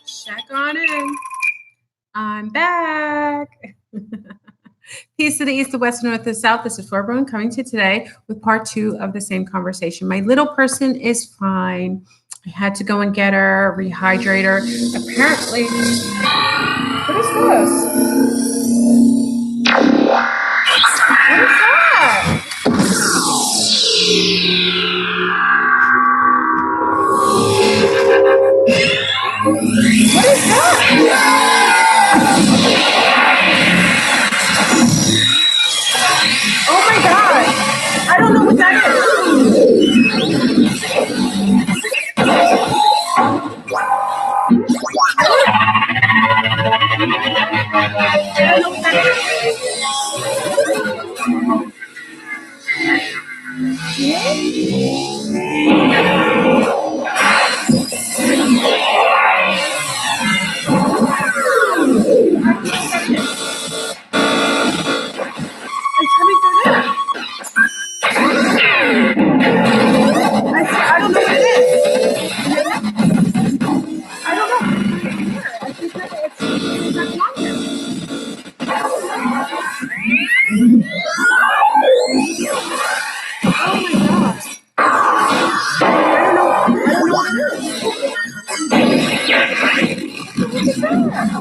Check on in. I'm back. Peace to the east, the west, the north, the south. This is Florbrun coming to you today with part 2 of the same conversation. My little person is fine. I had to go and get her, rehydrate her. Apparently, what is this? What is that? What is that? Oh my God. I don't know what that is.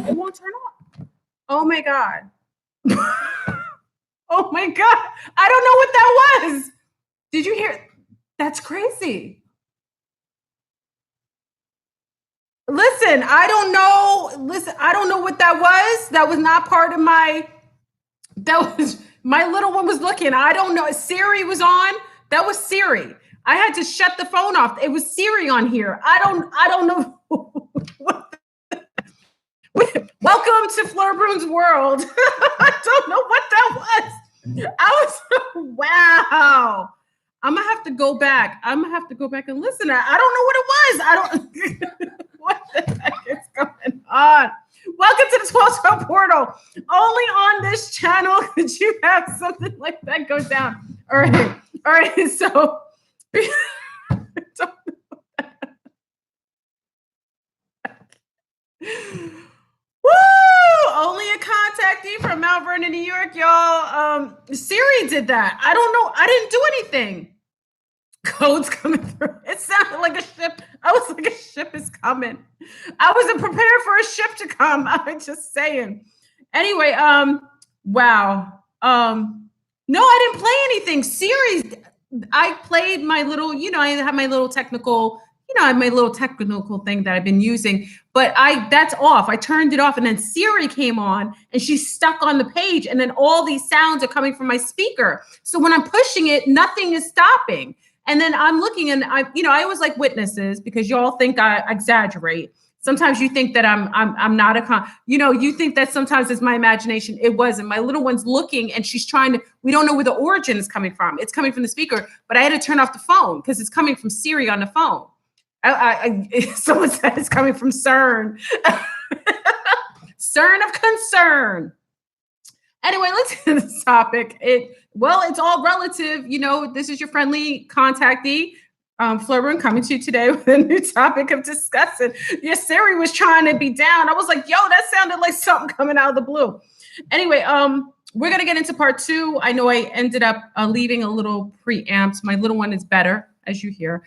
It won't turn off. Oh my God. Oh my God. I don't know what that was. Did you hear? That's crazy. Listen, I don't know. Listen, I don't know what that was. That was not part of my, that was, my little one was looking. I don't know. Siri was on. That was Siri. I had to shut the phone off. It was Siri on here. I don't know. Welcome to Florbrun's world. I don't know what that was. I was, wow. I'm gonna have to go back. I'm gonna have to go back and listen. I don't know what it was. I don't. What the heck is going on? Welcome to the 12-12 portal. Only on this channel could you have something like that go down. All right. So. Woo! Only a contactee from Mount Vernon, New York, y'all. Siri did that. I don't know. I didn't do anything. Codes coming through. It sounded like a ship. I was like, a ship is coming. I wasn't prepared for a ship to come. I'm just saying. Anyway, wow. No, I didn't play anything. Siri, I played my little, I have my little technical, I have my little technical thing that I've been using, but that's off. I turned it off and then Siri came on and she's stuck on the page and then all these sounds are coming from my speaker. So when I'm pushing it, nothing is stopping. And then I'm looking and I always like witnesses because y'all think I exaggerate. Sometimes you think that I'm not you think that sometimes it's my imagination. It wasn't. My little one's looking and she's we don't know where the origin is coming from. It's coming from the speaker, but I had to turn off the phone because it's coming from Siri on the phone. Someone said it's coming from CERN. CERN of concern. Anyway, let's get to this topic. It's all relative. This is your friendly contactee, Florbrun, coming to you today with a new topic of discussing. Your Siri was trying to be down. I was like, yo, that sounded like something coming out of the blue. Anyway, we're going to get into part 2. I know I ended up leaving a little preamps. My little one is better, as you hear.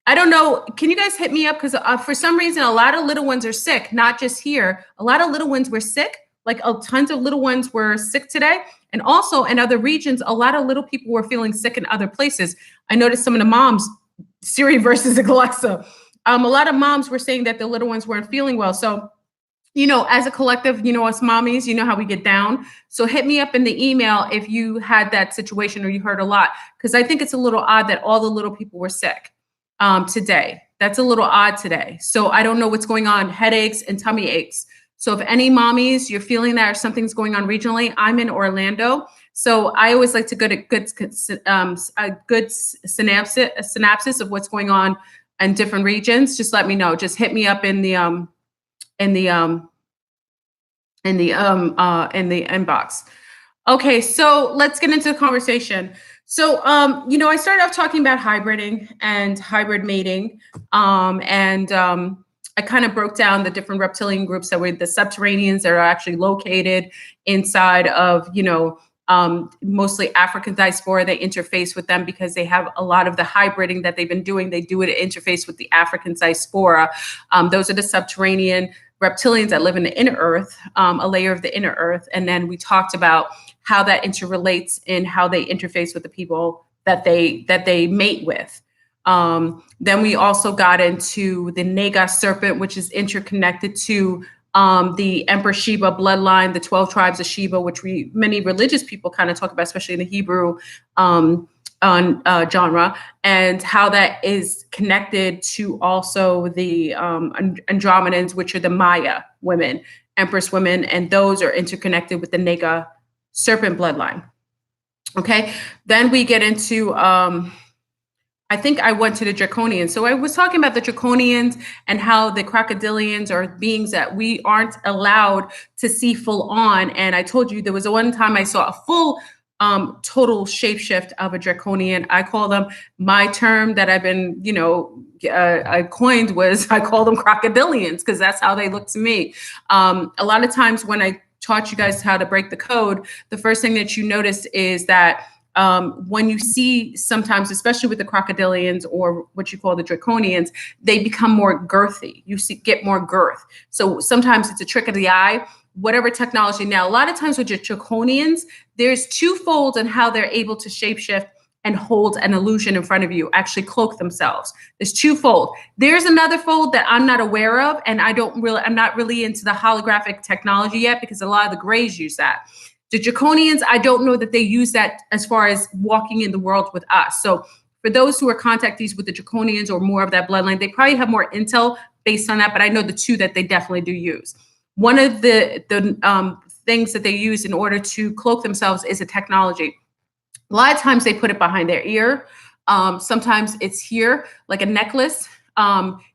I don't know. Can you guys hit me up? Because for some reason, a lot of little ones are sick, not just here. A lot of little ones were sick. Like tons of little ones were sick today. And also in other regions, a lot of little people were feeling sick in other places. I noticed some of the moms, Siri versus Alexa. A lot of moms were saying that the little ones weren't feeling well. So, as a collective, us mommies, how we get down. So hit me up in the email if you had that situation or you heard a lot, because I think it's a little odd that all the little people were sick today. That's a little odd today. So I don't know what's going on, headaches and tummy aches. So if any mommies, you're feeling that or something's going on regionally, I'm in Orlando. So I always like to get a good synopsis of what's going on in different regions. Just let me know. Just hit me up in the inbox. Okay, so let's get into the conversation. So, I started off talking about hybriding and hybrid mating, I kind of broke down the different reptilian groups that were the subterraneans that are actually located inside of, mostly African diaspora. They interface with them because they have a lot of the hybriding that they've been doing. They do it to interface with the African diaspora. Those are the subterranean reptilians that live in the inner earth, a layer of the inner earth. And then we talked about how that interrelates and how they interface with the people that they mate with. Then we also got into the Naga serpent, which is interconnected to the Emperor Sheba bloodline, the 12 tribes of Sheba, which many religious people kind of talk about, especially in the Hebrew genre, and how that is connected to also the Andromedans, which are the Maya women, Empress women, and those are interconnected with the Naga serpent bloodline. Okay, then we get into I think I went to the Draconians. So I was talking about the Draconians and how the crocodilians are beings that we aren't allowed to see full on. And I told you there was one time I saw a full total shapeshift of a Draconian. I call them, my term that I've been, I coined was, I call them crocodilians because that's how they look to me. A lot of times when I taught you guys how to break the code, the first thing that you notice is that when you see sometimes, especially with the crocodilians or what you call the draconians, they become more girthy. You get more girth. So sometimes it's a trick of the eye, whatever technology. Now, a lot of times with your draconians, there's two folds in how they're able to shapeshift and hold an illusion in front of you, actually cloak themselves. There's twofold. There's another fold that I'm not aware of, and I'm not really into the holographic technology yet because a lot of the Greys use that. The Draconians, I don't know that they use that as far as walking in the world with us. So for those who are contactees with the Draconians or more of that bloodline, they probably have more intel based on that, but I know the two that they definitely do use. One of the things that they use in order to cloak themselves is a technology. A lot of times they put it behind their ear. Sometimes it's here, like a necklace.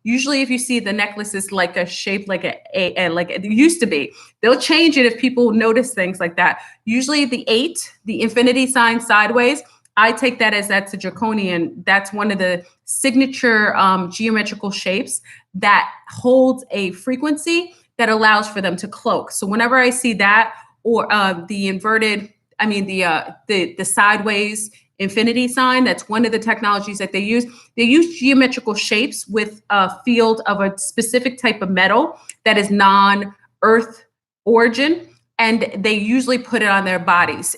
Usually if you see the necklace is like a shape, like like it used to be, they'll change it if people notice things like that. Usually the 8, the infinity sign sideways, I take that as that's a draconian. That's one of the signature geometrical shapes that holds a frequency that allows for them to cloak. So whenever I see that, or the inverted, the sideways infinity sign, that's one of the technologies that they use. They use geometrical shapes with a field of a specific type of metal that is non-earth origin, and they usually put it on their bodies.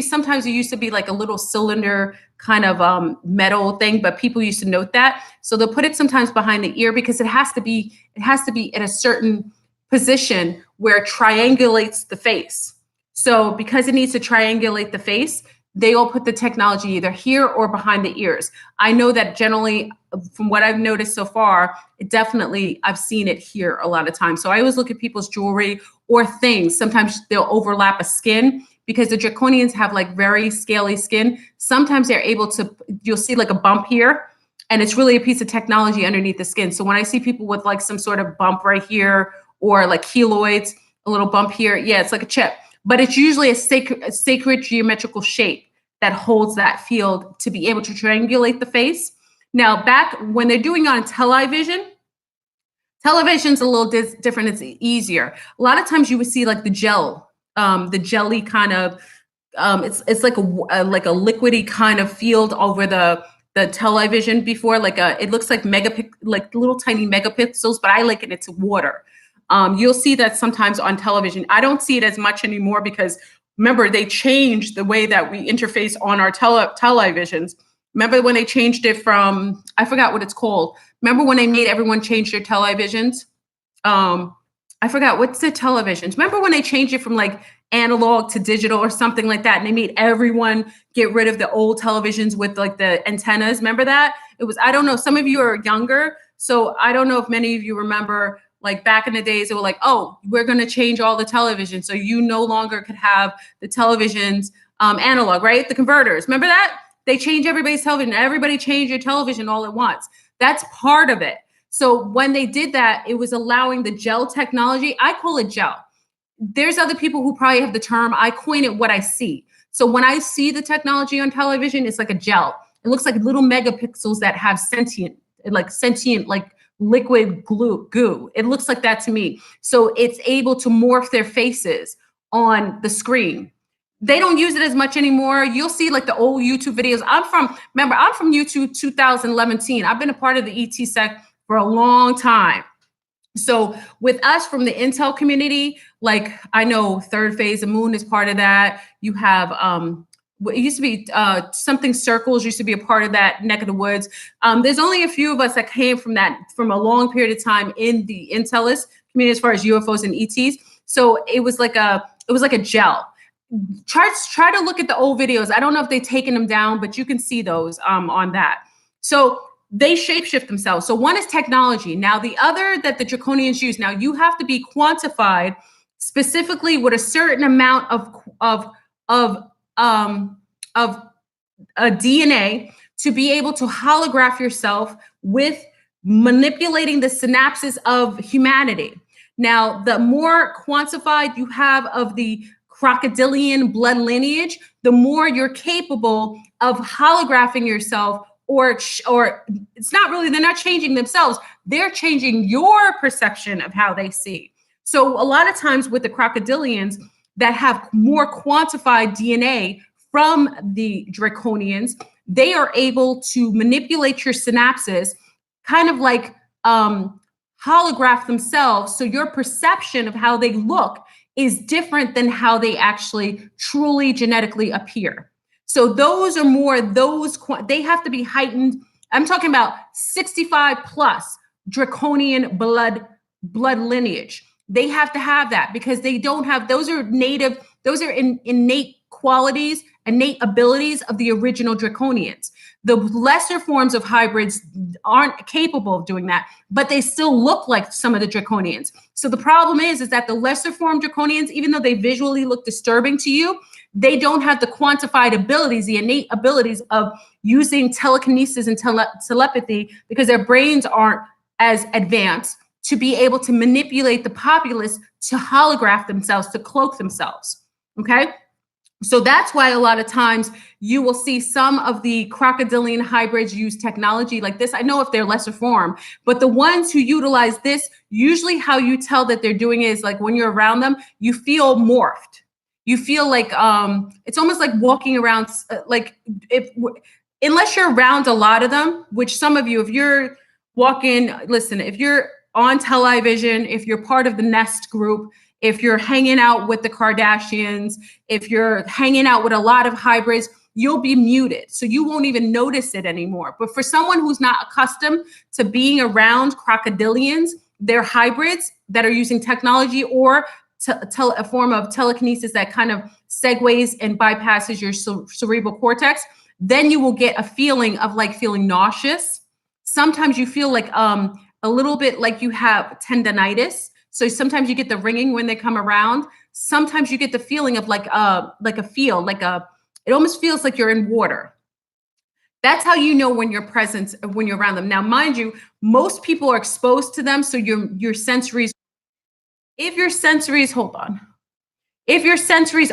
Sometimes it used to be like a little cylinder kind of metal thing, but people used to note that. So they'll put it sometimes behind the ear because it has to be in a certain position where it triangulates the face. So because it needs to triangulate the face, they all put the technology either here or behind the ears. I know that generally, from what I've noticed so far, I've seen it here a lot of times. So I always look at people's jewelry or things. Sometimes they'll overlap a skin because the draconians have like very scaly skin. Sometimes they're able to, you'll see like a bump here, and it's really a piece of technology underneath the skin. So when I see people with like some sort of bump right here or like keloids, a little bump here, yeah, it's like a chip. But it's usually a sacred geometrical shape that holds that field to be able to triangulate the face. Now, back when they're doing on television's a little different. It's easier. A lot of times you would see like the jelly kind of, it's like a liquidy kind of field over the the television before, like it looks like like little tiny megapixels, but I liken it to water. You'll see that sometimes on television. I don't see it as much anymore because remember they changed the way that we interface on our televisions. Remember when they changed it from, I forgot what it's called. Remember when they made everyone change their televisions? I forgot what's the televisions. Remember when they changed it from like analog to digital or something like that, and they made everyone get rid of the old televisions with like the antennas? Remember that? It was, I don't know, some of you are younger, so I don't know if many of you remember, like back in the days, they were like, oh, we're going to change all the televisions, so you no longer could have the televisions analog, right? The converters. Remember that? They changed everybody's television. Everybody changed your television all at once. That's part of it. So when they did that, it was allowing the gel technology. I call it gel. There's other people who probably have the term. I coin it what I see. So when I see the technology on television, it's like a gel. It looks like little megapixels that have sentient, like liquid goo. It looks like that to me. So it's able to morph their faces on the screen. They don't use it as much anymore. You'll see like the old YouTube videos. I'm from YouTube 2011. I've been a part of the ET sec for a long time. So with us from the Intel community, like I know Third Phase of Moon is part of that. You have it used to be something circles used to be a part of that neck of the woods. There's only a few of us that came from a long period of time in the Intelist community as far as UFOs and ETs. So it was like a gel. Try to look at the old videos. I don't know if they've taken them down, but you can see those on that. So they shapeshift themselves. So one is technology. Now the other that the Draconians use. Now you have to be quantified specifically with a certain amount of a DNA to be able to holograph yourself with manipulating the synapses of humanity. Now, the more quantified you have of the crocodilian blood lineage, the more you're capable of holographing yourself, or it's not really, they're not changing themselves, they're changing your perception of how they see. So a lot of times with the crocodilians that have more quantified DNA from the Draconians, they are able to manipulate your synapses, kind of like holograph themselves. So your perception of how they look is different than how they actually truly genetically appear. So those are more, they have to be heightened. I'm talking about 65 plus Draconian blood lineage. They have to have that because they don't have, those are innate qualities, innate abilities of the original Draconians. The lesser forms of hybrids aren't capable of doing that, but they still look like some of the Draconians. So the problem is that the lesser form Draconians, even though they visually look disturbing to you, they don't have the quantified abilities, the innate abilities of using telekinesis and telepathy, because their brains aren't as advanced to be able to manipulate the populace to holograph themselves, to cloak themselves, okay? So that's why a lot of times you will see some of the crocodilian hybrids use technology like this. I know if they're lesser form, but the ones who utilize this, usually how you tell that they're doing it is like when you're around them, you feel morphed. You feel like it's almost like walking around, unless you're around a lot of them, which some of you, if you're walking, listen, if you're on television, if you're part of the Nest group, if you're hanging out with the Kardashians, if you're hanging out with a lot of hybrids, you'll be muted. So you won't even notice it anymore. But for someone who's not accustomed to being around crocodilians, they're hybrids that are using technology or a form of telekinesis that kind of segues and bypasses your cerebral cortex, then you will get a feeling of like feeling nauseous. Sometimes you feel like a little bit like you have tendonitis. So sometimes you get the ringing when they come around. Sometimes you get the feeling of it almost feels like you're in water. That's how you know when you're around them. Now, mind you, most people are exposed to them. So your sensories, if your sensories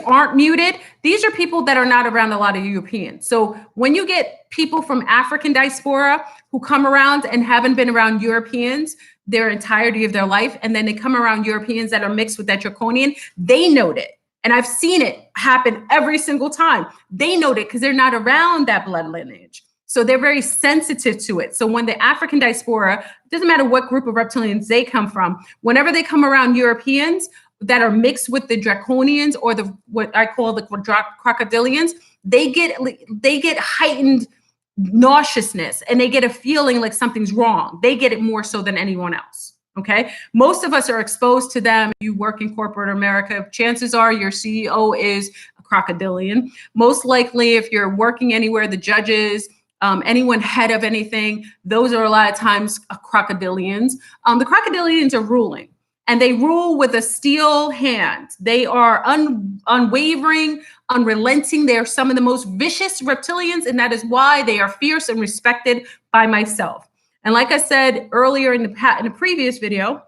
aren't muted, these are people that are not around a lot of Europeans. So when you get people from African diaspora who come around and haven't been around Europeans their entirety of their life, and then they come around Europeans that are mixed with that Draconian, they note it. And I've seen it happen every single time. They note it because they're not around that blood lineage. So they're very sensitive to it. So when the African diaspora, it doesn't matter what group of reptilians they come from, whenever they come around Europeans that are mixed with the draconians or the what I call the crocodilians, they get heightened nauseousness and they get a feeling like something's wrong. They get it more so than anyone else. Okay. Most of us are exposed to them. You work in corporate America, chances are your CEO is a crocodilian. Most likely, if you're working anywhere, the judges, anyone head of anything, those are a lot of times crocodilians. The crocodilians are ruling. And they rule with a steel hand. They are unwavering, unrelenting. They are some of the most vicious reptilians, and that is why they are fierce and respected by myself. And like I said earlier in the previous video,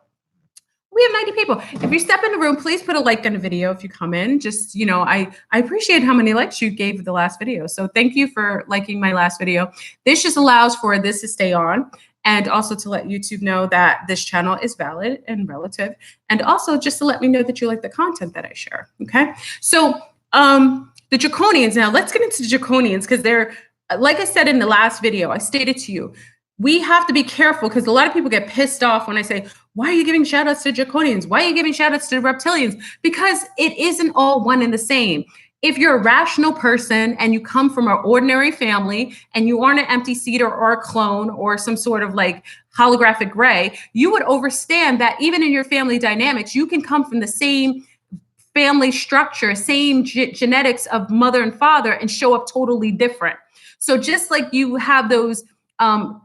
we have 90 people. If you step in the room, please put a like on the video if you come in. Just, you know, I appreciate how many likes you gave the last video. So thank you for liking my last video. This just allows for this to stay on. And also to let YouTube know that this channel is valid and relative. And also just to let me know that you like the content that I share, okay? So the draconians, now let's get into the draconians because they're, like I said in the last video, I stated to you, we have to be careful because a lot of people get pissed off when I say, why are you giving shout outs to draconians? Why are you giving shout outs to the reptilians? Because it isn't all one and the same. If you're a rational person and you come from an ordinary family and you aren't an empty seeder or a clone or some sort of like holographic gray, you would understand that even in your family dynamics, you can come from the same family structure, same genetics of mother and father and show up totally different. So just like you have those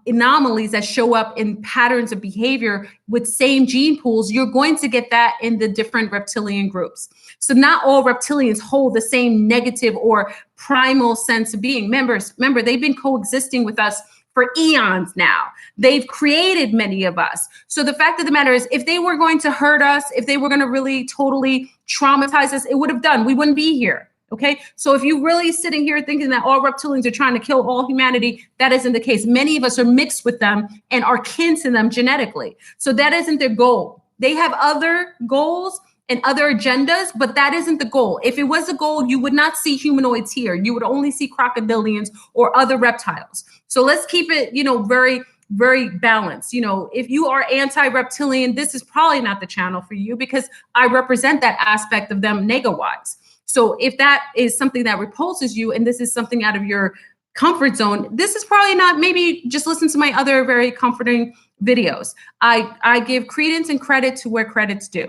anomalies that show up in patterns of behavior with same gene pools, you're going to get that in the different reptilian groups. So not all reptilians hold the same negative or primal sense of being. Remember, they've been coexisting with us for eons now. They've created many of us. So the fact of the matter is, if they were going to hurt us, if they were going to really totally traumatize us, it would have done. We wouldn't be here. Okay, so if you're really sitting here thinking that all reptilians are trying to kill all humanity, that isn't the case. Many of us are mixed with them and are kin to them genetically. So that isn't their goal. They have other goals and other agendas, but that isn't the goal. If it was the goal, you would not see humanoids here. You would only see crocodilians or other reptiles. So let's keep it, you know, very, very balanced. You know, if you are anti-reptilian, this is probably not the channel for you because I represent that aspect of them nega-wise. So if that is something that repulses you and this is something out of your comfort zone, this is probably not, maybe just listen to my other very comforting videos. I give credence and credit to where credit's due.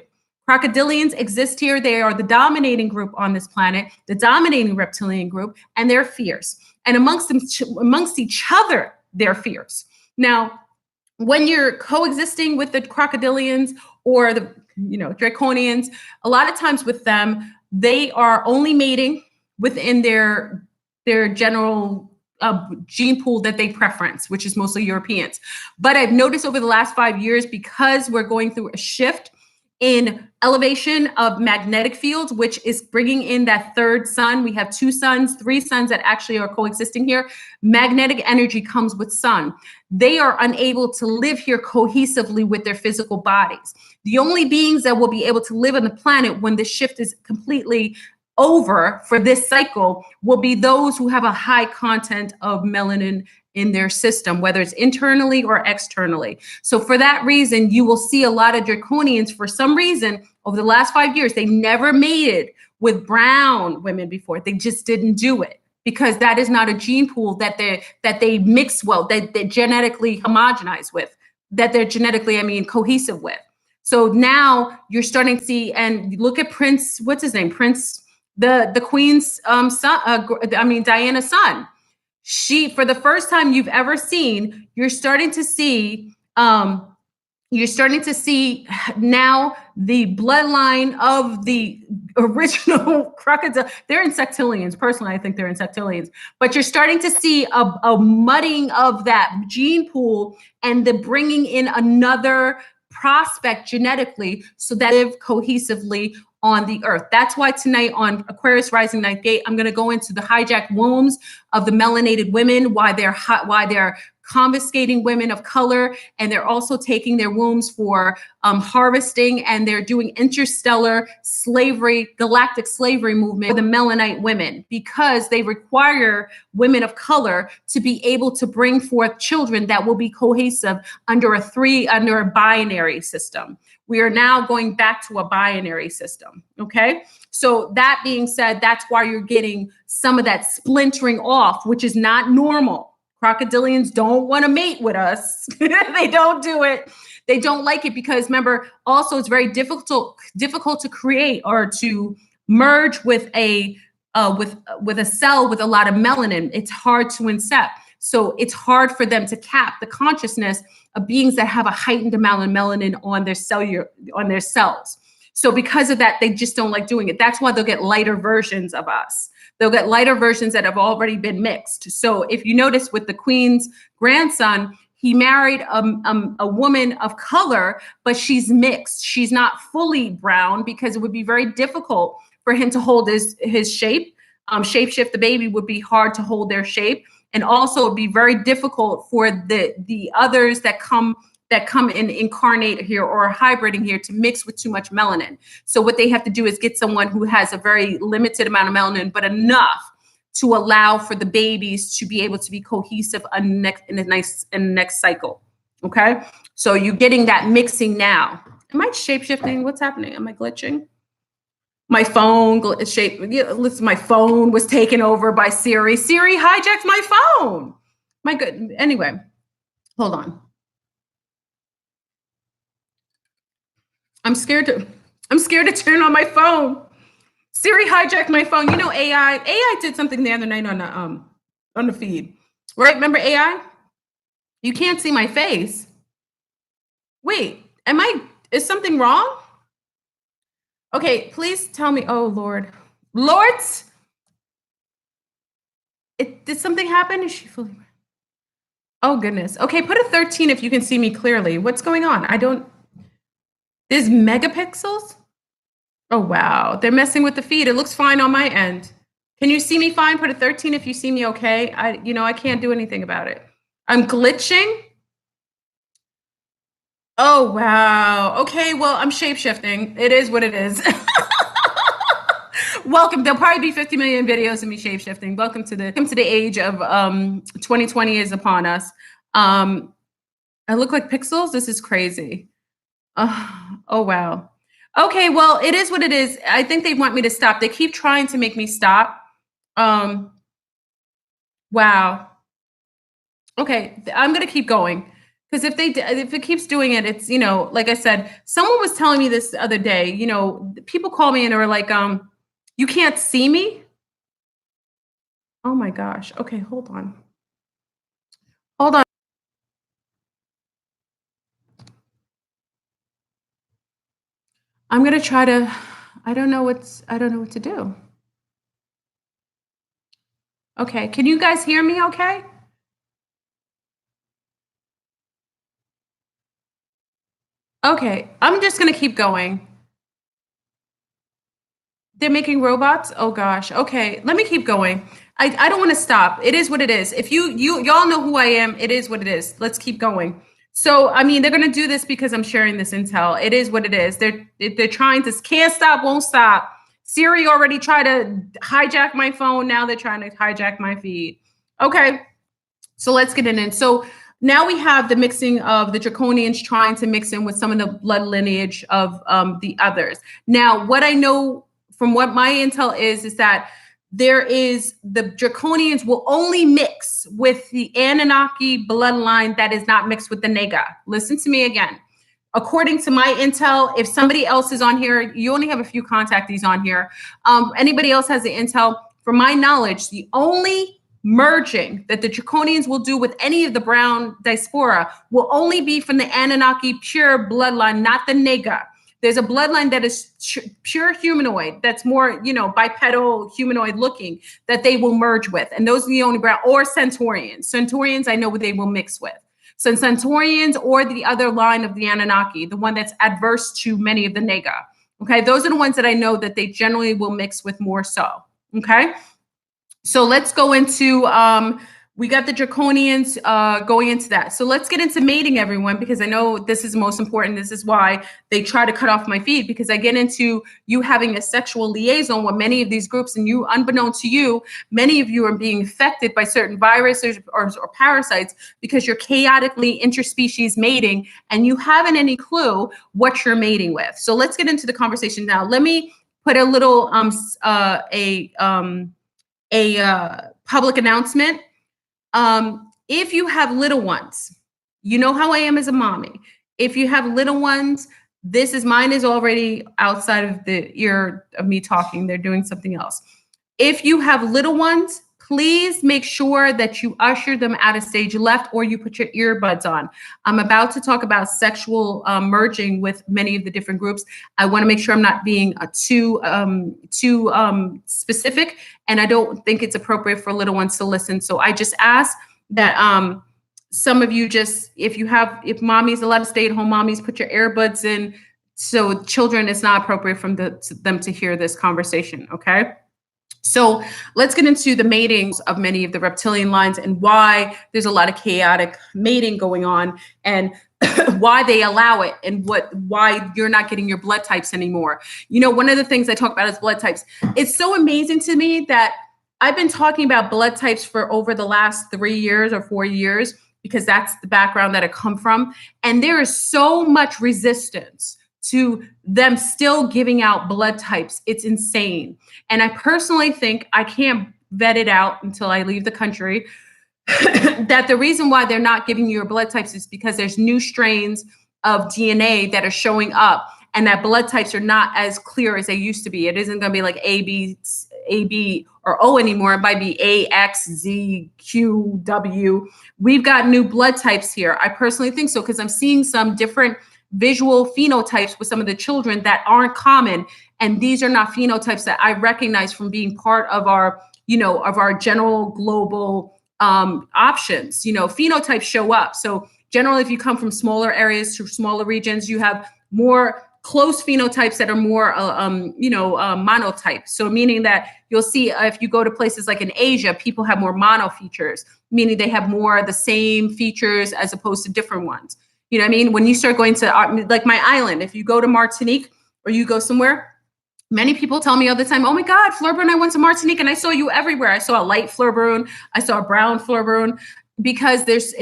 Crocodilians exist here. They are the dominating group on this planet, the dominating reptilian group, and they're fierce. And amongst each other, they're fierce. Now, when you're coexisting with the crocodilians or the, you know, draconians, a lot of times with them, they are only mating within their general gene pool that they preference, which is mostly Europeans. But I've noticed over the last 5 years, because we're going through a shift in elevation of magnetic fields, which is bringing in that third sun. We have 2 suns, 3 suns that actually are coexisting here. Magnetic energy comes with sun. They are unable to live here cohesively with their physical bodies. The only beings that will be able to live on the planet when this shift is completely over for this cycle will be those who have a high content of melanin in their system, whether it's internally or externally. So for that reason, you will see a lot of draconians for some reason over the last 5 years. They never mated with brown women before. They just didn't do it because that is not a gene pool that they mix well, that they genetically homogenize with, that they're genetically, cohesive with. So now you're starting to see, and look at Prince, what's his name? Prince, the Queen's son, Diana's son. She, for the first time you've ever seen, you're starting to see now the bloodline of the original crocodile. They're insectilians. Personally, I think they're insectilians. But you're starting to see a mudding of that gene pool and the bringing in another prospect genetically so that they live cohesively on the earth. That's why tonight on Aquarius Rising Ninth Gate, I'm going to go into the hijacked wombs of the melanated women, why they're confiscating women of color, and they're also taking their wombs for harvesting, and they're doing interstellar slavery, galactic slavery movement for the Melanite women, because they require women of color to be able to bring forth children that will be cohesive under a binary system. We are now going back to a binary system, okay? So that being said, that's why you're getting some of that splintering off, which is not normal. Crocodilians don't want to mate with us. They don't do it. They don't like it because, remember, also it's very difficult to create or to merge with a cell with a lot of melanin. It's hard to incept. So it's hard for them to cap the consciousness of beings that have a heightened amount of melanin on their cells. So because of that, they just don't like doing it. That's why they'll get lighter versions of us. They'll get lighter versions that have already been mixed. So if you notice with the Queen's grandson, he married a woman of color, but she's mixed. She's not fully brown because it would be very difficult for him to hold his shape. Shapeshift the baby would be hard to hold their shape. And also it'd be very difficult for the others that come and incarnate here or are hybriding here to mix with too much melanin. So what they have to do is get someone who has a very limited amount of melanin, but enough to allow for the babies to be able to be cohesive in the next cycle. Okay, so you're getting that mixing now. Am I shapeshifting? What's happening? Am I glitching? My phone listen, my phone was taken over by Siri. Siri hijacked my phone. My good. Anyway, hold on. I'm scared to turn on my phone. Siri hijacked my phone. You know, AI did something the other night on the feed. Right? Remember AI? You can't see my face. Wait, is something wrong? Okay, please tell me. Oh, Lord. Did something happen? Is she fully? Oh, goodness. Okay, put a 13 if you can see me clearly. What's going on? There's megapixels? Oh, wow. They're messing with the feed. It looks fine on my end. Can you see me fine? Put a 13 if you see me okay. I can't do anything about it. I'm glitching. Oh, wow. Okay, well, I'm shape-shifting. It is what it is. Welcome. There'll probably be 50 million videos of me shape-shifting. Welcome to the age of 2020 is upon us. I look like pixels? This is crazy. Oh, wow. Okay, well, it is what it is. I think they want me to stop. They keep trying to make me stop. Wow. Okay, I'm going to keep going. Because if it keeps doing it, it's, like I said, someone was telling me this the other day, people call me and they were like, you can't see me? Oh my gosh. Okay, hold on. I'm going to try to, I don't know what to do. Okay, can you guys hear me okay? Okay, I'm just going to keep going. They're making robots? Oh gosh. Okay, let me keep going. I don't want to stop. It is what it is. If y'all know who I am, it is what it is. Let's keep going. So, I mean, they're going to do this because I'm sharing this intel. It is what it is. They're trying to, can't stop, won't stop. Siri already tried to hijack my phone. Now they're trying to hijack my feed. Okay, so let's get in. So now we have the mixing of the draconians trying to mix in with some of the blood lineage of the others. Now, what I know from what my intel is that the draconians will only mix with the Anunnaki bloodline that is not mixed with the Nega. Listen to me again. According to my intel, if somebody else is on here, you only have a few contactees on here. Anybody else has the intel? From my knowledge, the only merging that the draconians will do with any of the brown diaspora will only be from the Anunnaki pure bloodline, not the Nega. There's a bloodline that is pure humanoid, that's more, bipedal humanoid looking, that they will merge with. And those are the only brown, or Centaurians. Centaurians, I know what they will mix with. So Centaurians or the other line of the Anunnaki, the one that's adverse to many of the Nega. Okay, those are the ones that I know that they generally will mix with more so. Okay, so let's go into We got the draconians going into that. So let's get into mating, everyone, because I know this is most important. This is why they try to cut off my feed, because I get into you having a sexual liaison with many of these groups, and you, unbeknown to you, many of you are being affected by certain viruses or parasites because you're chaotically interspecies mating and you haven't any clue what you're mating with. So let's get into the conversation now. Let me put a little public announcement. If you have little ones, you know how I am as a mommy. If you have little ones, mine is already outside of the ear of me talking. They're doing something else. If you have little ones, please make sure that you usher them out of stage left or you put your earbuds on. I'm about to talk about sexual merging with many of the different groups. I want to make sure I'm not being too specific, and I don't think it's appropriate for little ones to listen. So I just ask that some of you just, if mommy's allowed to stay at home, mommies, put your earbuds in. So children, it's not appropriate for them to hear this conversation, okay? So let's get into the matings of many of the reptilian lines and why there's a lot of chaotic mating going on and why they allow it and why you're not getting your blood types anymore. You know, one of the things I talk about is blood types. It's so amazing to me that I've been talking about blood types for over the last 3 years or 4 years because that's the background that I come from. And there is so much resistance to them still giving out blood types. It's insane. And I personally think, I can't vet it out until I leave the country, that the reason why they're not giving you your blood types is because there's new strains of DNA that are showing up, and that blood types are not as clear as they used to be. It isn't going to be like A, B, or O anymore. It might be A, X, Z, Q, W. We've got new blood types here. I personally think so because I'm seeing some different visual phenotypes with some of the children that aren't common. And these are not phenotypes that I recognize from being part of our, of our general global options. Phenotypes show up. So generally, if you come from smaller areas to smaller regions, you have more close phenotypes that are more, monotype. So meaning that you'll see if you go to places like in Asia, people have more mono features, meaning they have more of the same features as opposed to different ones. You know what I mean? When you start going to, like my island, if you go to Martinique or you go somewhere, many people tell me all the time, oh my God, Fleur-Brun, I went to Martinique and I saw you everywhere. I saw a light Fleur-Brun, I saw a brown Fleur-Brun, because it's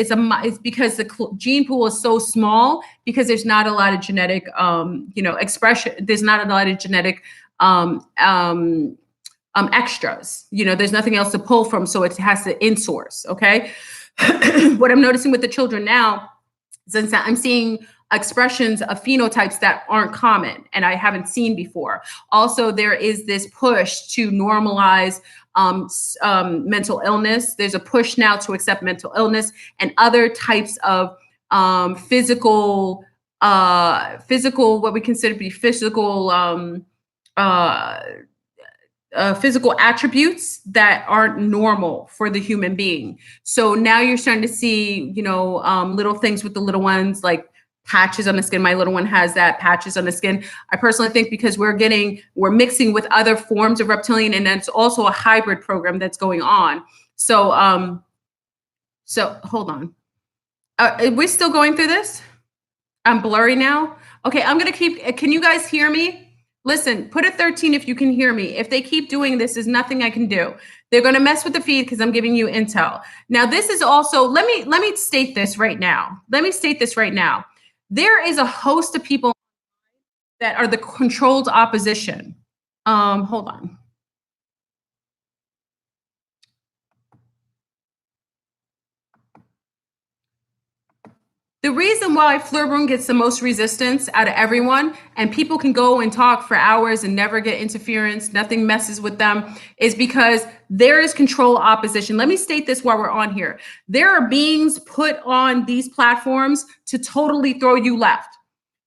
because the gene pool is so small, because there's not a lot of genetic, expression. There's not a lot of genetic extras. There's nothing else to pull from, so it has to insource. Okay. What I'm noticing with the children now, since I'm seeing expressions of phenotypes that aren't common and I haven't seen before. Also, there is this push to normalize mental illness. There's a push now to accept mental illness and other types of physical, what we consider to be physical attributes that aren't normal for the human being. So now you're starting to see, little things with the little ones, like patches on the skin. My little one has that, patches on the skin. I personally think because we're mixing with other forms of reptilian, and it's also a hybrid program that's going on. So, hold on. Are we still going through this? I'm blurry now. Okay, I'm going to keep, can you guys hear me? Listen, put a 13 if you can hear me. If they keep doing this, there's nothing I can do. They're going to mess with the feed because I'm giving you intel. Now, this is also, let me state this right now. There is a host of people that are the controlled opposition. Hold on. The reason why Fleur-Brun gets the most resistance out of everyone, and people can go and talk for hours and never get interference, nothing messes with them, is because there is control opposition. Let me state this while we're on here. There are beings put on these platforms to totally throw you left.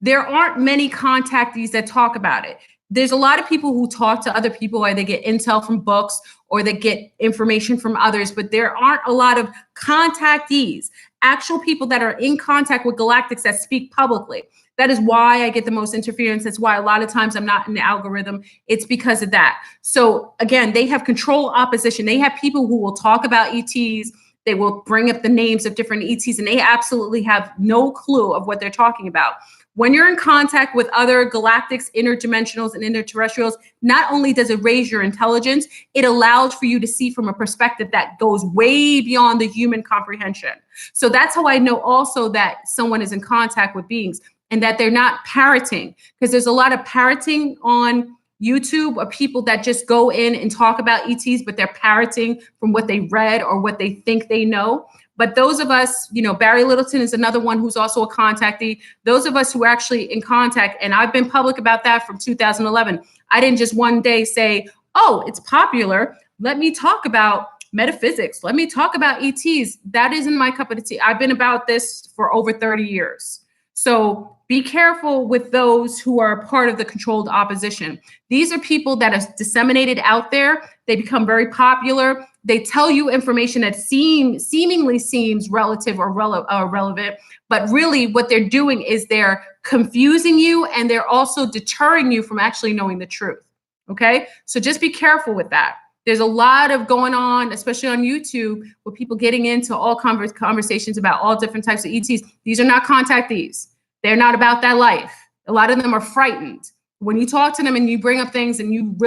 There aren't many contactees that talk about it. There's a lot of people who talk to other people, or they get intel from books, or they get information from others, but there aren't a lot of contactees, actual people that are in contact with galactics that speak publicly. That is why I get the most interference. That's why a lot of times I'm not in the algorithm. It's because of that. So again, they have control opposition. They have people who will talk about ETs. They will bring up the names of different ETs, and they absolutely have no clue of what they're talking about. When you're in contact with other galactics, interdimensionals, and interterrestrials, not only does it raise your intelligence, it allows for you to see from a perspective that goes way beyond the human comprehension. So that's how I know also that someone is in contact with beings and that they're not parroting, because there's a lot of parroting on YouTube of people that just go in and talk about ETs, but they're parroting from what they read or what they think they know. But those of us, Barry Littleton is another one who's also a contactee. Those of us who are actually in contact, and I've been public about that from 2011. I didn't just one day say, oh, it's popular, let me talk about metaphysics, let me talk about ETs. That isn't my cup of tea. I've been about this for over 30 years. So be careful with those who are part of the controlled opposition. These are people that are disseminated out there. They become very popular. They tell you information that seemingly seems relative or relevant, but really what they're doing is they're confusing you, and they're also deterring you from actually knowing the truth. Okay, so just be careful with that. There's a lot of going on, especially on YouTube, with people getting into all conversations about all different types of ETs. These are not contactees. They're not about that life. A lot of them are frightened. When you talk to them and you bring up things and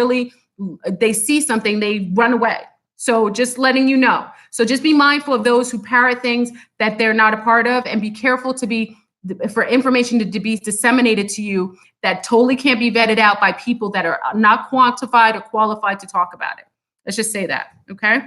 they see something, they run away. So just letting you know. So just be mindful of those who parrot things that they're not a part of, and be careful for information to be disseminated to you that totally can't be vetted out by people that are not quantified or qualified to talk about it. Let's just say that, okay?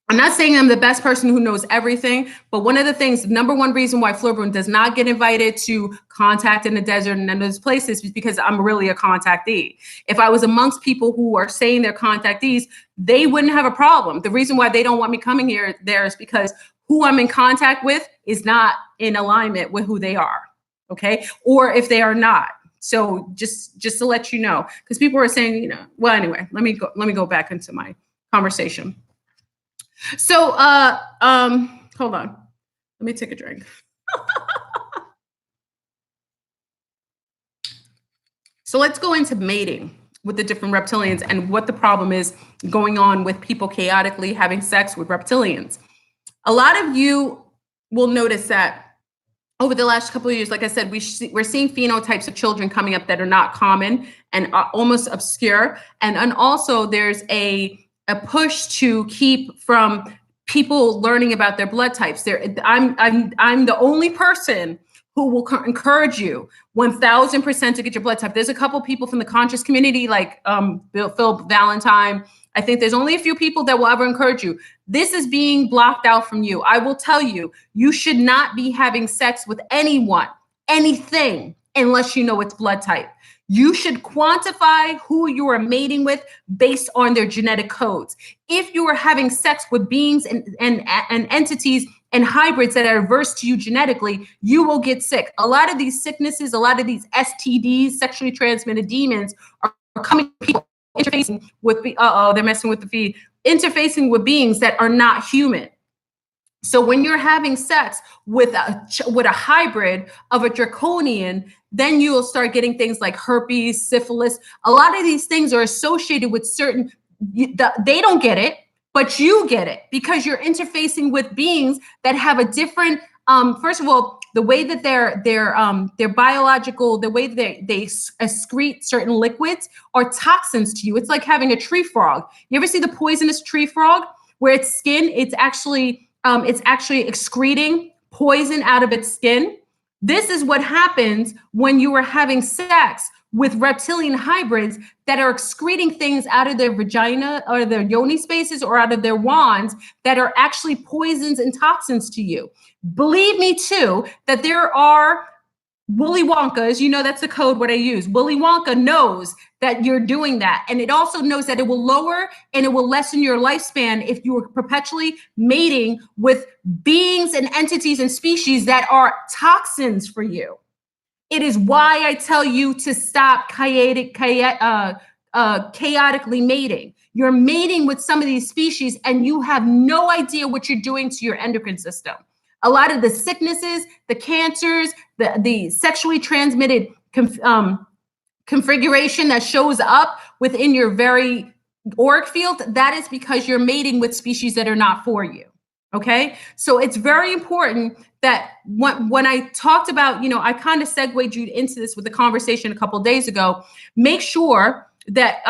I'm not saying I'm the best person who knows everything, but one of the things, number one reason why Flurboon does not get invited to contact in the desert and in those places is because I'm really a contactee. If I was amongst people who are saying they're contactees, they wouldn't have a problem. The reason why they don't want me coming there is because who I'm in contact with is not in alignment with who they are, okay? Or if they are not. So just to let you know, because people are saying, well, anyway, let me go back into my conversation. So, hold on. Let me take a drink. So let's go into mating with the different reptilians and what the problem is going on with people chaotically having sex with reptilians. A lot of you will notice that over the last couple of years, like I said, we're seeing phenotypes of children coming up that are not common and almost obscure. And also there's a push to keep from people learning about their blood types. I'm the only person who will encourage you 1000% to get your blood type. There's a couple people from the conscious community, like Phil Valentine. I think there's only a few people that will ever encourage you. This is being blocked out from you. I will tell you, you should not be having sex with anyone, anything, unless you know its blood type. You should quantify who you are mating with based on their genetic codes. If you are having sex with beings and entities and hybrids that are adverse to you genetically, you will get sick. A lot of these sicknesses, a lot of these STDs, sexually transmitted demons, are coming people interfacing with they're messing with the feed, interfacing with beings that are not human. So when you're having sex with a hybrid of a draconian, then you will start getting things like herpes, syphilis. A lot of these things are associated with certain, they don't get it, but you get it because you're interfacing with beings that have a different, first of all, the way that they're biological, the way that they excrete certain liquids are toxins to you. It's like having a tree frog. You ever see the poisonous tree frog where its skin, it's actually excreting poison out of its skin? This is what happens when you are having sex with reptilian hybrids that are excreting things out of their vagina or their yoni spaces or out of their wands that are actually poisons and toxins to you. Believe me too, that there are Willy Wonkas, that's the code what I use. Willy Wonka knows that you're doing that. And it also knows that it will lower and it will lessen your lifespan if you are perpetually mating with beings and entities and species that are toxins for you. It is why I tell you to stop chaotically mating. You're mating with some of these species and you have no idea what you're doing to your endocrine system. A lot of the sicknesses, the cancers, the sexually transmitted configuration that shows up within your very auric field, that is because you're mating with species that are not for you. Okay. So it's very important that when I talked about, I kind of segued you into this with the conversation a couple of days ago. Make sure that,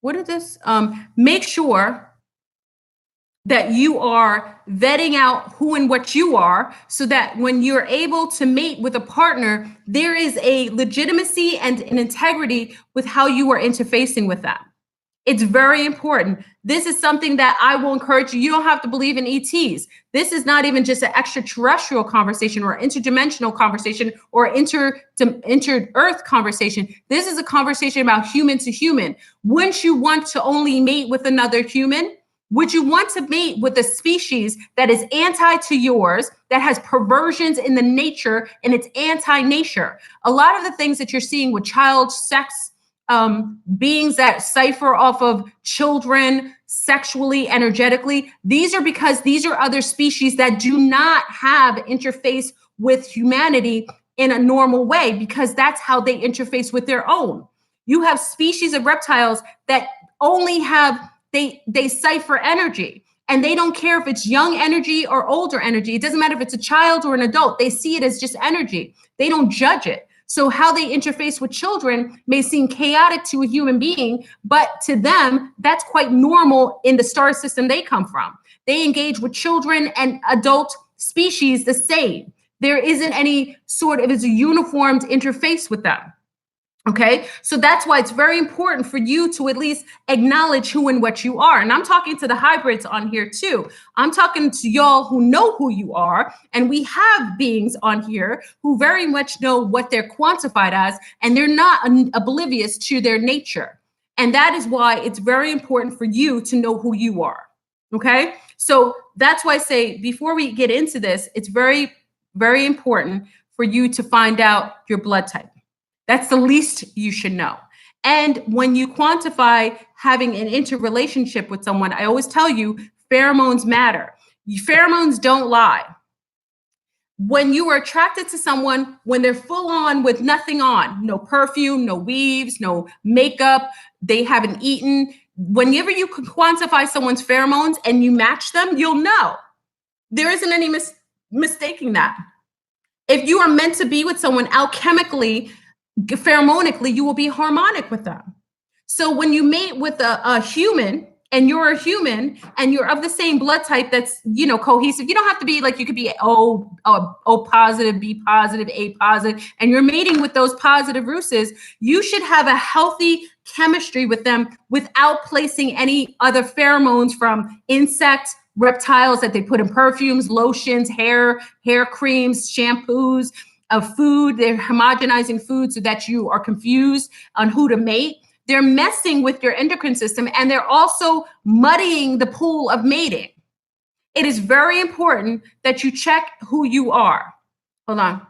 what is this? Make sure that you are vetting out who and what you are so that when you're able to mate with a partner, there is a legitimacy and an integrity with how you are interfacing with them. It's very important. This is something that I will encourage you. You don't have to believe in ETs. This is not even just an extraterrestrial conversation or interdimensional conversation or inter-earth conversation. This is a conversation about human to human. Wouldn't you want to only mate with another human? Would you want to mate with a species that is anti to yours, that has perversions in the nature and it's anti-nature? A lot of the things that you're seeing with child sex, beings that cipher off of children sexually, energetically, these are because these are other species that do not have interface with humanity in a normal way, because that's how they interface with their own. You have species of reptiles that only have, they cipher energy, and they don't care if it's young energy or older energy. It doesn't matter if it's a child or an adult. They see it as just energy. They don't judge it. So how they interface with children may seem chaotic to a human being, but to them, that's quite normal in the star system they come from. They engage with children and adult species the same. There isn't any sort of, it's a uniformed interface with them. Okay, so that's why it's very important for you to at least acknowledge who and what you are. And I'm talking to the hybrids on here too. I'm talking to y'all who know who you are. And we have beings on here who very much know what they're quantified as, and they're not oblivious to their nature. And that is why it's very important for you to know who you are. Okay, so that's why I say before we get into this, it's very, very important for you to find out your blood type. That's the least you should know. And when you quantify having an interrelationship with someone, I always tell you pheromones matter. Pheromones don't lie. When you are attracted to someone, when they're full on with nothing on, no perfume, no weaves, no makeup, they haven't eaten, whenever you can quantify someone's pheromones and you match them, you'll know. There isn't any mistaking that. If you are meant to be with someone alchemically, pheromonically, you will be harmonic with them. So when you mate with a human, and you're a human and you're of the same blood type that's, cohesive, you don't have to be like, you could be O positive, B positive, A positive, and you're mating with those positive rhesus, you should have a healthy chemistry with them without placing any other pheromones from insects, reptiles that they put in perfumes, lotions, hair creams, shampoos, of food. They're homogenizing food so that you are confused on who to mate. They're messing with your endocrine system, and they're also muddying the pool of mating. It is very important that you check who you are. Hold on.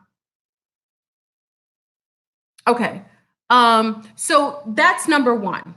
Okay. So that's number one.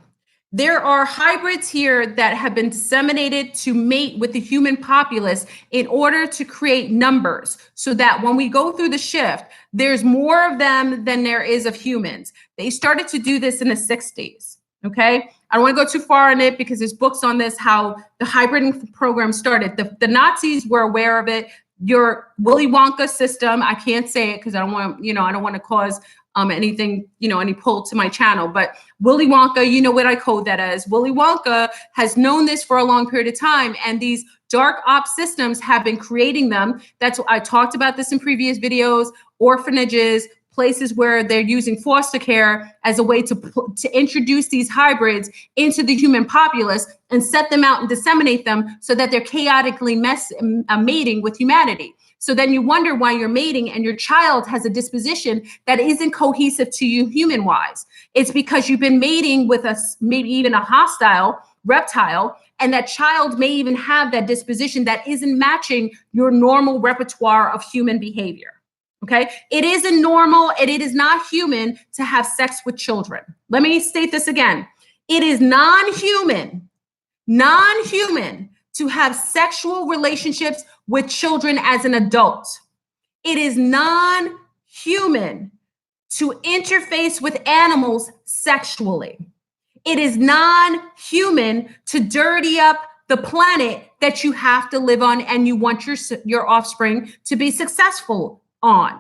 There are hybrids here that have been disseminated to mate with the human populace in order to create numbers so that when we go through the shift, there's more of them than there is of humans. They started to do this in the 60s. Okay. I don't want to go too far in it because there's books on this, how the hybriding program started. The Nazis were aware of it. Your Willy Wonka system, I can't say it because I don't want, I don't want to cause anything, any pull to my channel. But Willy Wonka, you know what I code that as. Willy Wonka has known this for a long period of time, and these dark ops systems have been creating them. That's what I talked about this in previous videos. Orphanages, places where they're using foster care as a way to introduce these hybrids into the human populace and set them out and disseminate them so that they're chaotically mating with humanity. So then you wonder why you're mating and your child has a disposition that isn't cohesive to you human-wise. It's because you've been mating with maybe even a hostile reptile, and that child may even have that disposition that isn't matching your normal repertoire of human behavior. Okay, it isn't normal and it is not human to have sex with children. Let me state this again. It is non-human to have sexual relationships with children as an adult. It is non-human to interface with animals sexually. It is non-human to dirty up the planet that you have to live on and you want your offspring to be successful on.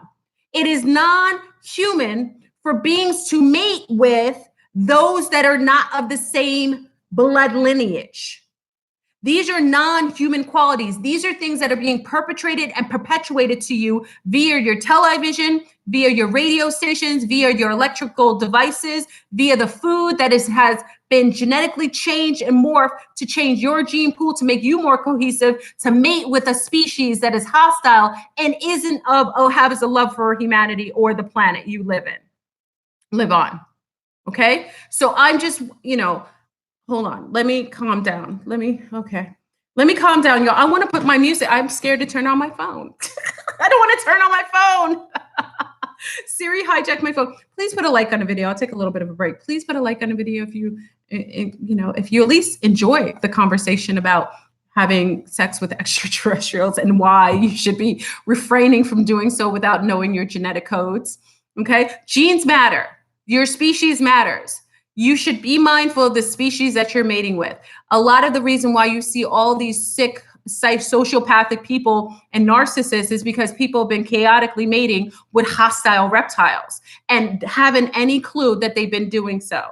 It is non-human for beings to mate with those that are not of the same blood lineage. These are non-human qualities. These are things that are being perpetrated and perpetuated to you via your television, via your radio stations, via your electrical devices, via the food that has been genetically changed and morphed to change your gene pool to make you more cohesive, to mate with a species that is hostile and isn't has a love for humanity or the planet you live on. Okay? So I'm just, hold on. Let me calm down. Let me calm down, y'all. I want to put my music. I'm scared to turn on my phone. I don't want to turn on my phone. Siri hijacked my phone. Please put a like on the video. I'll take a little bit of a break. Please put a like on the video if you at least enjoy the conversation about having sex with extraterrestrials and why you should be refraining from doing so without knowing your genetic codes. Okay? Genes matter. Your species matters. You should be mindful of the species that you're mating with. A lot of the reason why you see all these sick, sociopathic people and narcissists is because people have been chaotically mating with hostile reptiles and haven't any clue that they've been doing so.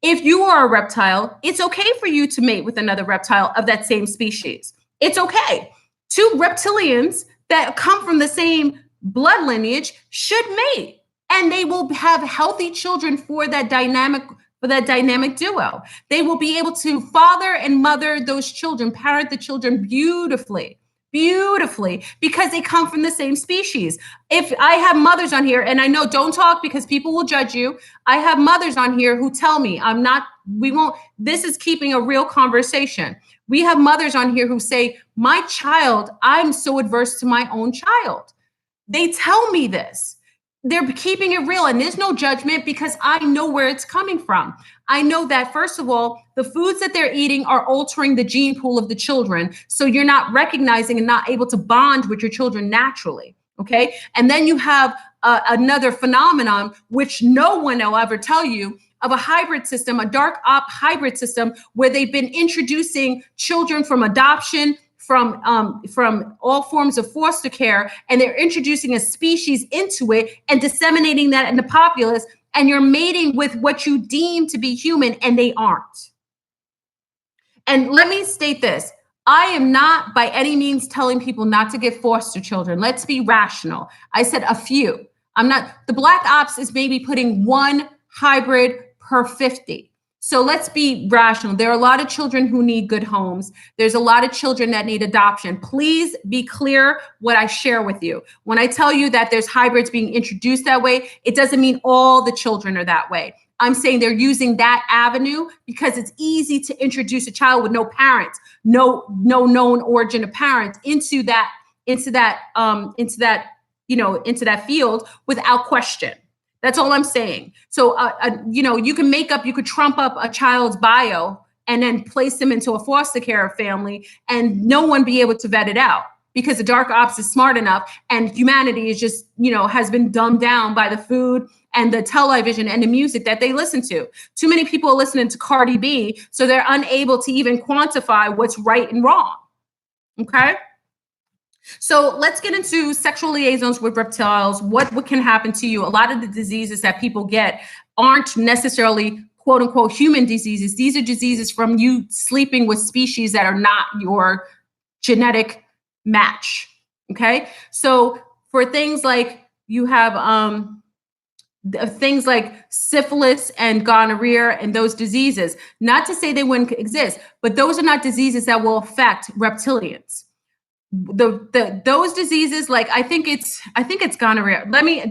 If you are a reptile, it's okay for you to mate with another reptile of that same species. It's okay. Two reptilians that come from the same blood lineage should mate, and they will have healthy children for that dynamic duo. They will be able to father and mother those children, parent the children beautifully, because they come from the same species. If I have mothers on here, and I know don't talk because people will judge you. I have mothers on here who tell me this is keeping a real conversation. We have mothers on here who say, my child, I'm so adverse to my own child. They tell me this. They're keeping it real, and there's no judgment because I know where it's coming from. I know that, first of all, the foods that they're eating are altering the gene pool of the children. So you're not recognizing and not able to bond with your children naturally. Okay. And then you have another phenomenon, which no one will ever tell you, of a hybrid system, a dark op hybrid system, where they've been introducing children from adoption, from all forms of foster care, and they're introducing a species into it and disseminating that in the populace, and you're mating with what you deem to be human, and they aren't. And let me state this. I am not by any means telling people not to get foster children. Let's be rational. I said a few. The Black Ops is maybe putting one hybrid per 50. So let's be rational. There are a lot of children who need good homes. There's a lot of children that need adoption. Please be clear what I share with you. When I tell you that there's hybrids being introduced that way, it doesn't mean all the children are that way. I'm saying they're using that avenue because it's easy to introduce a child with no parents, no known origin of parents into that field without question. That's all I'm saying. So, you could trump up a child's bio and then place them into a foster care family and no one be able to vet it out because the dark ops is smart enough and humanity is just, has been dumbed down by the food and the television and the music that they listen to. Too many people are listening to Cardi B, so they're unable to even quantify what's right and wrong. Okay? So let's get into sexual liaisons with reptiles. What can happen to you? A lot of the diseases that people get aren't necessarily quote unquote human diseases. These are diseases from you sleeping with species that are not your genetic match. Okay. So for things like you have things like syphilis and gonorrhea and those diseases, not to say they wouldn't exist, but those are not diseases that will affect reptilians. Those diseases, like I think it's gonorrhea.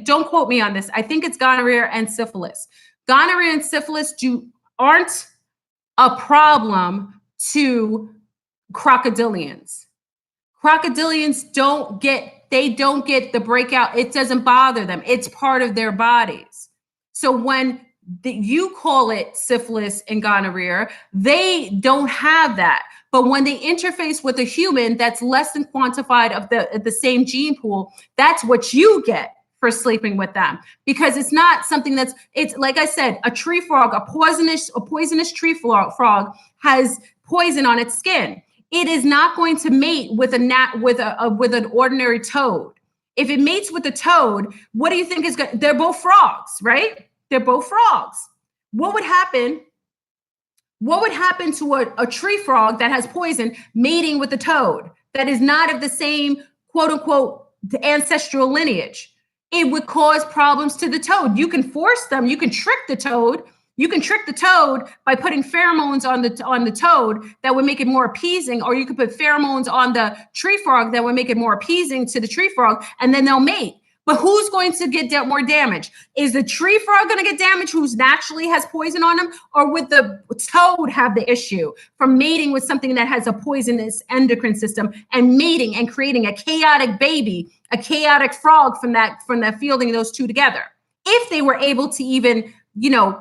Don't quote me on this. I think it's gonorrhea and syphilis. Gonorrhea and syphilis aren't a problem to crocodilians. Crocodilians don't get the breakout. It doesn't bother them. It's part of their bodies. So when you call it syphilis and gonorrhea, they don't have that. But when they interface with a human that's less than quantified of the same gene pool, that's what you get for sleeping with them. Because it's not something it's like I said, a tree frog, a poisonous tree frog has poison on its skin. it is not going to mate with with an ordinary toad. If it mates with a toad, what do you think is going? They're both frogs, right? They're both frogs. What would happen? What would happen to a tree frog that has poison mating with a toad that is not of the same quote unquote ancestral lineage? It would cause problems to the toad. You can force them, you can trick the toad. You can trick the toad by putting pheromones on the toad that would make it more appeasing, or you could put pheromones on the tree frog that would make it more appeasing to the tree frog, and then they'll mate. But who's going to get more damage? Is the tree frog going to get damaged who's naturally has poison on them, or would the toad have the issue from mating with something that has a poisonous endocrine system and mating and creating a chaotic baby, a chaotic frog from that fielding those two together? If they were able to even,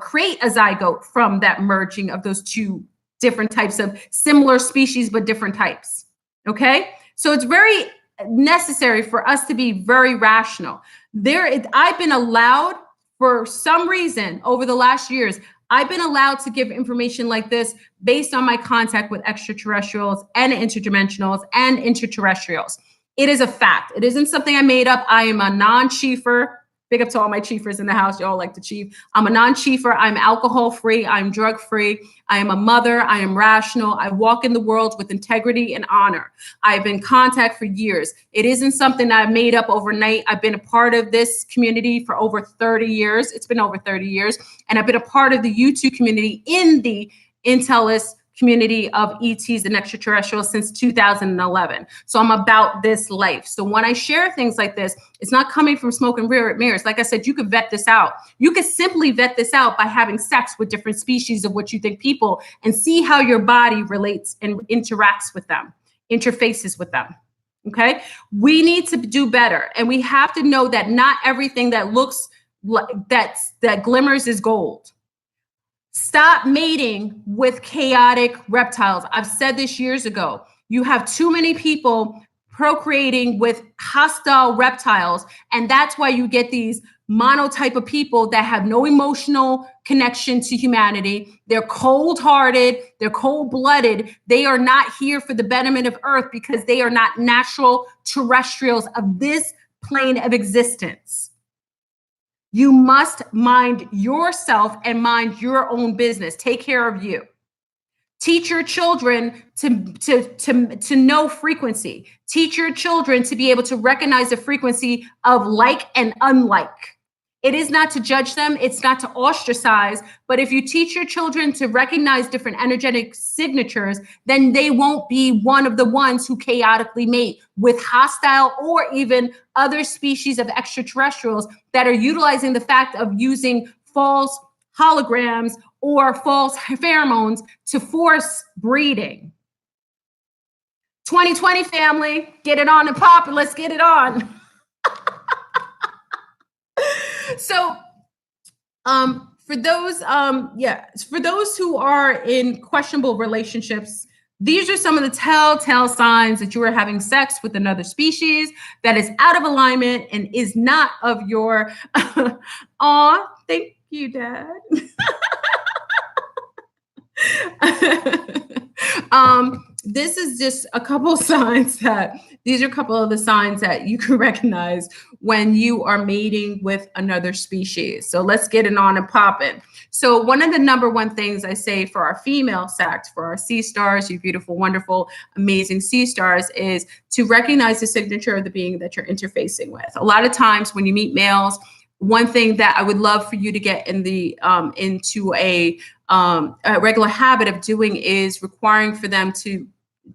create a zygote from that merging of those two different types of similar species, but different types. Okay. So it's very necessary for us to be very rational. I've been allowed, for some reason over the last years, I've been allowed to give information like this based on my contact with extraterrestrials and interdimensionals and interterrestrials. It is a fact. It isn't something I made up. I am a non-chiefer. Big up to all my chiefers in the house. Y'all like to chief. I'm a non-chiefer. I'm alcohol-free. I'm drug-free. I am a mother. I am rational. I walk in the world with integrity and honor. I've been in contact for years. It isn't something that I made up overnight. I've been a part of this community for over 30 years. It's been over 30 years. And I've been a part of the YouTube community in the Intellis community of ETs and extraterrestrials since 2011. So I'm about this life. So when I share things like this, it's not coming from smoke and mirrors. Like I said, you could vet this out. You could simply vet this out by having sex with different species of what you think people and see how your body relates and interacts with them, interfaces with them. Okay. We need to do better. And we have to know that not everything that looks like that glimmers is gold. Stop mating with chaotic reptiles. I've said this years ago. You have too many people procreating with hostile reptiles, and that's why you get these monotype of people that have no emotional connection to humanity. They're cold-hearted, they're cold-blooded. They are not here for the betterment of Earth because they are not natural terrestrials of this plane of existence. You must mind yourself and mind your own business. Take care of you. Teach your children to know frequency. Teach your children to be able to recognize the frequency of like and unlike. It is not to judge them. It's not to ostracize. But if you teach your children to recognize different energetic signatures, then they won't be one of the ones who chaotically mate with hostile or even other species of extraterrestrials that are utilizing the fact of using false holograms or false pheromones to force breeding. 2020 family, get it on and pop and let's get it on. So, for those who are in questionable relationships, these are some of the telltale signs that you are having sex with another species that is out of alignment and is not of your. Aw, thank you, Dad. This is just a couple of signs these are a couple of the signs that you can recognize when you are mating with another species. So let's get it on and popping. So one of the number one things I say for our female sex, for our sea stars, you beautiful, wonderful, amazing sea stars, is to recognize the signature of the being that you're interfacing with. A lot of times when you meet males, one thing that I would love for you to get in the into a regular habit of doing is requiring for them to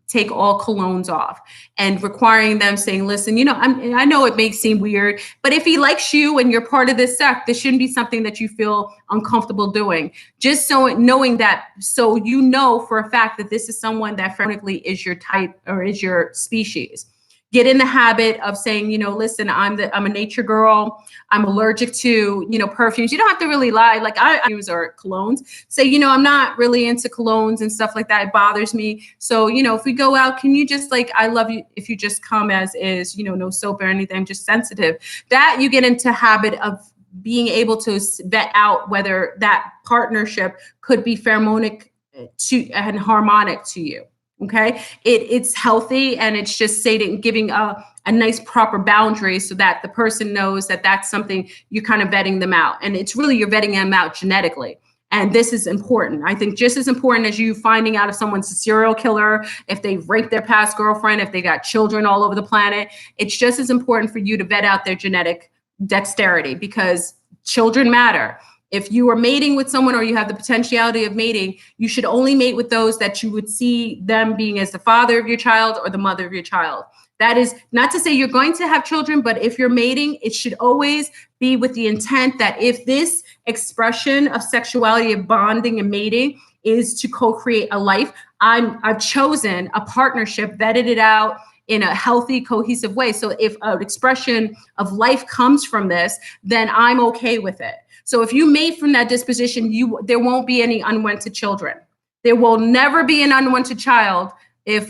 take all colognes off and requiring them saying, listen, I know it may seem weird, but if he likes you and you're part of this sect, this shouldn't be something that you feel uncomfortable doing. Just so knowing that, so you know for a fact that this is someone that phonetically is your type or is your species. Get in the habit of saying, listen, I'm a nature girl. I'm allergic to, perfumes. You don't have to really lie. Like I use or colognes. Say, I'm not really into colognes and stuff like that. It bothers me. So, if we go out, can you just I love you if you just come as is, no soap or anything. I'm just sensitive. That you get into habit of being able to vet out whether that partnership could be pheromonic to and harmonic to you. Okay, it's healthy, and it's just giving a nice proper boundary so that the person knows that that's something you're kind of vetting them out, and it's really you're vetting them out genetically. And this is important. I think just as important as you finding out if someone's a serial killer, if they raped their past girlfriend, if they got children all over the planet, it's just as important for you to vet out their genetic dexterity, because children matter. If you are mating with someone or you have the potentiality of mating, you should only mate with those that you would see them being as the father of your child or the mother of your child. That is not to say you're going to have children, but if you're mating, it should always be with the intent that if this expression of sexuality, of bonding and mating, is to co-create a life, I've chosen a partnership, vetted it out in a healthy, cohesive way. So if an expression of life comes from this, then I'm okay with it. So if you mate from that disposition, there won't be any unwanted children. There will never be an unwanted child if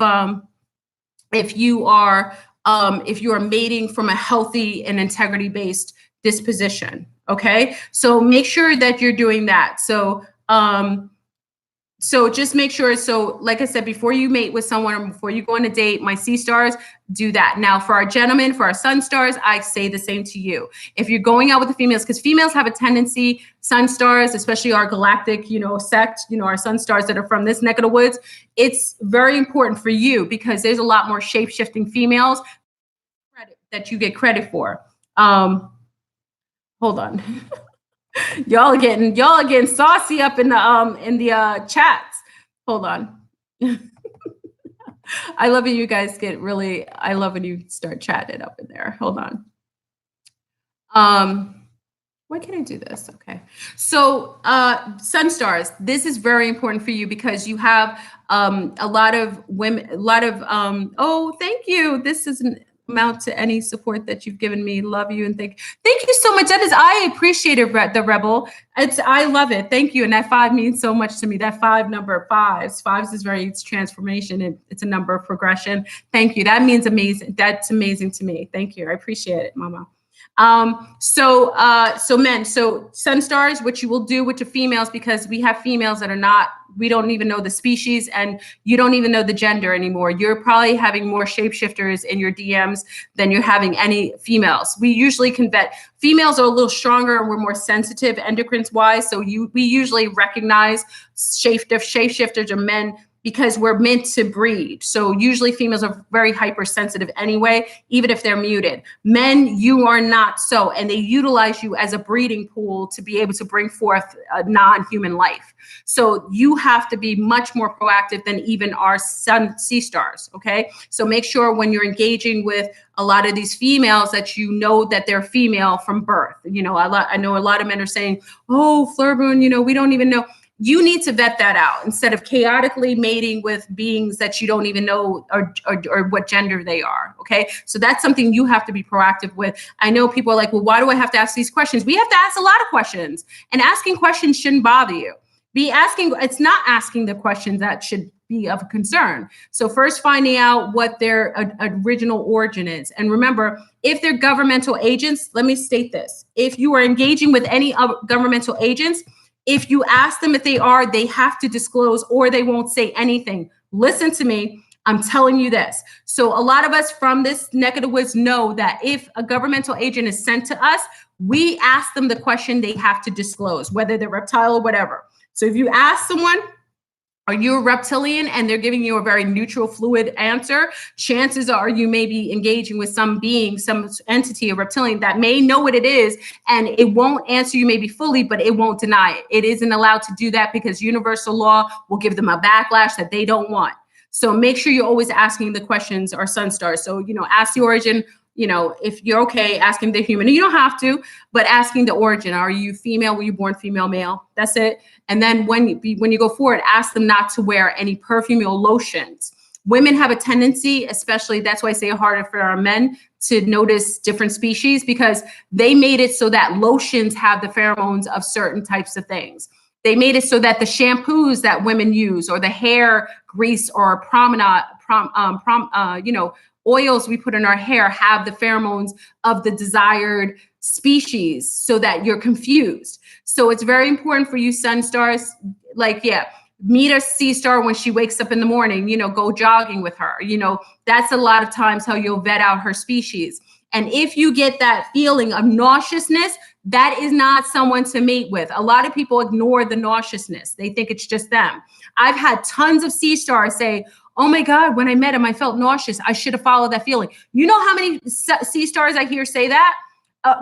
you are mating from a healthy and integrity-based disposition. Okay, so make sure that you're doing that. So just make sure. So like I said, before you mate with someone or before you go on a date, my sea stars, do that. Now for our gentlemen, for our sun stars, I say the same to you. If you're going out with the females, because females have a tendency, sun stars, especially our galactic, sect, our sun stars that are from this neck of the woods, it's very important for you because there's a lot more shape-shifting females that you get credit for. Hold on. Y'all are getting saucy up in the chats. Hold on. I love it. You guys I love when you start chatting up in there. Hold on. Why can't I do this? Okay. So sun stars, this is very important for you because you have a lot of women, oh, thank you. This doesn't amount to any support that you've given me. Love you and thank you so much. I appreciate it, the Rebel. I love it. Thank you. And that 5 means so much to me. That 5 number, fives is it's transformation, and it's a number of progression. Thank you. That means amazing. That's amazing to me. Thank you. I appreciate it, Mama. So men, so sun stars, what you will do with your females, because we have females that we don't even know the species and you don't even know the gender anymore. You're probably having more shapeshifters in your DMs than you're having any females. We usually can vet. Females are a little stronger and we're more sensitive endocrines wise. So we usually recognize shapeshifters or men because we're meant to breed. So usually females are very hypersensitive anyway, even if they're muted. Men, you are not so, and they utilize you as a breeding pool to be able to bring forth a non-human life. So you have to be much more proactive than even our sun sea stars, okay? So make sure when you're engaging with a lot of these females that you know that they're female from birth. I know a lot of men are saying, oh, Flurboon, we don't even know. You need to vet that out instead of chaotically mating with beings that you don't even know or what gender they are, okay? So that's something you have to be proactive with. I know people are like, well, why do I have to ask these questions? We have to ask a lot of questions, and asking questions shouldn't bother you. It's not asking the questions that should be of concern. So first finding out what their original origin is. And remember, if they're governmental agents, let me state this. If you are engaging with any governmental agents, if you ask them if they have to disclose or they won't say anything. Listen to me. I'm telling you this. So a lot of us from this neck of the woods know that if a governmental agent is sent to us, we ask them the question they have to disclose, whether they're reptile or whatever. So if you ask someone, are you a reptilian, and they're giving you a very neutral, fluid answer, chances are you may be engaging with some being, some entity, a reptilian that may know what it is, and it won't answer you maybe fully, but it won't deny it. It isn't allowed to do that because universal law will give them a backlash that they don't want. So make sure you're always asking the questions, our sun stars. So, ask the origin. If you're okay asking the human, you don't have to, but asking the origin. Are you female? Were you born female, male? That's it. And then when you go forward, ask them not to wear any perfume or lotions. Women have a tendency, especially, that's why I say harder for our men to notice different species, because they made it so that lotions have the pheromones of certain types of things. They made it so that the shampoos that women use, or the hair grease, or oils we put in our hair have the pheromones of the desired species, so that you're confused. So it's very important for you sun stars. meet a sea star when she wakes up in the morning, go jogging with her. That's a lot of times how you'll vet out her species. And if you get that feeling of nauseousness, that is not someone to mate with. A lot of people ignore the nauseousness. They think it's just them. I've had tons of sea stars say, oh my God, when I met him, I felt nauseous. I should have followed that feeling. You know how many sea stars I hear say that?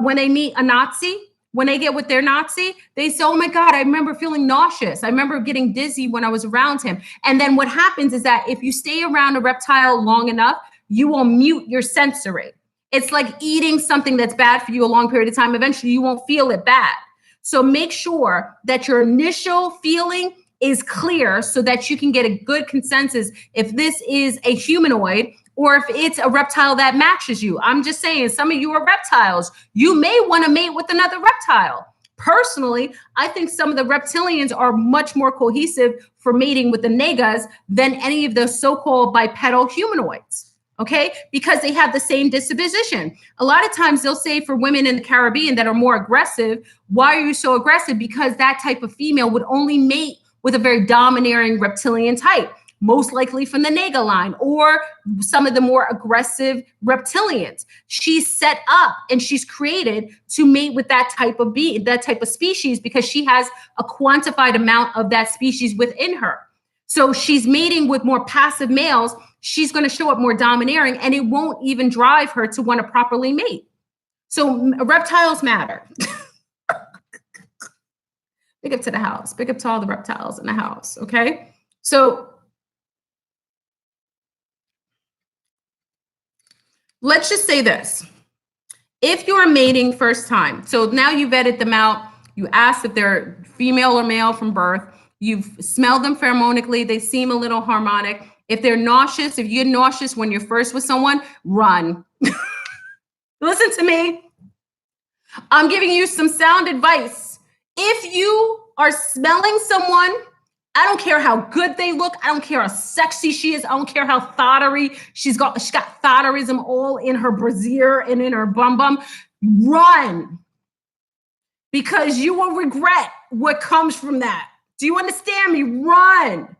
When they meet a Nazi, when they get with their Nazi, they say, oh my God, I remember feeling nauseous. I remember getting dizzy when I was around him. And then what happens is that if you stay around a reptile long enough, you will mute your sensory. It's like eating something that's bad for you a long period of time. Eventually, you won't feel it bad. So make sure that your initial feeling is clear so that you can get a good consensus if this is a humanoid or if it's a reptile that matches you. I'm just saying, some of you are reptiles. You may want to mate with another reptile. Personally, I think some of the reptilians are much more cohesive for mating with the negas than any of the so-called bipedal humanoids. Okay, because they have the same disposition. A lot of times they'll say for women in the Caribbean that are more aggressive, why are you so aggressive? Because that type of female would only mate with a very domineering reptilian type, most likely from the nega line or some of the more aggressive reptilians. She's set up and she's created to mate with that type of that type of species because she has a quantified amount of that species within her. So she's mating with more passive males. She's going to show up more domineering and it won't even drive her to want to properly mate. So reptiles matter. Big up to the house. Big up to all the reptiles in the house. Okay. So let's just say this. If you're mating first time, so now you vetted them out, you asked if they're female or male from birth, you've smelled them pheromonically, they seem a little harmonic. If they're nauseous, if you're nauseous when you're first with someone, run. Listen to me. I'm giving you some sound advice. If you are smelling someone, I don't care how good they look. I don't care how sexy she is. I don't care how thottery she's got thotterism all in her brassiere and in her bum. Run. Because you will regret what comes from that. Do you understand me? Run.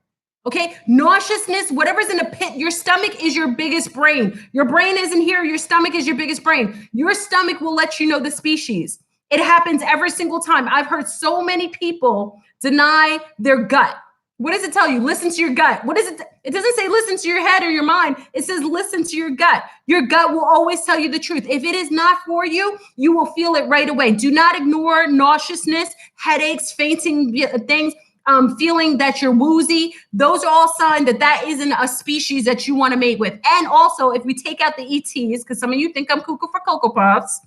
Okay, nauseousness, whatever's in the pit, your stomach is your biggest brain. Your brain isn't here. Your stomach is your biggest brain. Your stomach will let you know the species. It happens every single time. I've heard so many people deny their gut. What does it tell you? Listen to your gut. What is it? It doesn't say listen to your head or your mind. It says listen to your gut. Your gut will always tell you the truth. If it is not for you, you will feel it right away. Do not ignore nauseousness, headaches, fainting things. Feeling that you're woozy, those are all signs that that isn't a species that you want to mate with. And also, if we take out the ETs, because some of you think I'm cuckoo for Cocoa Puffs,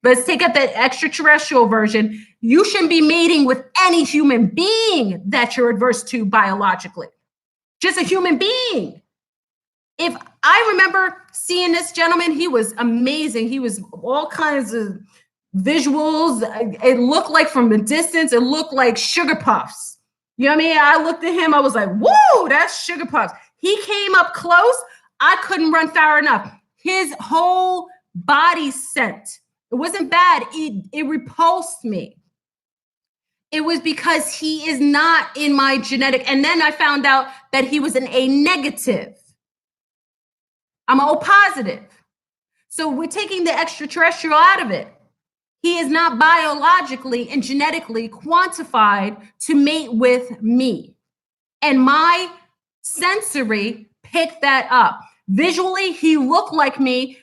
let's take out the extraterrestrial version. You shouldn't be mating with any human being that you're adverse to biologically. Just a human being. If I remember seeing this gentleman, he was amazing. He was all kinds of visuals. It looked like from the distance, it looked like sugar puffs. You know what I mean? I looked at him. I was like, whoa, that's sugar puffs. He came up close. I couldn't run far enough. His whole body scent, it wasn't bad. It repulsed me. It was because he is not in my genetic. And then I found out that he was an A negative. I'm O positive. So we're taking the extraterrestrial out of it. He is not biologically and genetically quantified to mate with me. And my sensory picked that up. Visually, he looked like me.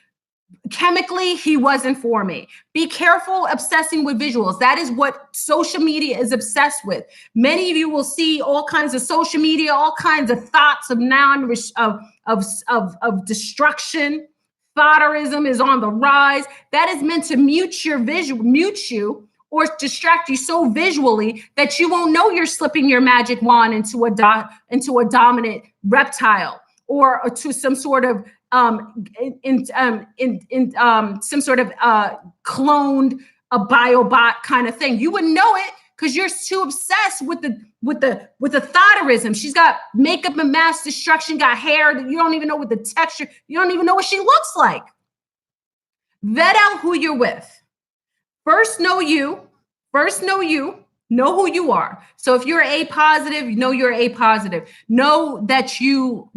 Chemically, he wasn't for me. Be careful obsessing with visuals. That is what social media is obsessed with. Many of you will see all kinds of social media, all kinds of thoughts of destruction. Thotterism is on the rise. That is meant to mute you or distract you so visually that you won't know you're slipping your magic wand into a dominant reptile or to some sort of some sort of cloned a biobot kind of thing. You wouldn't know it because you're too obsessed with the thotterism. She's got makeup and mass destruction, got hair that you don't even know what the texture, you don't even know what she looks like. Vet out who you're with. First know you. Know who you are. So if you're A positive, know you're A positive. Know that you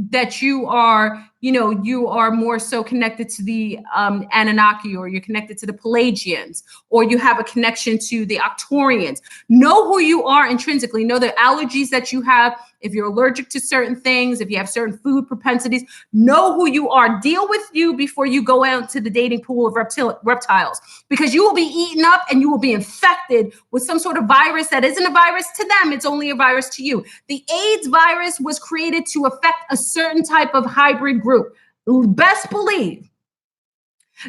are, you are more so connected to the Anunnaki, or you're connected to the Pelagians, or you have a connection to the Arcturians. Know who you are intrinsically. Know the allergies that you have. If you're allergic to certain things, if you have certain food propensities, know who you are. Deal with you before you go out to the dating pool of reptiles, because you will be eaten up and you will be infected with some sort of virus that isn't a virus to them. It's only a virus to you. The AIDS virus was created to affect a certain type of hybrid group. Best believe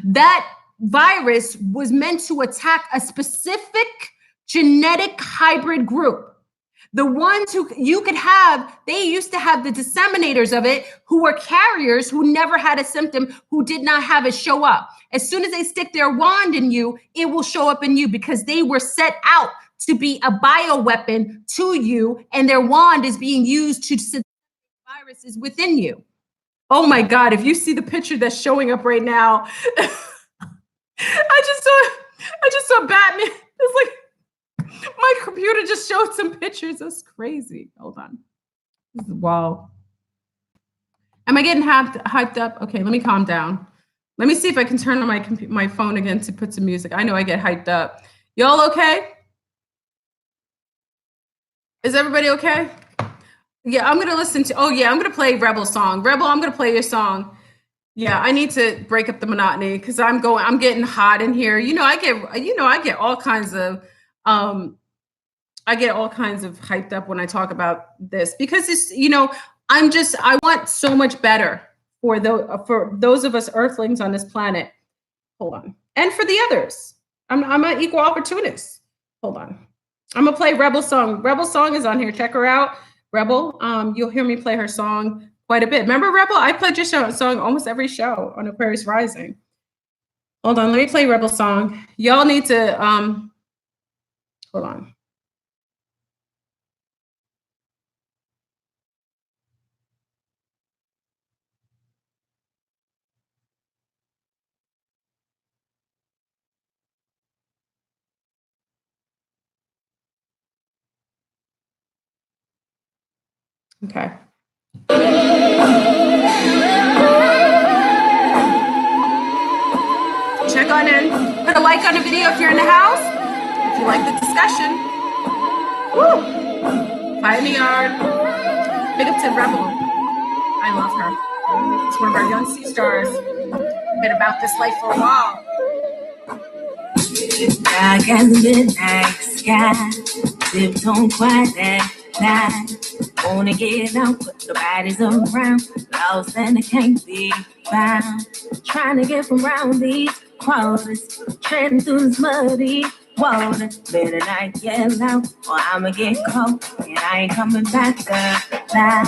that virus was meant to attack a specific genetic hybrid group. The ones who you could have, they used to have the disseminators of it, who were carriers, who never had a symptom, who did not have it show up. As soon as they stick their wand in you, it will show up in you, because they were set out to be a bioweapon to you, and their wand is being used to set viruses within you. Oh my God, if you see the picture that's showing up right now, I just saw Batman. It's like, my computer just showed some pictures. That's crazy. Hold on. This is wild. Am I getting hyped up? Okay, let me calm down. Let me see if I can turn on my phone again to put some music. I know I get hyped up. Y'all okay? Is everybody okay? Yeah, I'm gonna listen to. Oh yeah, I'm gonna play Rebel song. Rebel, I'm gonna play your song. Yeah, I need to break up the monotony, because I'm getting hot in here. I get all kinds of hyped up when I talk about this, because it's, I want so much better for those of us earthlings on this planet. Hold on. And for the others. I'm an equal opportunist. Hold on. I'm gonna play Rebel song. Rebel song is on here. Check her out. Rebel. You'll hear me play her song quite a bit. Remember, Rebel? I played your song almost every show on Aquarius Rising. Hold on. Let me play Rebel song. Y'all need to hold on. Okay. Check on in. Put a like on the video if you're in the house. If you like the discussion. Woo! Fire in the yard. Big up to Rebel. I love her. It's one of our young sea stars. Been about this life for a while. Dark as the midnight sky, lived on quiet at night. Wanna get out, but nobody's around. Lost and I can't be found. Trying to get from around these quarters, treading through this muddy water. Better not yell out, or I'ma get caught, and I ain't coming back alive.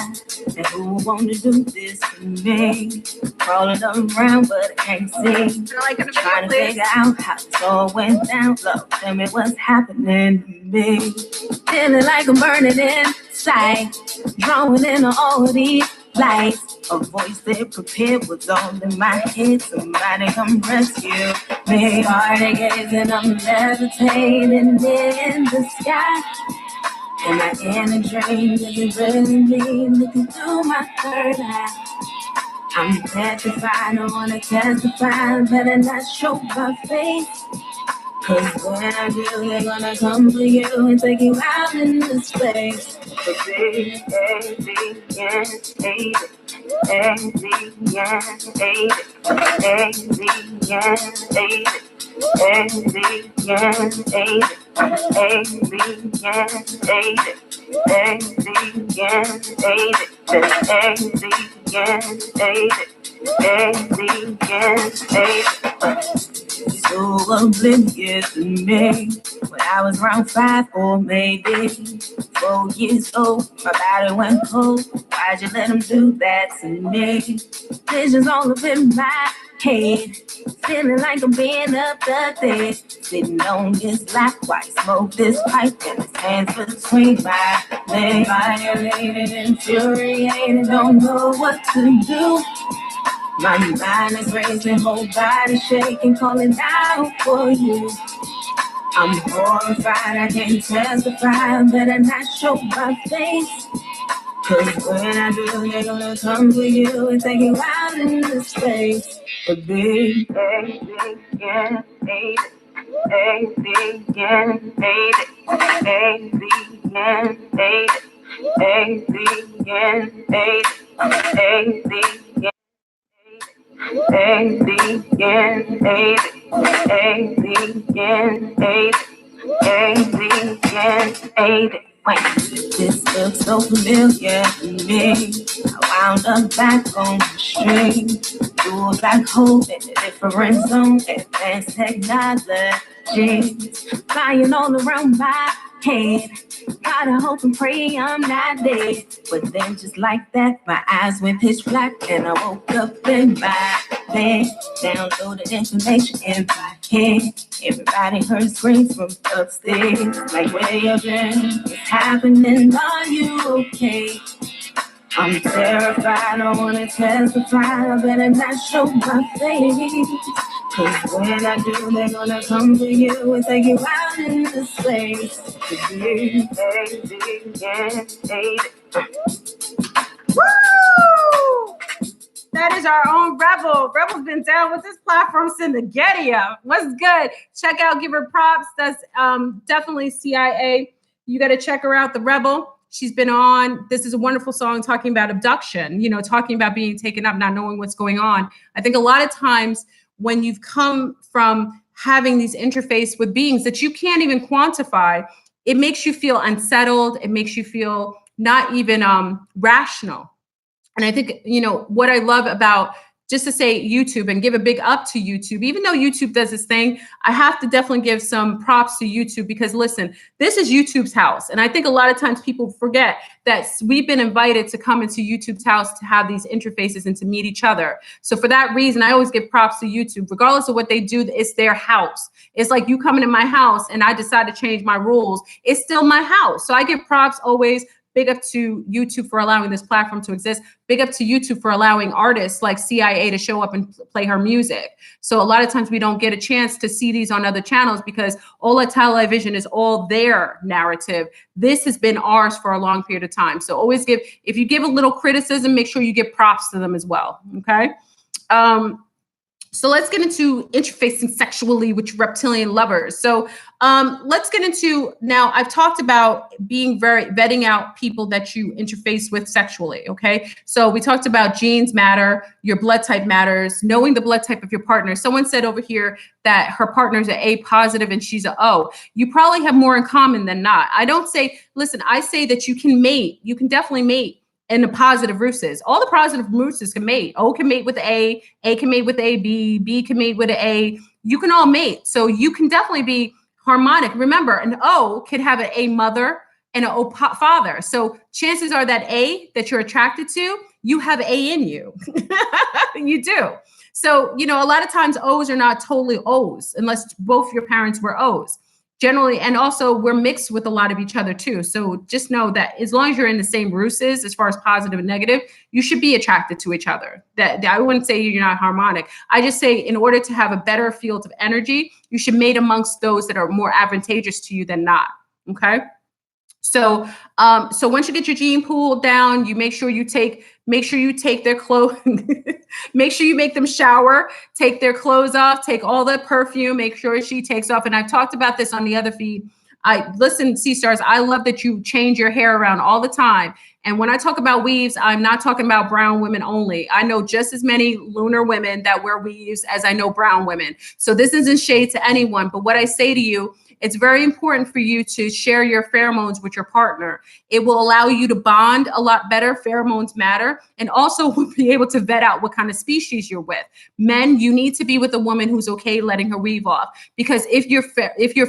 And who wanna do this to me? Crawling around, but I can't see. Trying to figure out how this all went down. Lord, tell me what's happening to me. Feeling like I'm burning inside, drawing in all these lights. A voice that prepared was all in my head. Somebody come rescue me. Started gazing, I'm levitating in the sky. And my inner dream is really me, looking through my third eye. I'm petrified, I wanna testify, better not show my face. Cause when I do, they're gonna come for you and take you out in the space. So baby, so oblivious to me. When I was around 5 or maybe 4 years old, my body went cold. Why'd you let him do that to me? Visions all up in my head, feeling like I'm being abducted. Sitting on this lap while I smoke this pipe, and his hands between my legs. Violated, infuriated, don't know what to do. My mind is racing, whole body shaking, calling out for you. I'm horrified, I can't testify, better not show my face. Cause when I do, they're gonna come for you and take you out into space. The big alien, alien, Wait, this looks so familiar to me. I wound up back on the stream. Do a black hole in a different zone. Advanced technology flying all around my head. Gotta hope and pray I'm not dead. But then just like that, my eyes went pitch black and I woke up in my bed. Downloaded information in my head. Everybody heard screams from upstairs. Like, where you been? What's happening? Are you okay? I'm terrified, I wanna testify. I better not show my face. Cause when I do, they're gonna come for you and take you out into space. Woo! That is our own Rebel. Rebel's been down with this platform since the Getty-up. What's good? Check out, give her props. That's definitely CIA. You got to check her out, the Rebel. She's been on. This is a wonderful song talking about abduction, you know, talking about being taken up, not knowing what's going on. I think a lot of times when you've come from having these interface with beings that you can't even quantify, it makes you feel unsettled. It makes you feel not even rational. And I think, you know, what I love about, just to say YouTube and give a big up to YouTube, even though YouTube does this thing, I have to definitely give some props to YouTube because listen, this is YouTube's house. And I think a lot of times people forget that we've been invited to come into YouTube's house to have these interfaces and to meet each other. So for that reason, I always give props to YouTube, regardless of what they do, it's their house. It's like you coming in my house and I decide to change my rules. It's still my house. So I give props always. Big up to YouTube for allowing this platform to exist. Big up to YouTube for allowing artists like CIA to show up and play her music. So a lot of times we don't get a chance to see these on other channels because all of television is all their narrative. This has been ours for a long period of time. So always give, if you give a little criticism, make sure you give props to them as well, okay? So let's get into interfacing sexually with reptilian lovers. So let's get into, now I've talked about being vetting out people that you interface with sexually, okay? So we talked about genes matter, your blood type matters, knowing the blood type of your partner. Someone said over here that her partner's an A positive and she's an O. You probably have more in common than not. I don't say, listen, I say that you can mate, you can definitely mate. And the positive roosters, all the positive roosters can mate. O can mate with A can mate with A, B can mate with an A. You can all mate. So you can definitely be harmonic. Remember, an O could have an A mother and an O father. So chances are that A that you're attracted to, you have A in you. You do. So, you know, a lot of times O's are not totally O's unless both your parents were O's. Generally, and also we're mixed with a lot of each other too. So just know that as long as you're in the same roosters, as far as positive and negative, you should be attracted to each other. That I wouldn't say you're not harmonic. I just say in order to have a better field of energy, you should mate amongst those that are more advantageous to you than not. Okay. So, so once you get your gene pool down, you make sure you take their clothes, make sure you make them shower, take their clothes off, take all the perfume, make sure she takes off. And I've talked about this on the other feed. Listen, Sea Stars, I love that you change your hair around all the time. And when I talk about weaves, I'm not talking about brown women only. I know just as many lunar women that wear weaves as I know brown women. So this isn't shade to anyone, but what I say to you, it's very important for you to share your pheromones with your partner. It will allow you to bond a lot better. Pheromones matter. And also will be able to vet out what kind of species you're with. Men, you need to be with a woman who's okay letting her weave off. Because if you're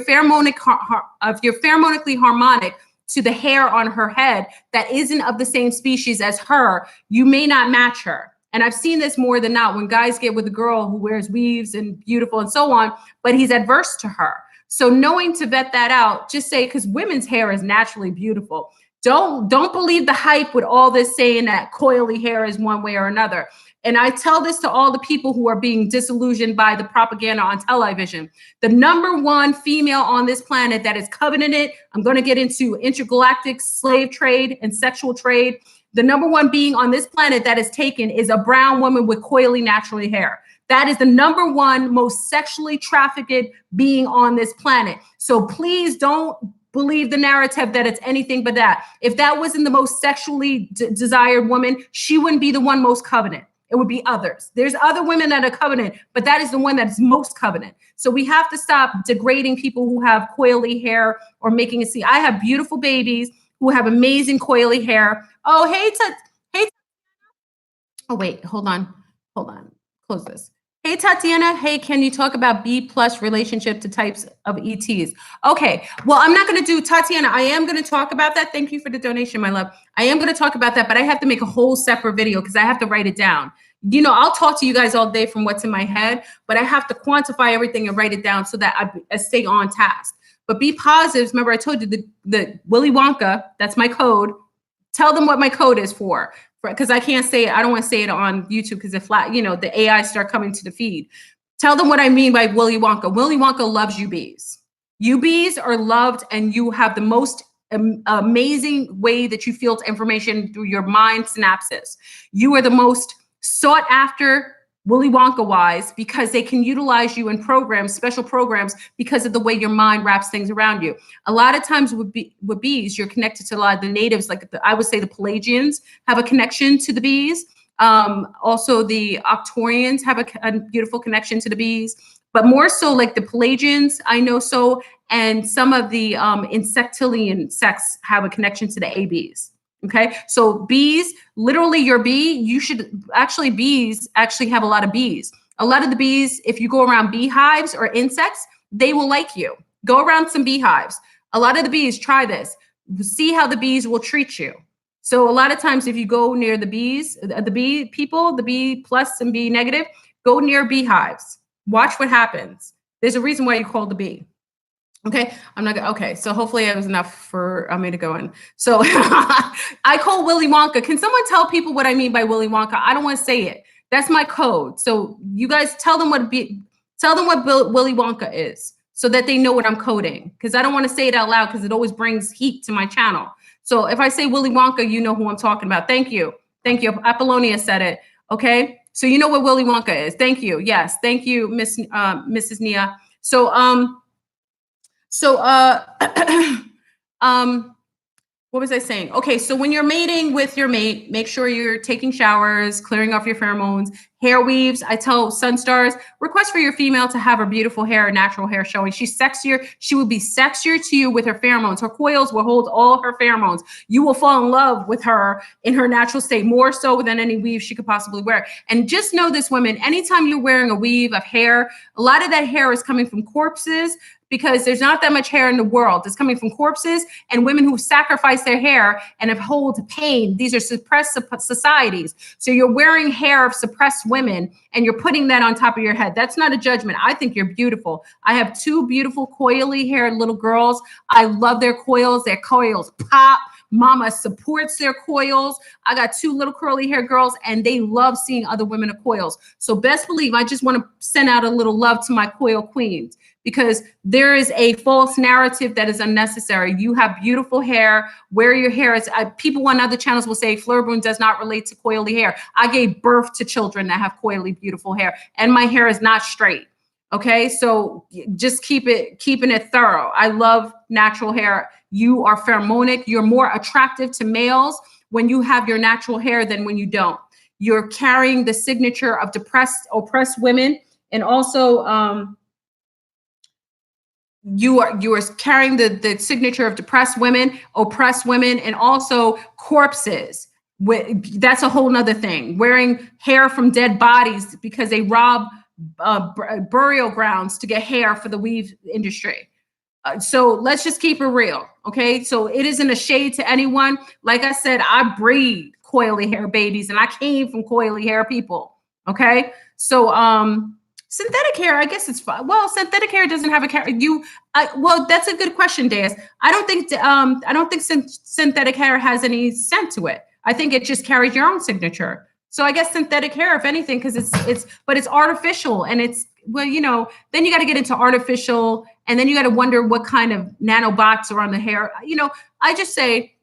pheromonically harmonic to the hair on her head that isn't of the same species as her, you may not match her. And I've seen this more than not when guys get with a girl who wears weaves and beautiful and so on, but he's adverse to her. So knowing to vet that out, just say, because women's hair is naturally beautiful. Don't believe the hype with all this saying that coily hair is one way or another. And I tell this to all the people who are being disillusioned by the propaganda on television. The number one female on this planet that is covenanted, I'm going to get into intergalactic slave trade and sexual trade. The number one being on this planet that is taken is a brown woman with coily naturally hair. That is the number one most sexually trafficked being on this planet. So please don't believe the narrative that it's anything but that. If that wasn't the most sexually desired woman, she wouldn't be the one most covenant. It would be others. There's other women that are covenant, but that is the one that is most covenant. So we have to stop degrading people who have coily hair or making it see. I have beautiful babies who have amazing coily hair. Oh, hey. Oh, wait, hold on. Close this. Hey, Tatiana. Hey, can you talk about B+ relationship to types of ETs? Okay. Well, I'm not going to do Tatiana. I am going to talk about that. Thank you for the donation, my love. I am going to talk about that, but I have to make a whole separate video because I have to write it down. You know, I'll talk to you guys all day from what's in my head, but I have to quantify everything and write it down so that I stay on task. But be positives. Remember, I told you the Willy Wonka, that's my code. Tell them what my code is for. Because I can't say it, I don't want to say it on YouTube because the AI start coming to the feed. Tell them what I mean by Willy Wonka. Willy Wonka loves you bees. You bees are loved, and you have the most amazing way that you filter information through your mind synapses. You are the most sought after Willy Wonka wise because they can utilize you in programs, special programs, because of the way your mind wraps things around you. A lot of times with bees, you're connected to a lot of the natives, like I would say the Pelagians have a connection to the bees. Also the Octorians have a beautiful connection to the bees, but more so like the Pelagians, I know so, and some of the insectilian sects have a connection to the ABs. Okay, so bees, literally your bee, bees actually have a lot of bees. A lot of the bees, if you go around beehives or insects, they will like you. Go around some beehives. A lot of the bees, try this. See how the bees will treat you. So a lot of times if you go near the bees, the bee people, the B+ and B negative, go near beehives. Watch what happens. There's a reason why you call the bee. Okay, I'm not gonna, okay, so hopefully it was enough for me to go in. So I call Willy Wonka. Can someone tell people what I mean by Willy Wonka? I don't want to say it. That's my code. So you guys tell them what Willy Wonka is so that they know what I'm coding. Because I don't want to say it out loud because it always brings heat to my channel. So if I say Willy Wonka, you know who I'm talking about. Thank you. Thank you. Apollonia said it. Okay, so you know what Willy Wonka is. Thank you. Yes, thank you, Mrs. Nia. What was I saying? Okay, so when you're mating with your mate, make sure you're taking showers, clearing off your pheromones, hair weaves. I tell Sunstars, request for your female to have her beautiful hair, natural hair showing. She's sexier. She will be sexier to you with her pheromones. Her coils will hold all her pheromones. You will fall in love with her in her natural state, more so than any weave she could possibly wear. And just know this, women, anytime you're wearing a weave of hair, a lot of that hair is coming from corpses, because there's not that much hair in the world. It's coming from corpses and women who sacrifice their hair and have hold pain. These are suppressed societies. So you're wearing hair of suppressed women and you're putting that on top of your head. That's not a judgment. I think you're beautiful. I have two beautiful coily haired little girls. I love their coils. Their coils pop. Mama supports their coils. I got two little curly hair girls and they love seeing other women of coils. So best believe I just want to send out a little love to my coil queens, because there is a false narrative that is unnecessary. You have beautiful hair. Wear your hair. People on other channels will say Fleur-Brune does not relate to coily hair. I gave birth to children that have coily, beautiful hair, and my hair is not straight. Okay, so just keeping it thorough. I love natural hair. You are pheromonic. You're more attractive to males when you have your natural hair than when you don't. You're carrying the signature of oppressed women, and also you are carrying the signature of depressed women, oppressed women, and also corpses. That's a whole nother thing. Wearing hair from dead bodies because they rob burial grounds to get hair for the weave industry. So let's just keep it real. Okay. So it isn't a shade to anyone. Like I said, I breed coily hair babies and I came from coily hair people. Okay. So, synthetic hair, I guess it's fine. Well, synthetic hair doesn't have a well, that's a good question, Deus. I don't think synthetic hair has any scent to it. I think it just carries your own signature. So I guess synthetic hair, if anything, because it's artificial, and it's, well, you know, then you got to get into artificial, and then you got to wonder what kind of nanobots are on the hair. You know, I just say,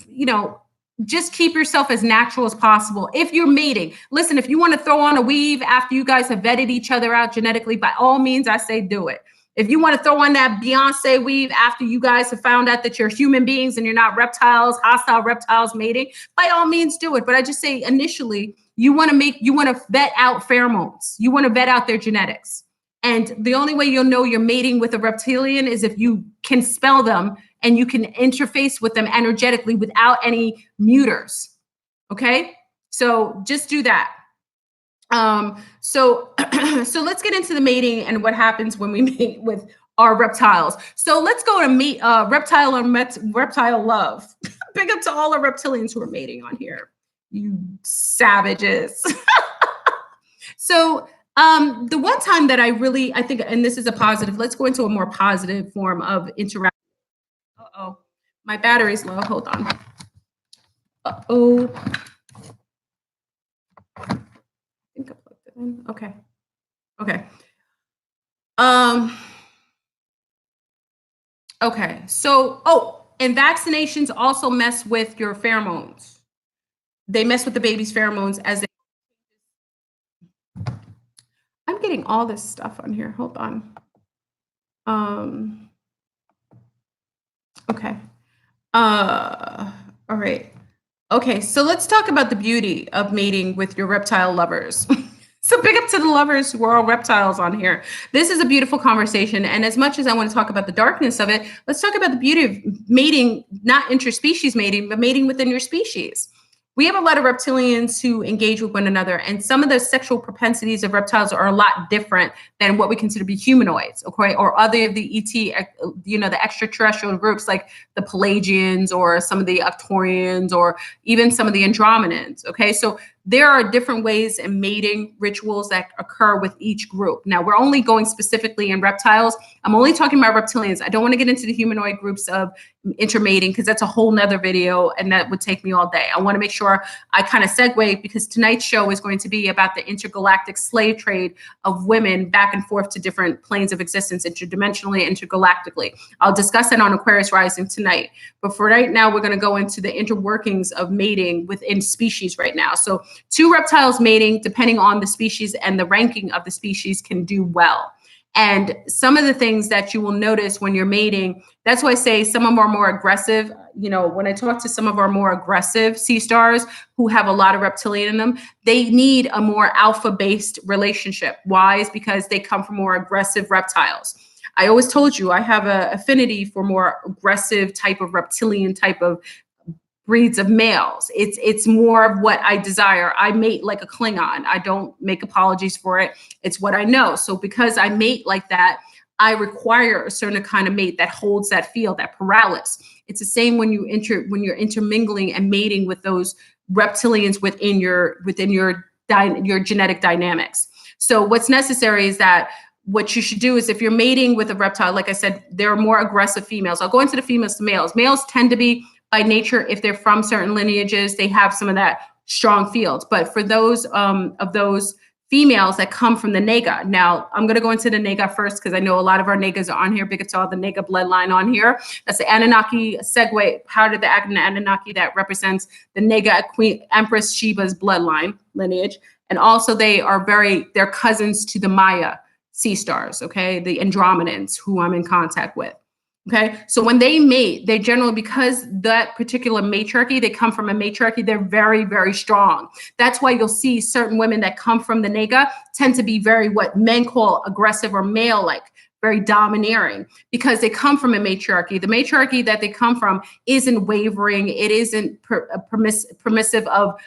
you know, just keep yourself as natural as possible. If you're mating, listen, if you want to throw on a weave after you guys have vetted each other out genetically, by all means, I say do it. If you want to throw on that Beyonce weave after you guys have found out that you're human beings and you're not reptiles, hostile reptiles mating, by all means do it. But I just say initially, you want to vet out pheromones. You want to vet out their genetics. And the only way you'll know you're mating with a reptilian is if you can spell them and you can interface with them energetically without any muters. Okay? So just do that. So let's get into the mating and what happens when we mate with our reptiles. So let's go to meet reptile love. Big up to all the reptilians who are mating on here, you savages. So the one time that I think, and this is a positive, let's go into a more positive form of interaction. Uh-oh, my battery's low, hold on. Uh-oh. Okay. Okay. So, and vaccinations also mess with your pheromones. They mess with the baby's pheromones as they. I'm getting all this stuff on here. Hold on. Okay. All right. Okay. So let's talk about the beauty of mating with your reptile lovers. So big up to the lovers who are all reptiles on here. This is a beautiful conversation. And as much as I want to talk about the darkness of it, let's talk about the beauty of mating, not interspecies mating, but mating within your species. We have a lot of reptilians who engage with one another, and some of the sexual propensities of reptiles are a lot different than what we consider to be humanoids, okay, or other of the ET, you know, the extraterrestrial groups like the Pelagians or some of the Arcturians or even some of the Andromedans, okay? So there are different ways and mating rituals that occur with each group. Now, we're only going specifically in reptiles. I'm only talking about reptilians. I don't want to get into the humanoid groups of intermating because that's a whole nother video and that would take me all day. I want to make sure I kind of segue because tonight's show is going to be about the intergalactic slave trade of women back and forth to different planes of existence, interdimensionally, intergalactically. I'll discuss it on Aquarius Rising tonight. But for right now, we're going to go into the interworkings of mating within species right now. So two reptiles mating, depending on the species and the ranking of the species, can do well. And some of the things that you will notice when you're mating, that's why I say some of them are more aggressive. You know, when I talk to some of our more aggressive sea stars who have a lot of reptilian in them, they need a more alpha-based relationship. Why? Is because they come from more aggressive reptiles. I always told you I have an affinity for more aggressive type of reptilian type of breeds of males. It's more of what I desire. I mate like a Klingon. I don't make apologies for it. It's what I know. So because I mate like that, I require a certain kind of mate that holds that field, that paralysis. It's the same when you're intermingling and mating with those reptilians within your genetic dynamics. So what's necessary is that what you should do is if you're mating with a reptile, like I said, there are more aggressive females. I'll go into the females to males. Males tend to be, by nature, if they're from certain lineages, they have some of that strong field. But for those of those females that come from the Nega, now I'm going to go into the Nega first because I know a lot of our Negas are on here. Big up to all the Nega bloodline on here. That's the Anunnaki segue, part of the Anunnaki that represents the Nega Queen Empress Sheba's bloodline lineage. And also they're cousins to the Maya sea stars, okay? The Andromedans who I'm in contact with. Okay, so when they mate, they generally, because that particular matriarchy, they come from a matriarchy, they're very, very strong. That's why you'll see certain women that come from the Nega tend to be very, what men call aggressive or male-like, very domineering, because they come from a matriarchy. The matriarchy that they come from isn't wavering. It isn't permissive of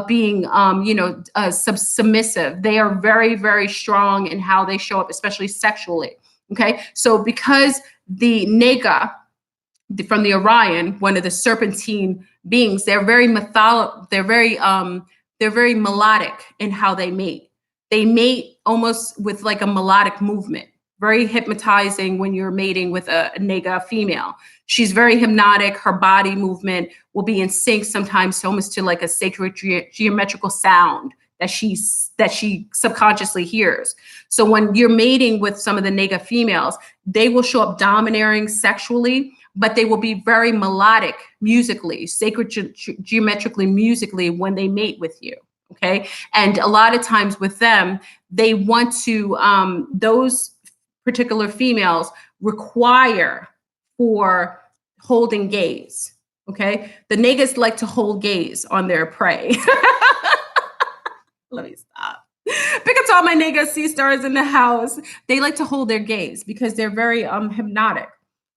being, submissive. They are very, very strong in how they show up, especially sexually. Okay, so because the Nega from the Orion, one of the serpentine beings, they're very melodic in how they mate. They mate almost with like a melodic movement. very hypnotizing when you're mating with a nega female. She's very hypnotic. Her body movement will be in sync, sometimes almost to like a sacred geometrical sound that she subconsciously hears. So when you're mating with some of the nega females, they will show up domineering sexually, but they will be very melodic musically, sacred geometrically musically when they mate with you. Okay. And a lot of times with them, they want to, those particular females require for holding gaze. Okay. The negas like to hold gaze on their prey. Let me stop. Pick up to all my niggas, sea stars in the house. They like to hold their gaze because they're very hypnotic.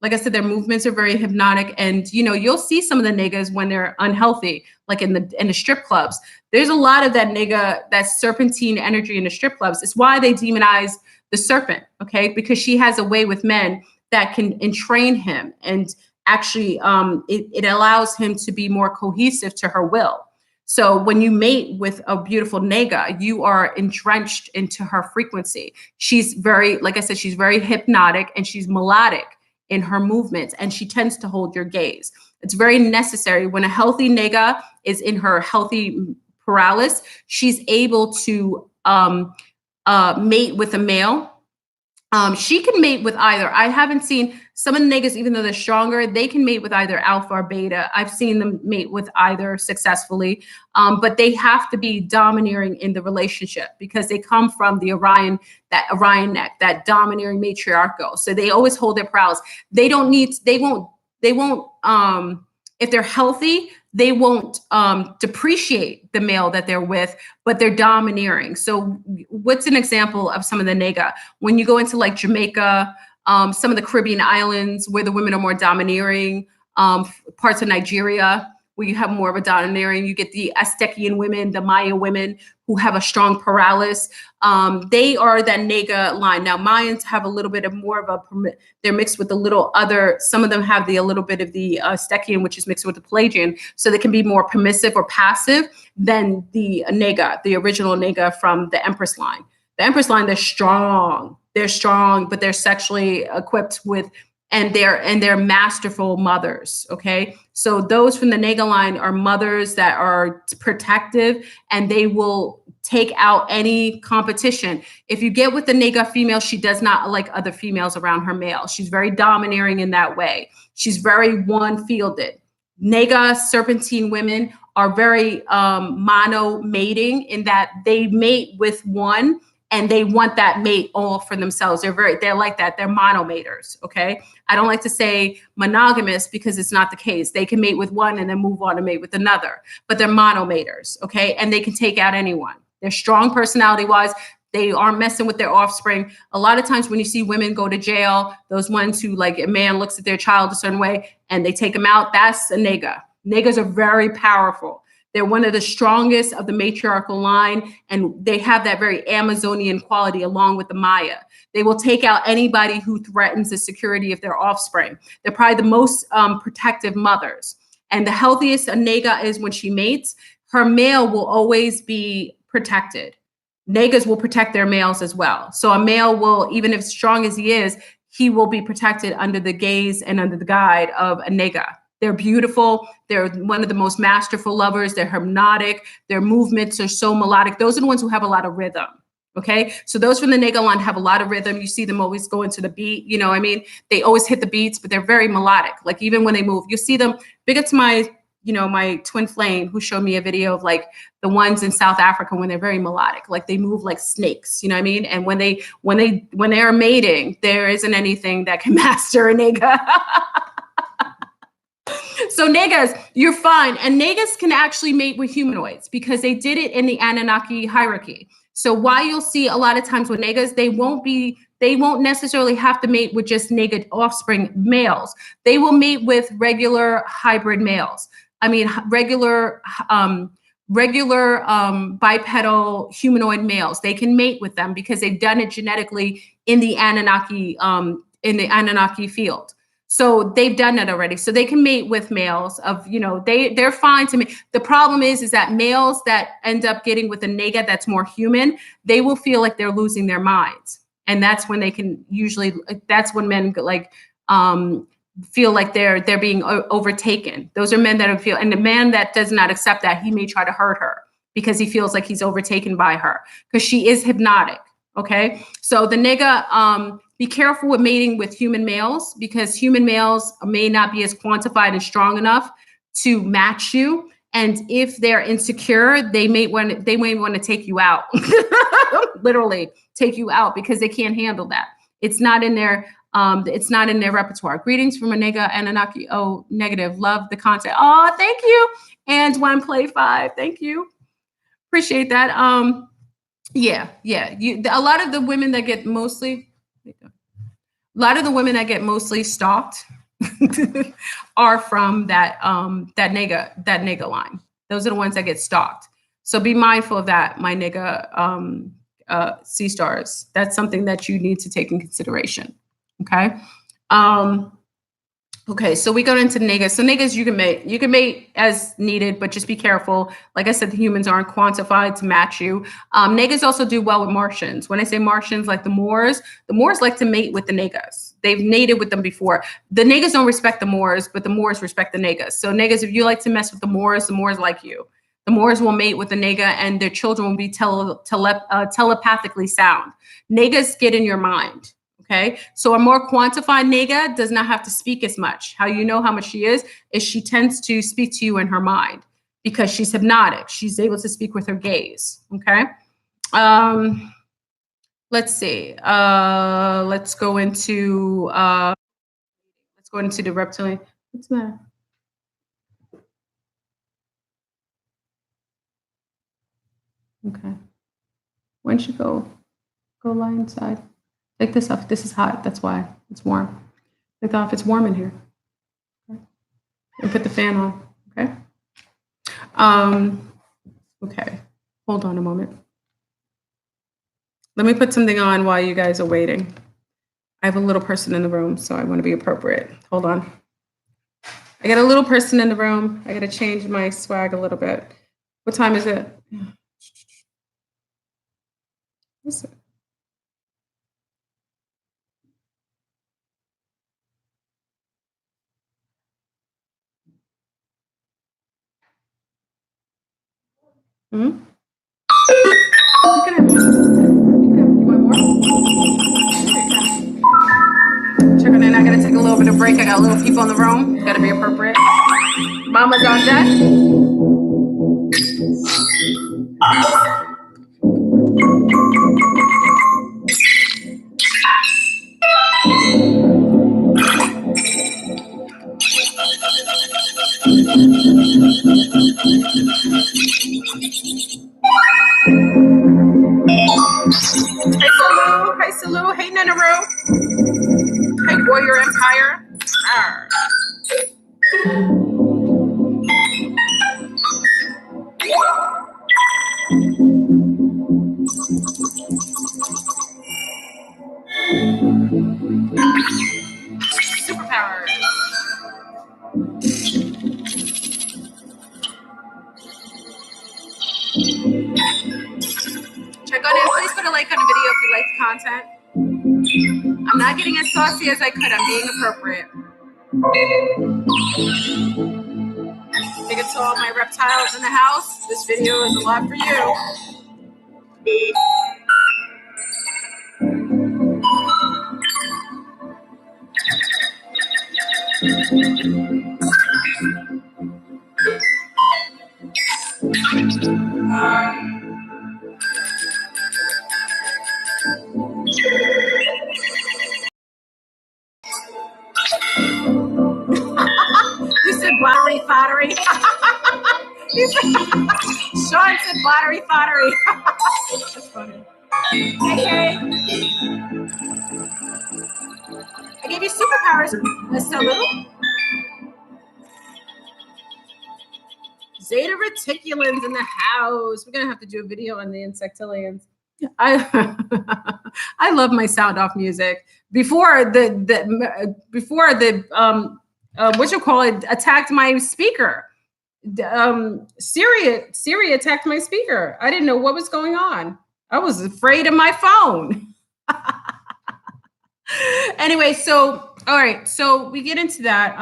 Like I said, their movements are very hypnotic, and you'll see some of the niggas when they're unhealthy, like in the strip clubs. There's a lot of that nigga, that serpentine energy in the strip clubs. It's why they demonize the serpent, okay? Because she has a way with men that can entrain him, and actually, it allows him to be more cohesive to her will. So when you mate with a beautiful nega, you are entrenched into her frequency. She's very, like I said, she's very hypnotic, and she's melodic in her movements, and she tends to hold your gaze. It's very necessary. When a healthy nega is in her healthy paralysis, she's able to mate with a male. She can mate with either. I haven't seen some of the niggas, even though they're stronger, they can mate with either alpha or beta. I've seen them mate with either successfully, but they have to be domineering in the relationship because they come from the Orion neck, that domineering matriarchal. So they always hold their prowess. They won't, if they're healthy, they won't depreciate the male that they're with, but they're domineering. So what's an example of some of the nega? When you go into like Jamaica, some of the Caribbean islands where the women are more domineering, parts of Nigeria where you have more of a domineering, you get the Aztecian women, the Maya women who have a strong paralysis. They are that nega line. Now Mayans have a little bit of more of a, they're mixed with a little other, some of them have a little bit of the Aztecian, which is mixed with the Pelagian. So they can be more permissive or passive than the nega, the original nega from the Empress line. The Empress line, they're strong, but they're sexually equipped with, and they're masterful mothers. Okay. So those from the nega line are mothers that are protective, and they will take out any competition. If you get with the nega female, she does not like other females around her male. She's very domineering in that way. She's very one-fielded. Nega serpentine women are very mono mating in that they mate with one, and they want that mate all for themselves. They're like that. They're monomaters. Okay. I don't like to say monogamous because it's not the case. They can mate with one and then move on to mate with another, but they're monomaters. Okay. And they can take out anyone. They're strong personality wise. They aren't messing with their offspring. A lot of times when you see women go to jail, those ones who, like, a man looks at their child a certain way and they take them out, that's a nega. Negas are very powerful. They're one of the strongest of the matriarchal line, and they have that very Amazonian quality along with the Maya. They will take out anybody who threatens the security of their offspring. They're probably the most protective mothers. And the healthiest a nega is when she mates, her male will always be protected. Negas will protect their males as well. So a male will, even if strong as he is, he will be protected under the gaze and under the guide of a nega. They're beautiful. They're one of the most masterful lovers. They're hypnotic. Their movements are so melodic. Those are the ones who have a lot of rhythm. Okay. So those from the nega line have a lot of rhythm. You see them always going to the beat. You know what I mean? They always hit the beats, but they're very melodic. Like even when they move, you see them. Big up to my, my twin flame who showed me a video of like the ones in South Africa when they're very melodic, like they move like snakes, you know what I mean? And when they are mating, there isn't anything that can master a nega. So negas, you're fine. And negas can actually mate with humanoids because they did it in the Anunnaki hierarchy. So why you'll see a lot of times with negas, they won't necessarily have to mate with just nega offspring males. They will mate with regular hybrid males. I mean, regular bipedal humanoid males. They can mate with them because they've done it genetically in the Anunnaki field. So they've done that already. So they can mate with males of, they're fine to mate. The problem is that males that end up getting with a nega that's more human, they will feel like they're losing their minds. And that's when they can usually, that's when men like feel like they're being overtaken. Those are men that feel, and the man that does not accept that, he may try to hurt her because he feels like he's overtaken by her because she is hypnotic. Okay, so the nigga, be careful with mating with human males because human males may not be as quantified and strong enough to match you. And if they're insecure, they may want to take you out, literally take you out because they can't handle that. It's not in their repertoire. Greetings from a nigga and Anaki. Oh, negative. Love the content. Oh, thank you. And one play 5. Thank you. Appreciate that. Yeah. A lot of the women that get mostly stalked are from that nigga line. Those are the ones that get stalked. So be mindful of that, my nigga sea stars. That's something that you need to take in consideration. Okay. Okay, so we go into niggas. So niggas, you can mate as needed, but just be careful. Like I said, the humans aren't quantified to match you. Niggas also do well with Martians. When I say Martians, like the Moors like to mate with the niggas. They've mated with them before. The niggas don't respect the Moors, but the Moors respect the niggas. So niggas, if you like to mess with the Moors like you. The Moors will mate with the nigga and their children will be telepathically sound. Niggas get in your mind. Okay, so a more quantified nigga does not have to speak as much. How you know how much she is she tends to speak to you in her mind because she's hypnotic. She's able to speak with her gaze. Okay, let's see. Let's go into the reptilian. What's the matter? Okay, why don't you go lie inside? Take this off. This is hot. That's why it's warm. Take off. It's warm in here. Okay. And put the fan on. Okay. Okay. Hold on a moment. Let me put something on while you guys are waiting. I have a little person in the room, so I want to be appropriate. Hold on. I got a little person in the room. I got to change my swag a little bit. What time is it? What's it? Hmm? You can have you want more? Checking in. I gotta take a little bit of break. I got little people in the room. Gotta be appropriate. Mama's on deck. Hey Salu, hey Nanaru, hey Warrior Empire. Arr. Superpowers. Check on it. Please put a like on the video if you like the content. I'm not getting as saucy as I could. I'm being appropriate. Big to all my reptiles in the house. This video is a lot for you. You said battery foddery. Sean said battery foddery. That's funny. Hey. I gave you superpowers. That's so little. Zeta reticulans in the house. We're gonna have to do a video on the insectilians. I love my sound off music. Before the what you call it attacked my speaker. Siri attacked my speaker. I didn't know what was going on. I was afraid of my phone. Anyway, so all right, so we get into that.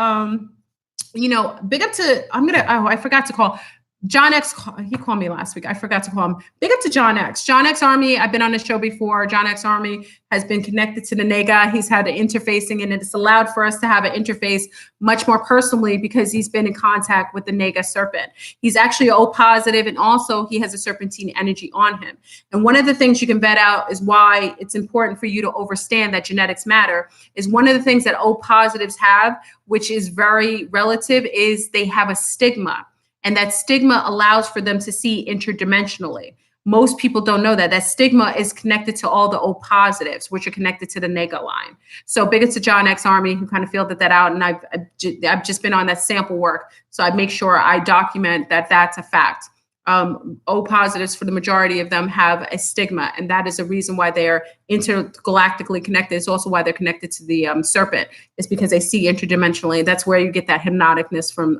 Big up to I forgot to call John X. He called me last week. I forgot to call him. Big up to John X. John X Army. I've been on the show before. John X Army has been connected to the NEGA. He's had an interfacing, and it's allowed for us to have an interface much more personally because he's been in contact with the NEGA serpent. He's actually O positive, and also he has a serpentine energy on him. And one of the things you can vet out is why it's important for you to understand that genetics matter. Is one of the things that O positives have, which is very relative, is they have a stigma. And that stigma allows for them to see interdimensionally. Most people don't know that. That stigma is connected to all the O positives, which are connected to the NEGA line. So big up to John X Army, who kind of filled that out. And I've just been on that sample work. So I make sure I document that that's a fact. O positives, for the majority of them, have a stigma, and that is a reason why they're intergalactically connected. It's also why they're connected to the serpent, is because they see interdimensionally. That's where you get that hypnoticness from,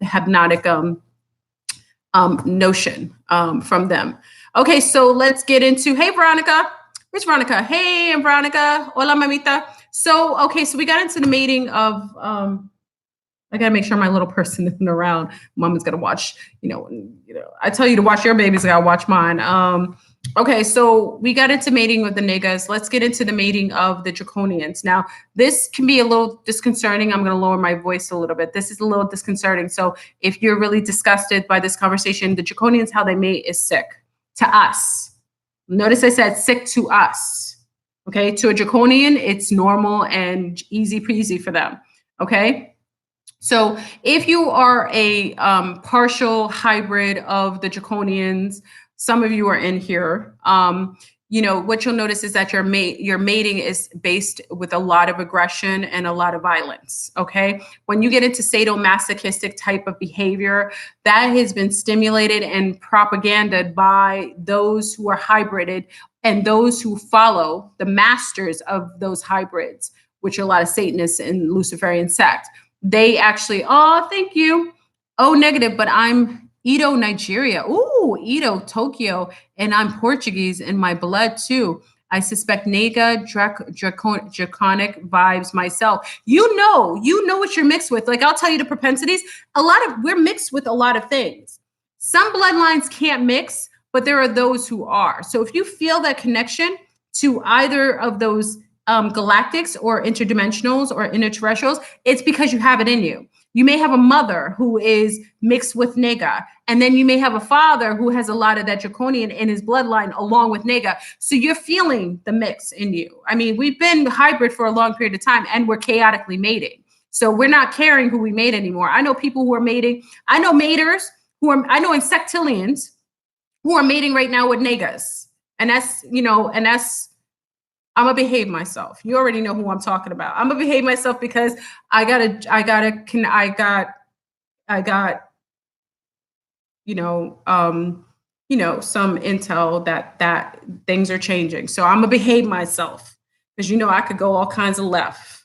the hypnotic notion from them. Okay, so let's get into, hey, Veronica. Where's Veronica? Hey, I'm Veronica. Hola, mamita. So, okay, so we got into the mating of, I gotta make sure my little person isn't around. Mama's gonna watch, I tell you to watch your babies, I gotta watch mine. Okay, so we got into mating with the NEGAs. Let's get into the mating of the Draconians. Now, this can be a little disconcerting. I'm gonna lower my voice a little bit. This is a little disconcerting. So if you're really disgusted by this conversation, the Draconians, how they mate is sick to us. Notice I said sick to us. Okay, to a Draconian, it's normal and easy peasy for them. Okay. So if you are a partial hybrid of the Draconians, some of you are in here, what you'll notice is that your mating is based with a lot of aggression and a lot of violence, okay? When you get into sadomasochistic type of behavior, that has been stimulated and propagandized by those who are hybrided and those who follow the masters of those hybrids, which are a lot of Satanists and Luciferian sect. They actually, oh, thank you. Oh, negative, but I'm Edo, Nigeria. Ooh, Edo, Tokyo. And I'm Portuguese in my blood too. I suspect NEGA, draconic vibes myself. You know what you're mixed with. Like, I'll tell you the propensities. We're mixed with a lot of things. Some bloodlines can't mix, but there are those who are. So if you feel that connection to either of those galactics or interdimensionals or interterrestrials, it's because you have it in you. You may have a mother who is mixed with NEGA, and then you may have a father who has a lot of that Draconian in his bloodline along with NEGA. So you're feeling the mix in you. I mean, we've been hybrid for a long period of time, and we're chaotically mating. So we're not caring who we mate anymore. I know people who are mating. I know maters I know insectilians who are mating right now with NEGAs. And that's, I'm gonna behave myself. You already know who I'm talking about. I'm gonna behave myself because I got some intel that things are changing. So I'm gonna behave myself because I could go all kinds of left.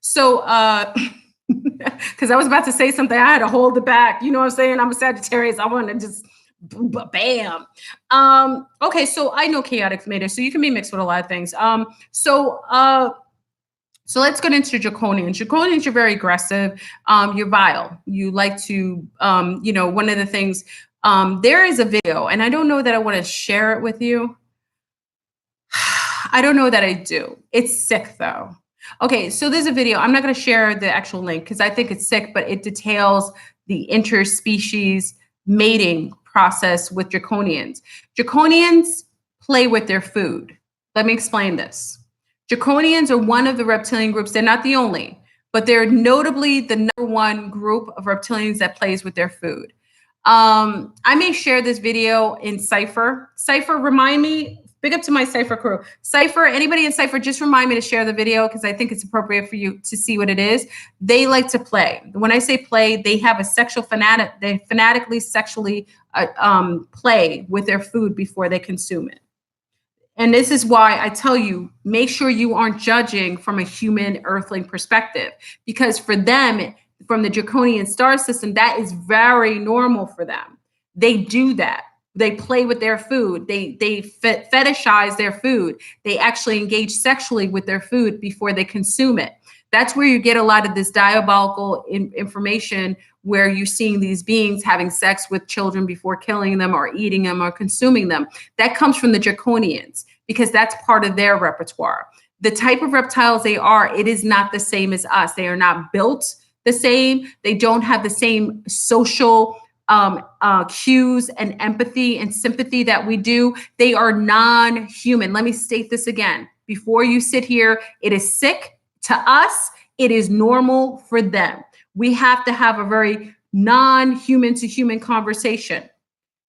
So because I was about to say something, I had to hold it back. You know what I'm saying? I'm a Sagittarius. I want to just bam. Okay, so I know chaotic mater, so you can be mixed with a lot of things. So let's get into Draconians. Draconians, you're very aggressive. You're vile. You like to, one of the things, there is a video, and I don't know that I want to share it with you. I don't know that I do. It's sick though. Okay, so there's a video. I'm not going to share the actual link because I think it's sick, but it details the interspecies mating process with Draconians. Draconians play with their food. Let me explain this. Draconians are one of the reptilian groups. They're not the only, but they're notably the number one group of reptilians that plays with their food. I may share this video in Cypher. Cypher, remind me. Big up to my Cypher crew. Cypher, anybody in Cypher, just remind me to share the video because I think it's appropriate for you to see what it is. They like to play. When I say play, they have a sexual fanatic. They fanatically sexually play with their food before they consume it. And this is why I tell you, make sure you aren't judging from a human earthling perspective, because for them, from the Draconian star system, that is very normal for them. They do that. They play with their food. They fetishize their food. They actually engage sexually with their food before they consume it. That's where you get a lot of this diabolical information, where you're seeing these beings having sex with children before killing them or eating them or consuming them. That comes from the draconians, because that's part of their repertoire. The type of reptiles they are, it is not the same as us. They are not built the same. They don't have the same social cues and empathy and sympathy that we do. They are non-human. Let me state this again. Before you sit here, it is sick to us. It is normal for them. We have to have a very non-human to human conversation.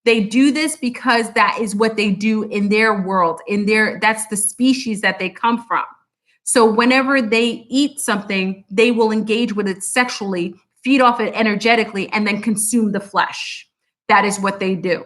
They do this because that is what they do in their world, that's the species that they come from. So whenever they eat something, they will engage with it sexually, feed off it energetically, and then consume the flesh. That is what they do.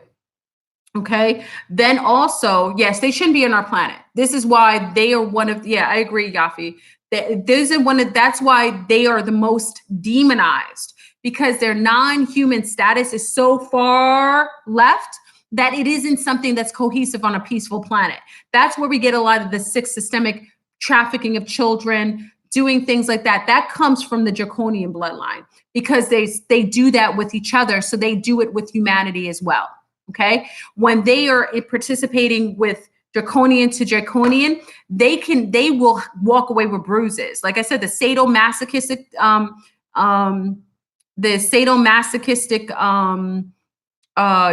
Okay. Then also, yes, they shouldn't be on our planet. This is why they are one of, I agree, Yafi. That's why they are the most demonized, because their non-human status is so far left that it isn't something that's cohesive on a peaceful planet. That's where we get a lot of the sick systemic trafficking of children, doing things like that. That comes from the draconian bloodline, because they do that with each other. So they do it with humanity as well. Okay. When they are participating with draconian to draconian, they will walk away with bruises. Like I said, the sadomasochistic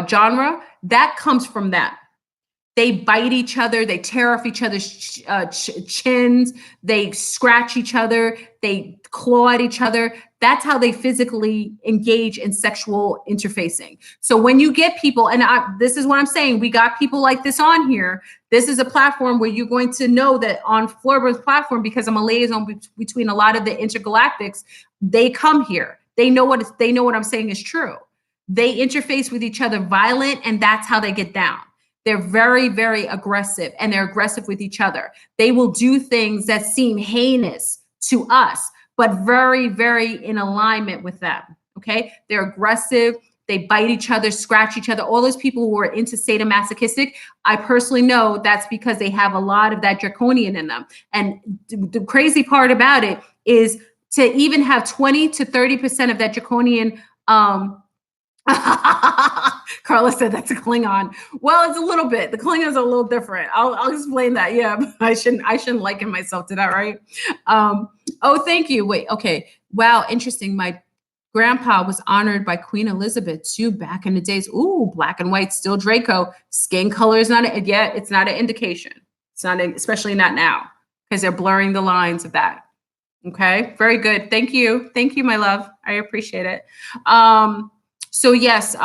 genre, that comes from them. They bite each other. They tear off each other's chins. They scratch each other. They claw at each other. That's how they physically engage in sexual interfacing. So when you get people, and this is what I'm saying, we got people like this on here. This is a platform where you're going to know that on Floorbird's platform, because I'm a liaison between a lot of the intergalactics, they come here. They know what I'm saying is true. They interface with each other violent, and that's how they get down. They're very, very aggressive, and they're aggressive with each other. They will do things that seem heinous to us, but very, very in alignment with them. Okay. They're aggressive. They bite each other, scratch each other. All those people who are into sadomasochistic, I personally know that's because they have a lot of that draconian in them. And the crazy part about it is to even have 20 to 30% of that draconian, Carla said that's a Klingon. Well, it's a little bit. The Klingons are a little different. I'll explain that. Yeah, but I shouldn't liken myself to that, right? Oh, thank you. Wait, okay. Wow, interesting. My grandpa was honored by Queen Elizabeth too back in the days. Ooh, black and white, still Draco. Skin color is not it's not an indication. It's not, especially not now, because they're blurring the lines of that. Okay, very good. Thank you. Thank you, my love. I appreciate it. So yes,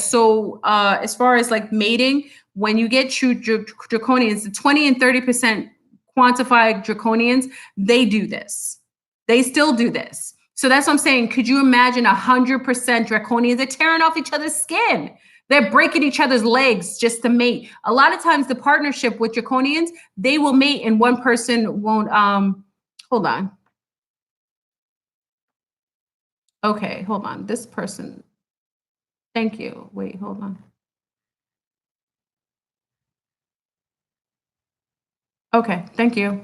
So as far as like mating, when you get true draconians, the 20 and 30% quantified draconians, they do this. They still do this. So that's what I'm saying. Could you imagine 100% draconians? They're tearing off each other's skin. They're breaking each other's legs just to mate. A lot of times the partnership with draconians, they will mate and one person won't, hold on. Okay, hold on. This person. Thank you. Wait, hold on. Okay, thank you.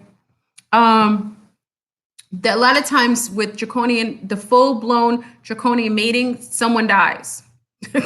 A lot of times with draconian, the full-blown draconian mating, someone dies.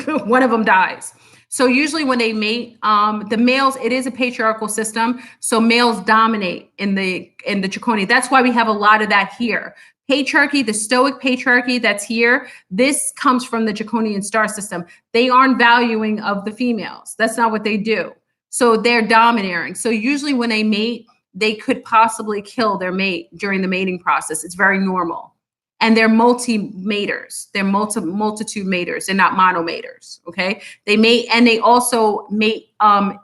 One of them dies. So usually when they mate, the males, it is a patriarchal system. So males dominate in the draconian. That's why we have a lot of that here. Patriarchy, the stoic patriarchy that's here, this comes from the draconian star system. They aren't valuing of the females. That's not what they do. So they're domineering. So usually when they mate, they could possibly kill their mate during the mating process. It's very normal. And they're multi-maters. They're multitude maters. They're not monomaters. Okay. They mate, and they also mate,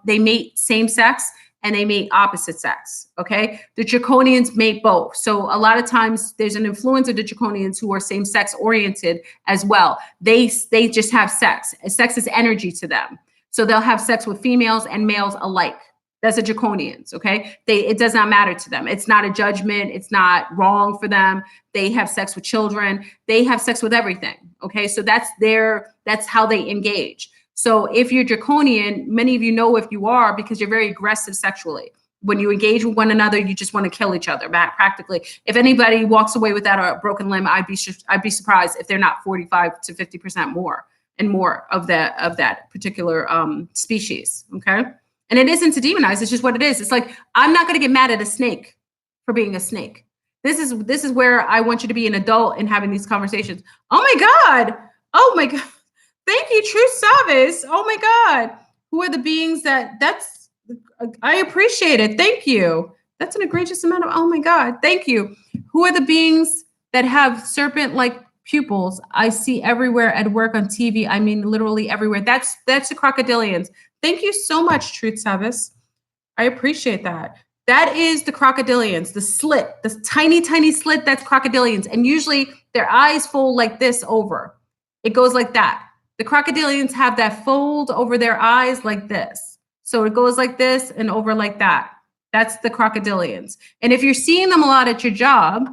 they mate same sex and they mate opposite sex. Okay. The draconians mate both. So a lot of times there's an influence of the draconians who are same sex oriented as well. They just have sex. Sex is energy to them. So they'll have sex with females and males alike. That's the draconians, okay? It does not matter to them. It's not a judgment. It's not wrong for them. They have sex with children. They have sex with everything, okay? So that's how they engage. So if you're draconian, many of you know if you are because you're very aggressive sexually. When you engage with one another, you just want to kill each other. Practically, if anybody walks away without a broken limb, I'd be surprised if they're not 45 to 50% more and more of that particular species. Okay, and it isn't to demonize; it's just what it is. It's like I'm not going to get mad at a snake for being a snake. This is where I want you to be an adult and having these conversations. Oh my God! Oh my God! Thank you, True Savas. Oh my God! Who are the beings that's I appreciate it. Thank you. That's an egregious amount of, oh my God. Thank you. Who are the beings that have serpent-like pupils? I see everywhere at work on TV. I mean, literally everywhere. That's the crocodilians. Thank you so much, Truth Savas. I appreciate that. That is the crocodilians, the slit, the tiny, tiny slit. That's crocodilians. And usually their eyes fold like this over. It goes like that. The crocodilians have that fold over their eyes like this. So it goes like this and over like that. That's the crocodilians. And if you're seeing them a lot at your job,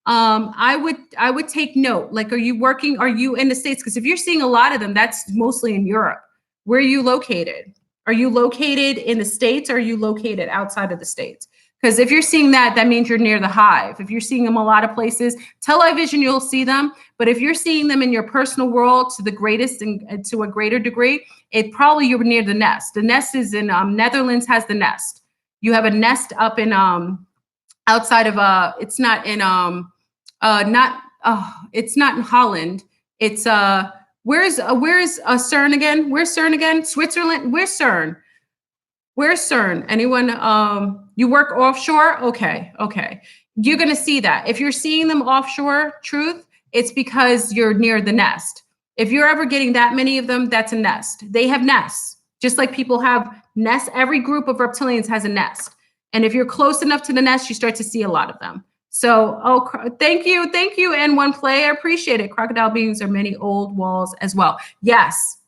I would take note. Like, are you in the States? Because if you're seeing a lot of them, that's mostly in Europe. Where are you located? Are you located in the States or are you located outside of the States? Because if you're seeing that means you're near the hive. If you're seeing them a lot of places, television, you'll see them. But if you're seeing them in your personal world to the greatest and to a greater degree, it probably you're near the nest. The nest is in Netherlands has the nest. You have a nest up in outside of it's not in it's not in Holland. It's where's CERN again? Where's CERN again? Switzerland. Where's CERN? Where's CERN? Anyone? You work offshore? Okay. You're going to see that. If you're seeing them offshore, Truth, it's because you're near the nest. If you're ever getting that many of them, that's a nest. They have nests, just like people have nests. Every group of reptilians has a nest. And if you're close enough to the nest, you start to see a lot of them. So, thank you, N1 Play. I appreciate it. Crocodile beings are many old walls as well. Yes.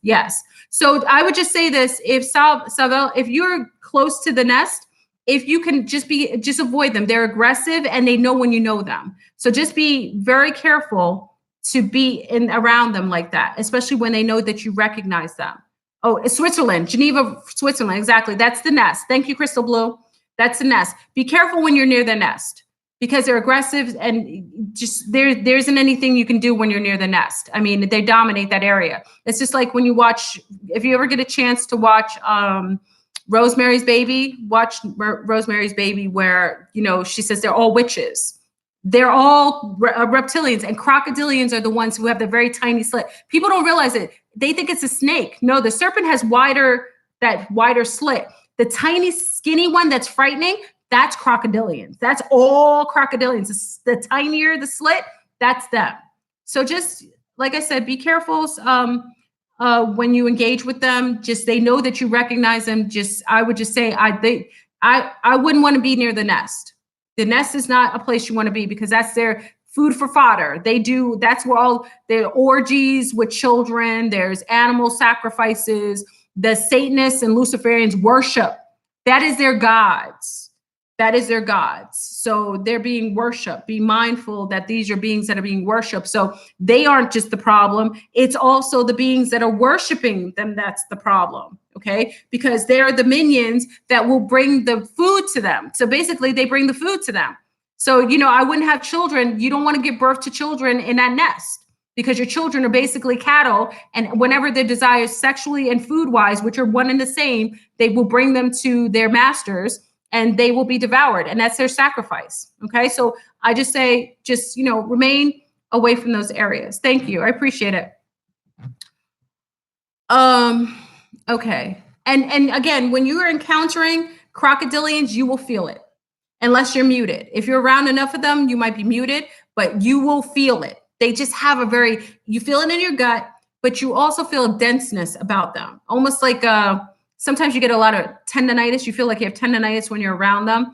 So I would just say this: if Savel, if you're close to the nest, if you can just avoid them. They're aggressive and they know when you know them. So just be very careful to be around them like that, especially when they know that you recognize them. Oh, it's Switzerland, Geneva, Switzerland. Exactly. That's the nest. Thank you, Crystal Blue. That's the nest. Be careful when you're near the nest because they're aggressive and just there isn't anything you can do when you're near the nest. I mean, they dominate that area. It's just like when you watch, if you ever get a chance to watch Rosemary's Baby, watch Rosemary's Baby where, she says they're all witches. They're all reptilians, and crocodilians are the ones who have the very tiny slit. People don't realize it. They think it's a snake. No, the serpent has that wider slit. The tiny skinny one that's frightening, that's crocodilians. That's all crocodilians. The tinier the slit, that's them. So just like I said, be careful when you engage with them. Just they know that you recognize them. I would just say I wouldn't want to be near the nest. The nest is not a place you want to be because that's their food for fodder. That's where all their orgies with children, there's animal sacrifices, the Satanists and Luciferians worship. That is their gods. So they're being worshiped. Be mindful that these are beings that are being worshiped. So they aren't just the problem. It's also the beings that are worshiping them that's the problem. Okay? Because they're the minions that will bring the food to them. So basically they bring the food to them. So, I wouldn't have children. You don't want to give birth to children in that nest because your children are basically cattle. And whenever their desires sexually and food-wise, which are one and the same, they will bring them to their masters and they will be devoured. And that's their sacrifice. Okay. So I just say, remain away from those areas. Thank you. I appreciate it. Okay. And again, when you are encountering crocodilians, you will feel it unless you're muted. If you're around enough of them, you might be muted, but you will feel it. They just have you feel it in your gut, but you also feel a denseness about them. Almost like, sometimes you get a lot of tendonitis. You feel like you have tendonitis when you're around them.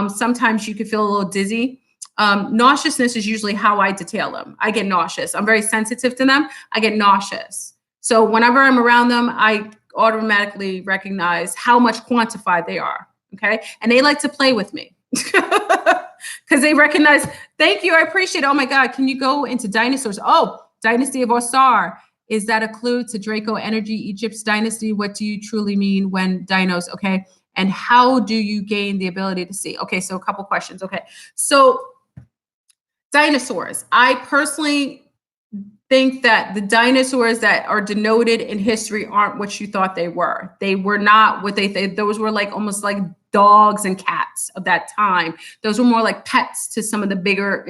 Sometimes you can feel a little dizzy. Nauseousness is usually how I detail them. I get nauseous. I'm very sensitive to them. I get nauseous. So whenever I'm around them, I automatically recognize how much quantified they are. Okay. And they like to play with me because they recognize, thank you. I appreciate it. Oh my God. Can you go into dinosaurs? Oh, Dynasty of Osar. Is that a clue to Draco energy, Egypt's dynasty? What do you truly mean when dinos? Okay. And how do you gain the ability to see? Okay, so a couple questions. Okay. So dinosaurs. I personally think that the dinosaurs that are denoted in history aren't what you thought they were. They were not what they those were like almost like dogs and cats of that time. Those were more like pets to some of the bigger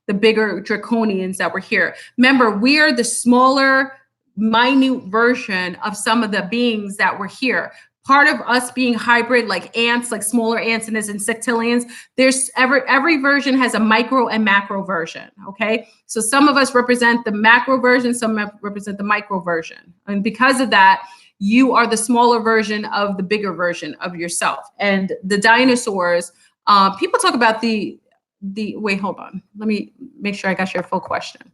draconians that were here. Remember, we are the smaller, minute version of some of the beings that were here. Part of us being hybrid, like ants, like smaller ants and as insectilians, there's every version has a micro and macro version. Okay, so some of us represent the macro version, some represent the micro version, and because of that, you are the smaller version of the bigger version of yourself. And the dinosaurs, people talk about the wait, hold on, let me make sure I got your full question.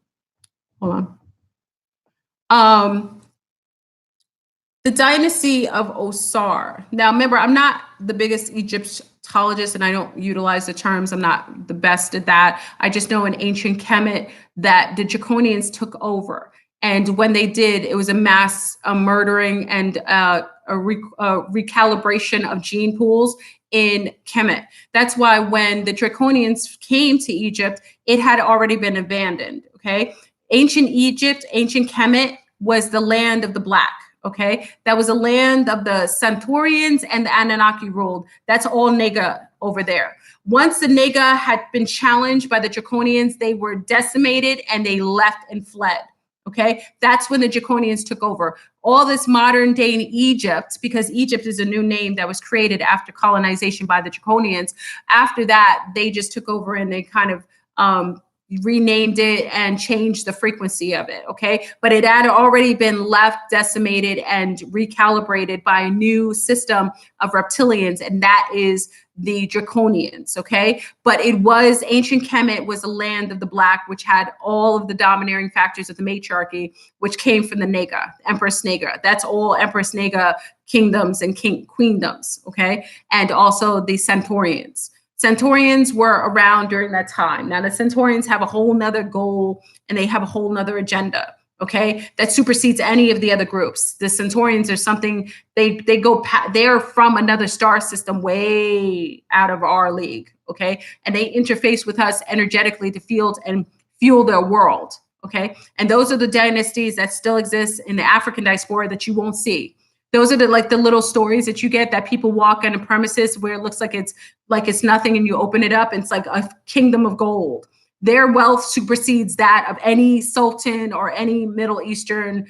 Hold on. The dynasty of Osar. Now, remember, I'm not the biggest Egyptologist and I don't utilize the terms. I'm not the best at that. I just know in ancient Kemet that the Draconians took over. And when they did, it was a mass murdering and a recalibration of gene pools in Kemet. That's why when the Draconians came to Egypt, it had already been abandoned. Okay. Ancient Egypt, ancient Kemet was the land of the Black. Okay, that was a land of the Centaurians and the Anunnaki ruled. That's all Nega over there. Once the Nega had been challenged by the Draconians, they were decimated and they left and fled. Okay, that's when the Draconians took over. All this modern day in Egypt, because Egypt is a new name that was created after colonization by the Draconians. After that, they just took over and they kind of renamed it and changed the frequency of it. Okay. But it had already been left decimated and recalibrated by a new system of reptilians. And that is the Draconians. Okay. But it was ancient Kemet was a land of the Black, which had all of the domineering factors of the matriarchy, which came from the Nega, Empress Nega. That's all Empress Nega kingdoms and queendoms. Okay. And also the Centaurians. Centaurians were around during that time. Now the Centaurians have a whole nother goal and they have a whole nother agenda, okay, that supersedes any of the other groups. The Centaurians are something, they're from another star system way out of our league, okay? And they interface with us energetically to field and fuel their world, okay? And those are the dynasties that still exist in the African diaspora that you won't see. Those are the little stories that you get that people walk on a premises where it looks like it's nothing and you open it up and it's like a kingdom of gold. Their wealth supersedes that of any sultan or any Middle Eastern,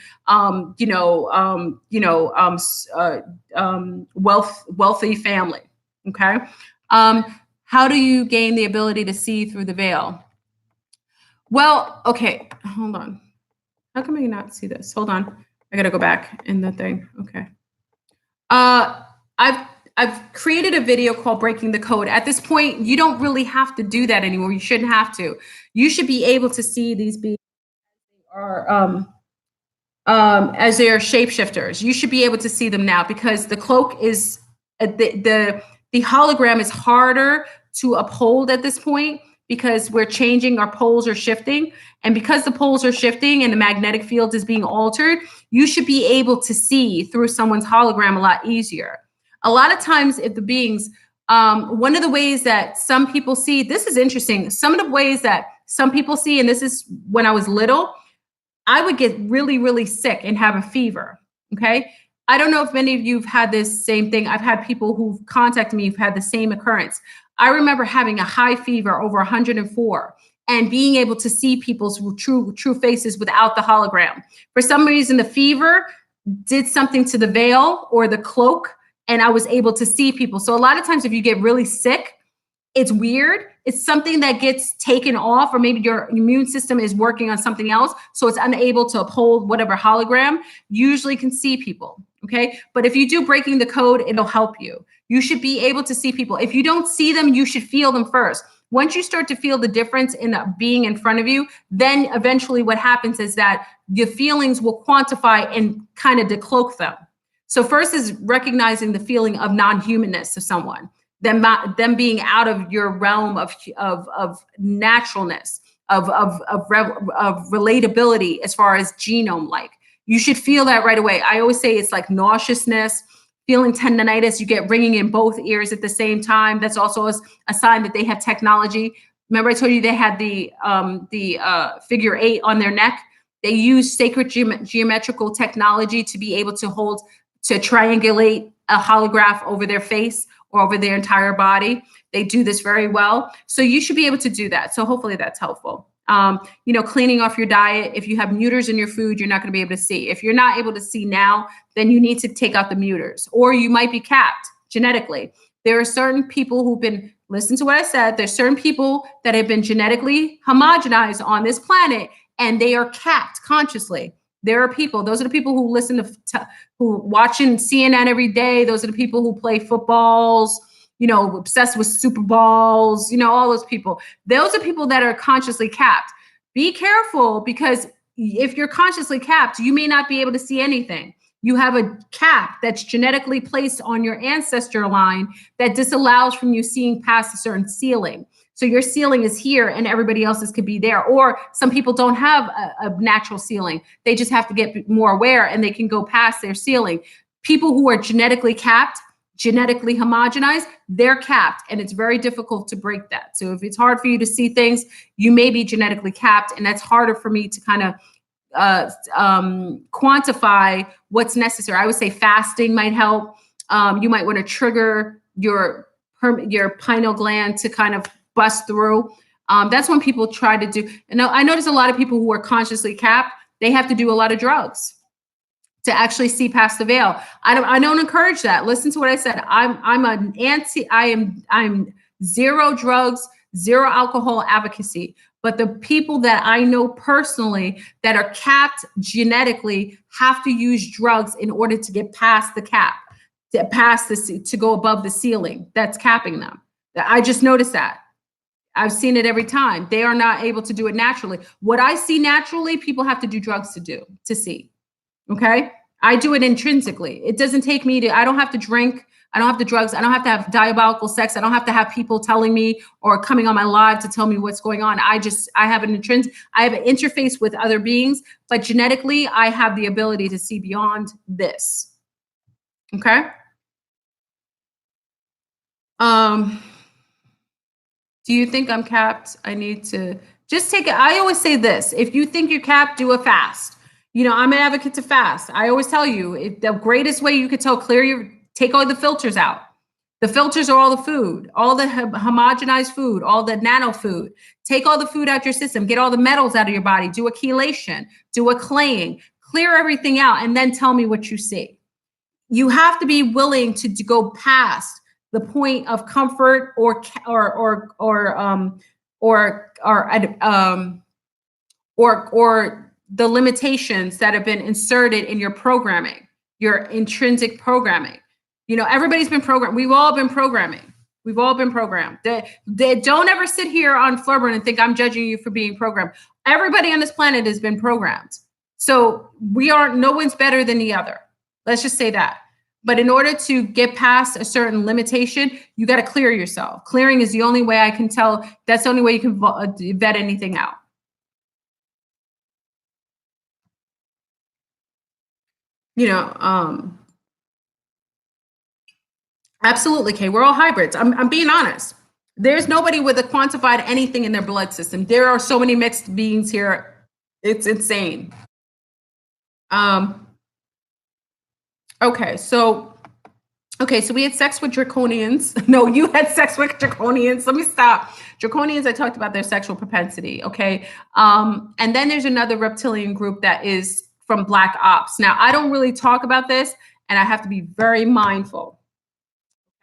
wealthy family. Okay. How do you gain the ability to see through the veil? Well, okay, hold on. How come I not see this? Hold on. I gotta go back in the thing. Okay. I've created a video called Breaking the Code. At this point, you don't really have to do that anymore. You shouldn't have to. You should be able to see these beings as they are shapeshifters. You should be able to see them now because the cloak is the hologram is harder to uphold at this point because we're changing, our poles are shifting. And because the poles are shifting and the magnetic field is being altered, you should be able to see through someone's hologram a lot easier. A lot of times if the beings, one of the ways that some people see, this is interesting, some of the ways that some people see, and this is when I was little, I would get really, really sick and have a fever, okay? I don't know if many of you have had this same thing. I've had people who've contacted me who've had the same occurrence. I remember having a high fever over 104 and being able to see people's true faces without the hologram. For some reason, the fever did something to the veil or the cloak, and I was able to see people. So a lot of times if you get really sick, it's weird. It's something that gets taken off, or maybe your immune system is working on something else, so it's unable to uphold whatever hologram. Usually can see people, okay? But if you do Breaking the Code, it'll help you. You should be able to see people. If you don't see them, you should feel them first. Once you start to feel the difference in being in front of you, then eventually what happens is that your feelings will quantify and kind of decloak them. So first is recognizing the feeling of non-humanness of someone, them being out of your realm of naturalness, relatability as far as genome like. You should feel that right away. I always say it's like nauseousness, feeling tendonitis. You get ringing in both ears at the same time. That's also a sign that they have technology. Remember I told you they had the figure 8 on their neck? They use sacred geometrical technology to be able to triangulate a holograph over their face or over their entire body. They do this very well. So you should be able to do that. So hopefully that's helpful. Cleaning off your diet. If you have muters in your food, you're not going to be able to see. If you're not able to see now, then you need to take out the muters, or you might be capped genetically. There are certain people who've been, listen to what I said, there's certain people that have been genetically homogenized on this planet, and they are capped consciously. There are people, those are the people who listen who watching CNN every day. Those are the people who play footballs, obsessed with Super Bowls, all those people. Those are people that are consciously capped. Be careful, because if you're consciously capped, you may not be able to see anything. You have a cap that's genetically placed on your ancestor line that disallows from you seeing past a certain ceiling. So your ceiling is here and everybody else's could be there. Or some people don't have a natural ceiling. They just have to get more aware and they can go past their ceiling. People who are genetically capped, genetically homogenized, they're capped, and it's very difficult to break that. So if it's hard for you to see things, you may be genetically capped, and that's harder for me to kind of quantify what's necessary. I would say fasting might help. You might want to trigger your pineal gland to kind of bust through. That's when people try to do. And I notice a lot of people who are consciously capped, they have to do a lot of drugs to actually see past the veil. I don't encourage that. Listen to what I said. I'm zero drugs, zero alcohol advocacy. But the people that I know personally that are capped genetically have to use drugs in order to get past the cap, to go above the ceiling that's capping them. I just noticed that. I've seen it every time. They are not able to do it naturally. What I see naturally, people have to do drugs to see. Okay. I do it intrinsically. It doesn't take me I don't have to drink. I don't have the drugs. I don't have to have diabolical sex. I don't have to have people telling me or coming on my live to tell me what's going on. I have an interface with other beings, but genetically, I have the ability to see beyond this. Okay. Do you think I'm capped? I need to just take it. I always say this. If you think you're capped, do a fast. I'm an advocate to fast. I always tell you, the greatest way you could tell, take all the filters out. The filters are all the food, all the homogenized food, all the nano food. Take all the food out your system, get all the metals out of your body, do a chelation, do a claying, clear everything out, and then tell me what you see. You have to be willing to go past the point of comfort or the limitations that have been inserted in your programming, your intrinsic programming. Everybody's been programmed. We've all been programming. We've all been programmed. They don't ever sit here on Flurburn and think I'm judging you for being programmed. Everybody on this planet has been programmed. So no one's better than the other. Let's just say that. But in order to get past a certain limitation, you got to clear yourself. Clearing is the only way I can tell. That's the only way you can vet anything out. Absolutely, Kay. We're all hybrids. I'm being honest. There's nobody with a quantified anything in their blood system. There are so many mixed beings here. It's insane. Okay, so we had sex with draconians. No, you had sex with draconians. Let me stop. Draconians, I talked about their sexual propensity. Okay. And then there's another reptilian group that is from Black Ops. Now, I don't really talk about this, and I have to be very mindful.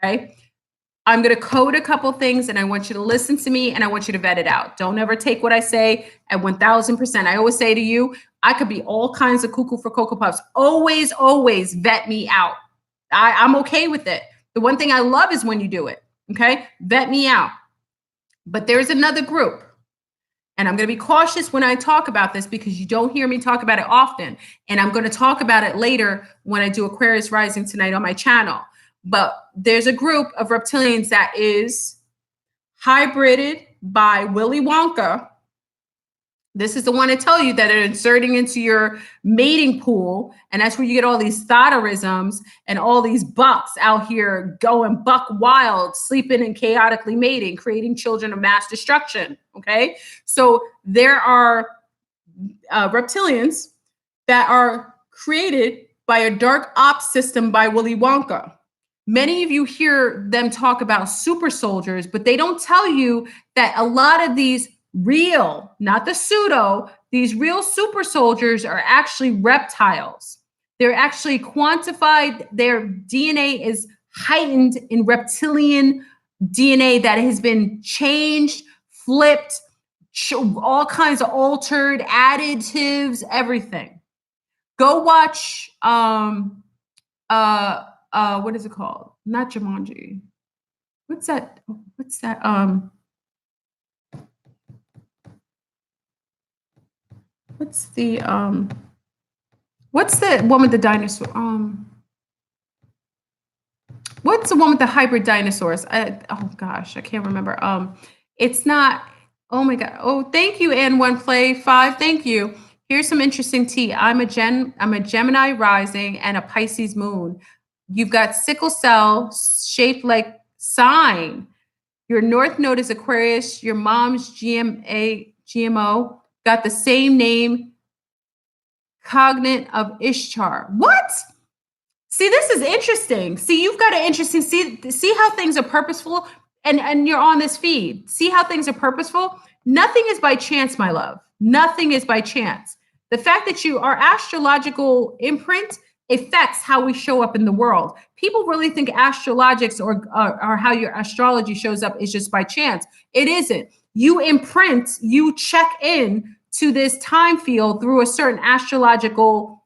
Okay. I'm going to code a couple things, and I want you to listen to me, and I want you to vet it out. Don't ever take what I say at 1000%. I always say to you, I could be all kinds of cuckoo for Cocoa Puffs. Always, always vet me out. I'm okay with it. The one thing I love is when you do it. Okay. Vet me out. But there's another group. And I'm going to be cautious when I talk about this because you don't hear me talk about it often. And I'm going to talk about it later when I do Aquarius Rising tonight on my channel. But there's a group of reptilians that is hybrided by Willy Wonka This is the one to tell you that they're inserting into your mating pool. And that's where you get all these thoterisms and all these bucks out here going buck wild, sleeping and chaotically mating, creating children of mass destruction. Okay. So there are reptilians that are created by a dark ops system by Willy Wonka. Many of you hear them talk about super soldiers, but they don't tell you that a lot of these real, not the pseudo, these real super soldiers are actually reptiles. They're actually quantified. Their DNA is heightened in reptilian DNA that has been changed, flipped, all kinds of altered additives, everything. Go watch what is it called? Not Jumanji. What's that? What's that? What's the one with the dinosaur? What's the one with the hybrid dinosaurs? Oh gosh, I can't remember. It's not. Oh my god. Oh, thank you, N1Play5. Thank you. Here's some interesting tea. I'm a Gemini rising and a Pisces moon. You've got sickle cell shaped like sign. Your north node is Aquarius. Your mom's GMO got the same name, cognate of Ishtar. What? See, this is interesting. See, you've got an interesting, see how things are purposeful, and you're on this feed. See how things are purposeful? Nothing is by chance, my love. Nothing is by chance. The fact that our astrological imprint affects how we show up in the world. People really think astrologics or how your astrology shows up is just by chance. It isn't. You imprint, you check in to this time field through a certain astrological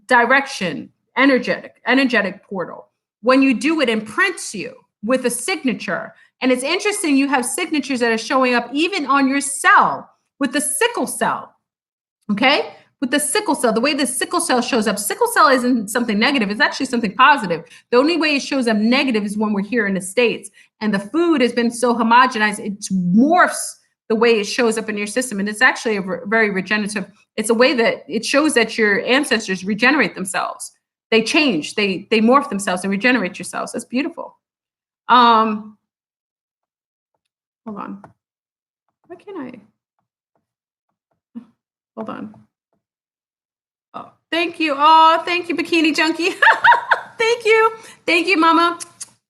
direction, energetic portal. When you do, it imprints you with a signature. And it's interesting, you have signatures that are showing up even on your cell with the sickle cell. Okay? With the sickle cell, the way the sickle cell shows up, sickle cell isn't something negative. It's actually something positive. The only way it shows up negative is when we're here in the States. And the food has been so homogenized, it morphs the way it shows up in your system. And it's actually a very regenerative. It's a way that it shows that your ancestors regenerate themselves. They change, they morph themselves and regenerate yourselves. That's beautiful. Hold on. Why can't I? Hold on. Oh, thank you. Oh, thank you, Bikini Junkie. Thank you. Thank you, Mama.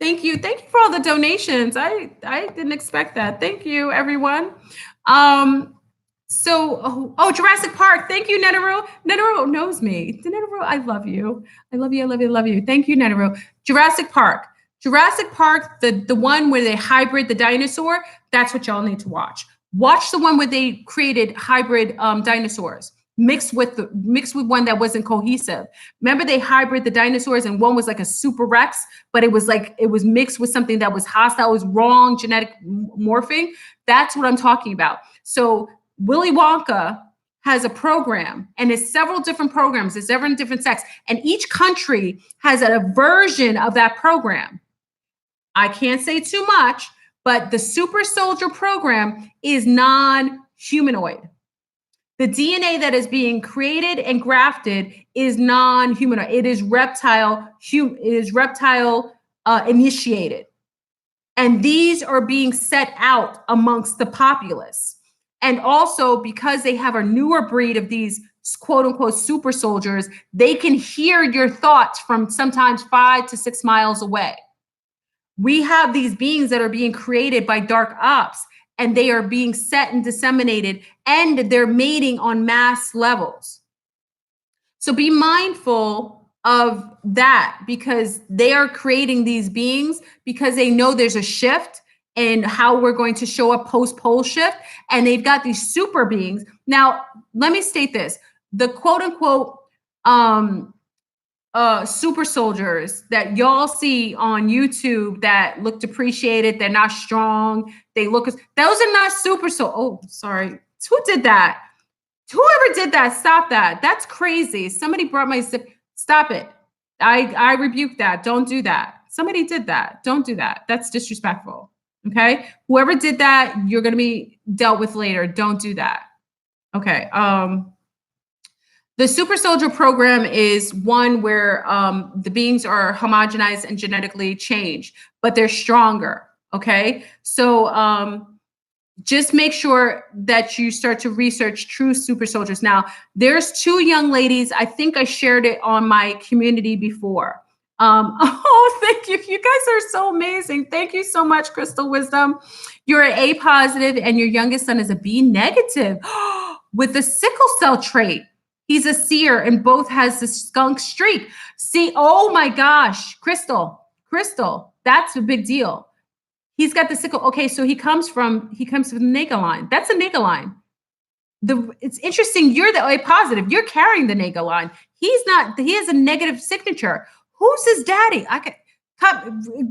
Thank you. Thank you for all the donations. I didn't expect that. Thank you, everyone. Jurassic Park. Thank you, Neteru. Neteru knows me. Neteru, I love you. I love you. I love you. I love you. Thank you, Neteru. Jurassic Park. Jurassic Park, the one where they hybrid the dinosaur, that's what y'all need to watch. Watch the one where they created hybrid dinosaurs. Mixed with one that wasn't cohesive. Remember, they hybrid the dinosaurs, and one was like a super Rex, but it was mixed with something that was hostile, it was wrong genetic morphing. That's what I'm talking about. So Willy Wonka has a program, and it's several different programs. It's several different sects, and each country has a version of that program. I can't say too much, but the super soldier program is non-humanoid. The DNA that is being created and grafted is non-humanoid. It is reptile initiated. And these are being set out amongst the populace. And also, because they have a newer breed of these quote unquote super soldiers, they can hear your thoughts from sometimes 5 to 6 miles away. We have these beings that are being created by dark ops, and they are being set and disseminated, and they're mating on mass levels. So be mindful of that, because they are creating these beings because they know there's a shift in how we're going to show up post-pole shift, and they've got these super beings. Now, let me state this. The quote-unquote super soldiers that y'all see on YouTube that look depreciated, they're not strong, those are not super oh, sorry. Who did that? Whoever did that, stop that. That's crazy. Somebody brought stop it. I rebuke that. Don't do that. Somebody did that. Don't do that. That's disrespectful. Okay? Whoever did that, you're going to be dealt with later. Don't do that. Okay. The super soldier program is one where the beings are homogenized and genetically changed, but they're stronger. Okay. So just make sure that you start to research true super soldiers. Now, there's 2 young ladies. I think I shared it on my community before. Oh, thank you. You guys are so amazing. Thank you so much, Crystal Wisdom. You're an A positive and your youngest son is a B negative with the sickle cell trait. He's a seer and both has the skunk streak. See, oh my gosh, Crystal, that's a big deal. He's got the sickle. Okay, so he comes from the nega line. That's a nega line. It's interesting. You're the A positive. You're carrying the nega line. He's not. He has a negative signature. Who's his daddy?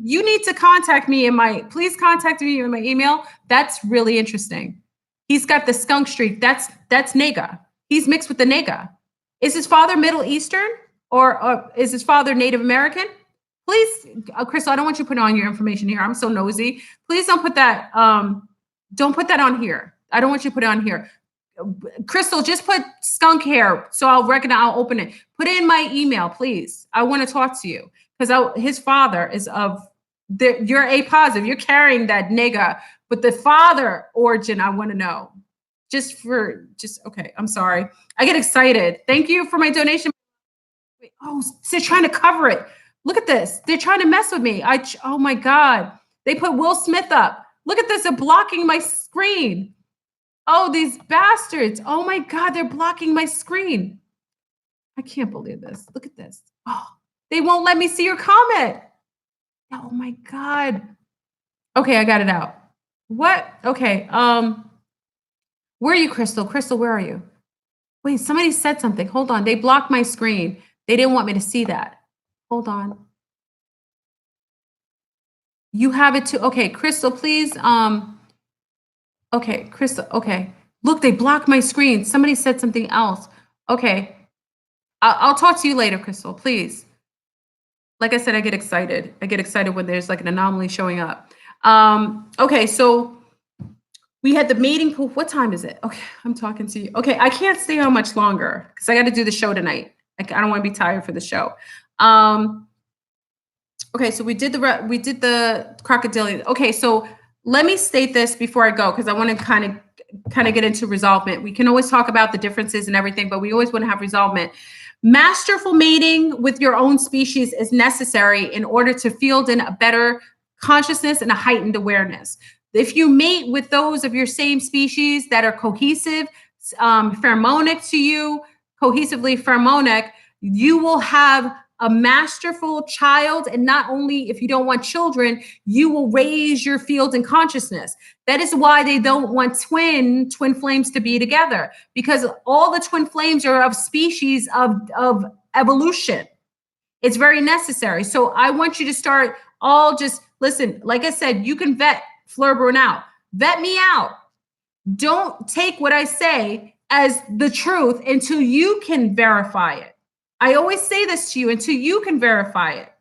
You need to contact me please contact me in my email. That's really interesting. He's got the skunk streak. That's nega. He's mixed with the nega. Is his father Middle Eastern or is his father Native American? Please, Crystal, I don't want you to put on your information here. I'm so nosy. Please don't put that. Don't put that on here. I don't want you to put it on here. Crystal, just put skunk hair so I'll open it. Put it in my email, please. I want to talk to you because his father is you're A positive. You're carrying that nega, but the father origin, I want to know. Okay. I'm sorry. I get excited. Thank you for my donation. Oh, they're trying to cover it. Look at this. They're trying to mess with me. Oh my God. They put Will Smith up. Look at this. They're blocking my screen. Oh, these bastards. Oh my God. They're blocking my screen. I can't believe this. Look at this. Oh, they won't let me see your comment. Oh my God. Okay. I got it out. What? Okay. Where are you, Crystal? Crystal, where are you? Wait, somebody said something. Hold on. They blocked my screen. They didn't want me to see that. Hold on. You have it too. Okay, Crystal, please. Okay, Crystal. Okay. Look, they blocked my screen. Somebody said something else. Okay. I'll talk to you later, Crystal, please. Like I said, I get excited. I get excited when there's like an anomaly showing up. Okay, so we had the mating pool. What time is it? Okay, I'm talking to you. Okay, I can't stay on much longer because I got to do the show tonight. I don't want to be tired for the show. Okay, so we did the crocodilian. Okay, so let me state this before I go because I want to kind of get into resolvement. We can always talk about the differences and everything, but we always want to have resolvement. Masterful mating with your own species is necessary in order to field in a better consciousness and a heightened awareness. If you mate with those of your same species that are cohesive, pheromonic to you, cohesively pheromonic, you will have a masterful child. And not only if you don't want children, you will raise your field in consciousness. That is why they don't want twin flames to be together, because all the twin flames are of species of evolution. It's very necessary. So I want you to start listen, like I said, you can vet Fleur Brunel. Vet me out. Don't take what I say as the truth until you can verify it. I always say this to you until you can verify it.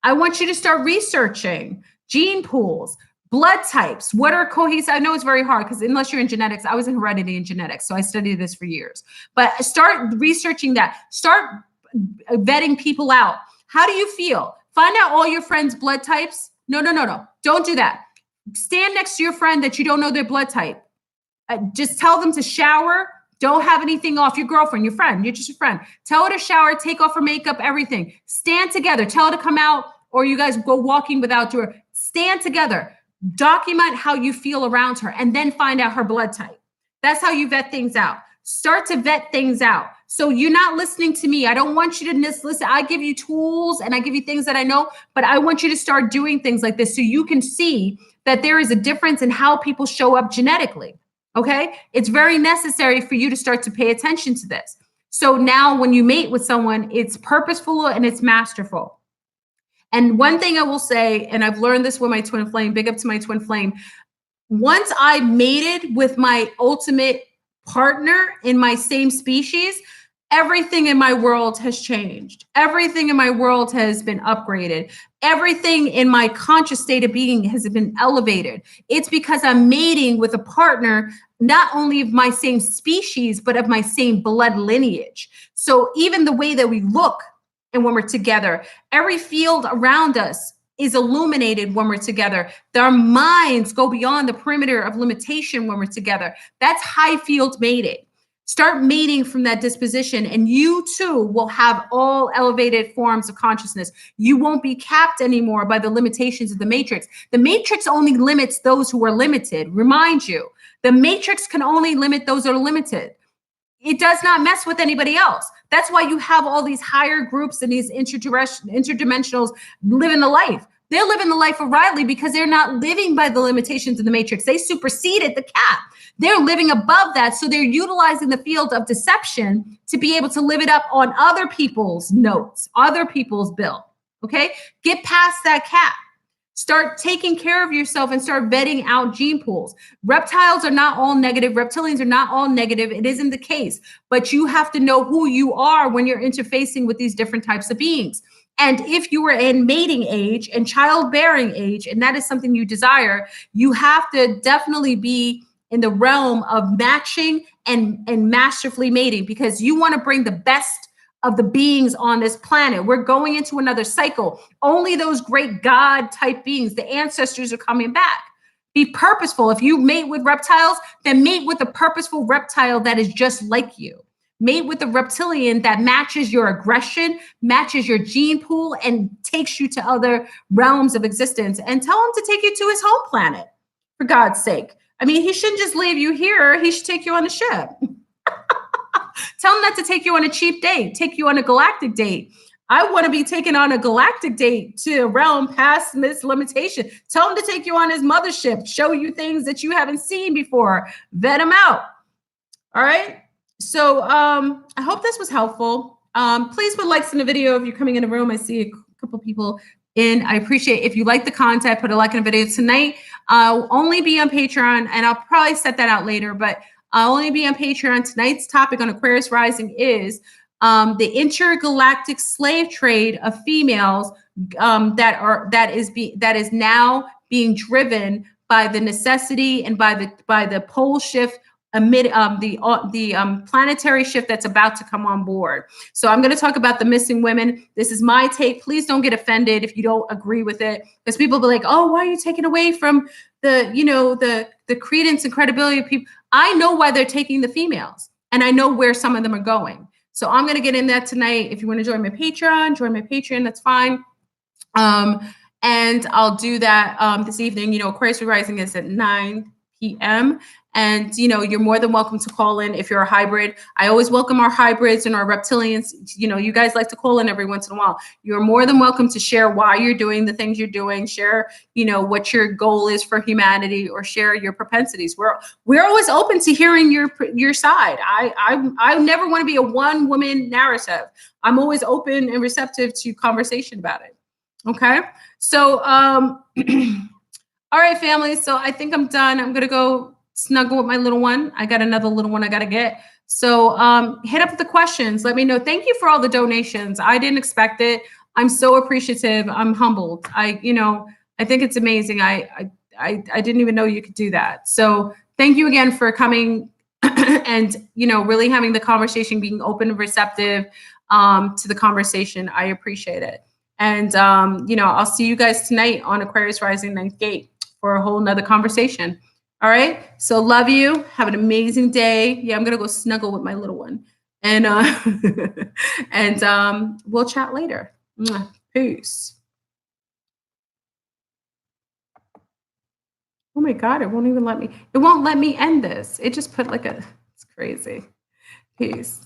I want you to start researching gene pools, blood types. What are cohesive? I know it's very hard because unless you're in genetics, I was in heredity and genetics, so I studied this for years. But start researching that. Start vetting people out. How do you feel? Find out all your friends' blood types. No. Don't do that. Stand next to your friend that you don't know their blood type. Just tell them to shower. Don't have anything off. Your girlfriend, your friend, you're just your friend. Tell her to shower, take off her makeup, everything. Stand together. Tell her to come out, or you guys go walking without door. Stand together. Document how you feel around her and then find out her blood type. That's how you vet things out. Start to vet things out. So you're not listening to me. I don't want you to listen. I give you tools and I give you things that I know, but I want you to start doing things like this so you can see that there is a difference in how people show up genetically. Okay? It's very necessary for you to start to pay attention to this. So now when you mate with someone, it's purposeful and it's masterful. And one thing I will say, and I've learned this with my twin flame, big up to my twin flame. Once I mated with my ultimate partner in my same species, everything in my world has changed. Everything in my world has been upgraded. Everything in my conscious state of being has been elevated. It's because I'm mating with a partner not only of my same species, but of my same blood lineage. So even the way that we look and when we're together, every field around us is illuminated when we're together. Our minds go beyond the perimeter of limitation when we're together. That's high field mating. Start mating from that disposition, and you too will have all elevated forms of consciousness. You won't be capped anymore by the limitations of the matrix. The matrix only limits those who are limited. Remind you, the matrix can only limit those that are limited. It does not mess with anybody else. That's why you have all these higher groups and these interdimensionals living the life. They're living the life of Riley because they're not living by the limitations of the matrix. They superseded the cap. They're living above that. So they're utilizing the field of deception to be able to live it up on other people's notes, other people's bill. Okay? Get past that cap. Start taking care of yourself and start vetting out gene pools. Reptiles are not all negative. Reptilians are not all negative. It isn't the case. But you have to know who you are when you're interfacing with these different types of beings. And if you are in mating age and childbearing age, and that is something you desire, you have to definitely be in the realm of matching and masterfully mating, because you want to bring the best of the beings on this planet. We're going into another cycle. Only those great God type beings, the ancestors, are coming back. Be purposeful. If you mate with reptiles, then mate with a purposeful reptile that is just like you. Mate with a reptilian that matches your aggression, matches your gene pool, and takes you to other realms of existence. And tell him to take you to his home planet, for God's sake. I mean, he shouldn't just leave you here. He should take you on a ship. Tell him not to take you on a cheap date, take you on a galactic date. I want to be taken on a galactic date to a realm past this limitation. Tell him to take you on his mothership, show you things that you haven't seen before, vet him out. All right. So I hope this was helpful. Please put likes in the video if you're coming in the room. I see a couple people in. I appreciate if you like the content, put a like in the video. Tonight, I'll only be on Patreon, and I'll probably set that out later, but I'll only be on Patreon. Tonight's topic on Aquarius Rising is the intergalactic slave trade of females that is now being driven by the necessity and by the pole shift amid the planetary shift that's about to come on board. So I'm going to talk about the missing women. This is my take. Please don't get offended if you don't agree with it, because people will be like, "Oh, why are you taking away from the credence and credibility of people?" I know why they're taking the females, and I know where some of them are going. So I'm going to get in that tonight. If you want to join my Patreon, that's fine. And I'll do that this evening. Aquarius Rising is at 9 p.m. And, you're more than welcome to call in if you're a hybrid. I always welcome our hybrids and our reptilians. You guys like to call in every once in a while. You're more than welcome to share why you're doing the things you're doing, share, what your goal is for humanity, or share your propensities. We're always open to hearing your side. I never want to be a one woman narrative. I'm always open and receptive to conversation about it. Okay. So, all right, family. So I think I'm done. I'm going to go snuggle with my little one. I got another little one I got to get. So hit up with the questions. Let me know. Thank you for all the donations. I didn't expect it. I'm so appreciative. I'm humbled. I think it's amazing. I didn't even know you could do that. So thank you again for coming and, really having the conversation, being open and receptive to the conversation. I appreciate it. And, I'll see you guys tonight on Aquarius Rising 9th Gate for a whole nother conversation. All right. So love you. Have an amazing day. Yeah, I'm going to go snuggle with my little one. And we'll chat later. Peace. Oh my God, it won't let me end this. It just put it's crazy. Peace.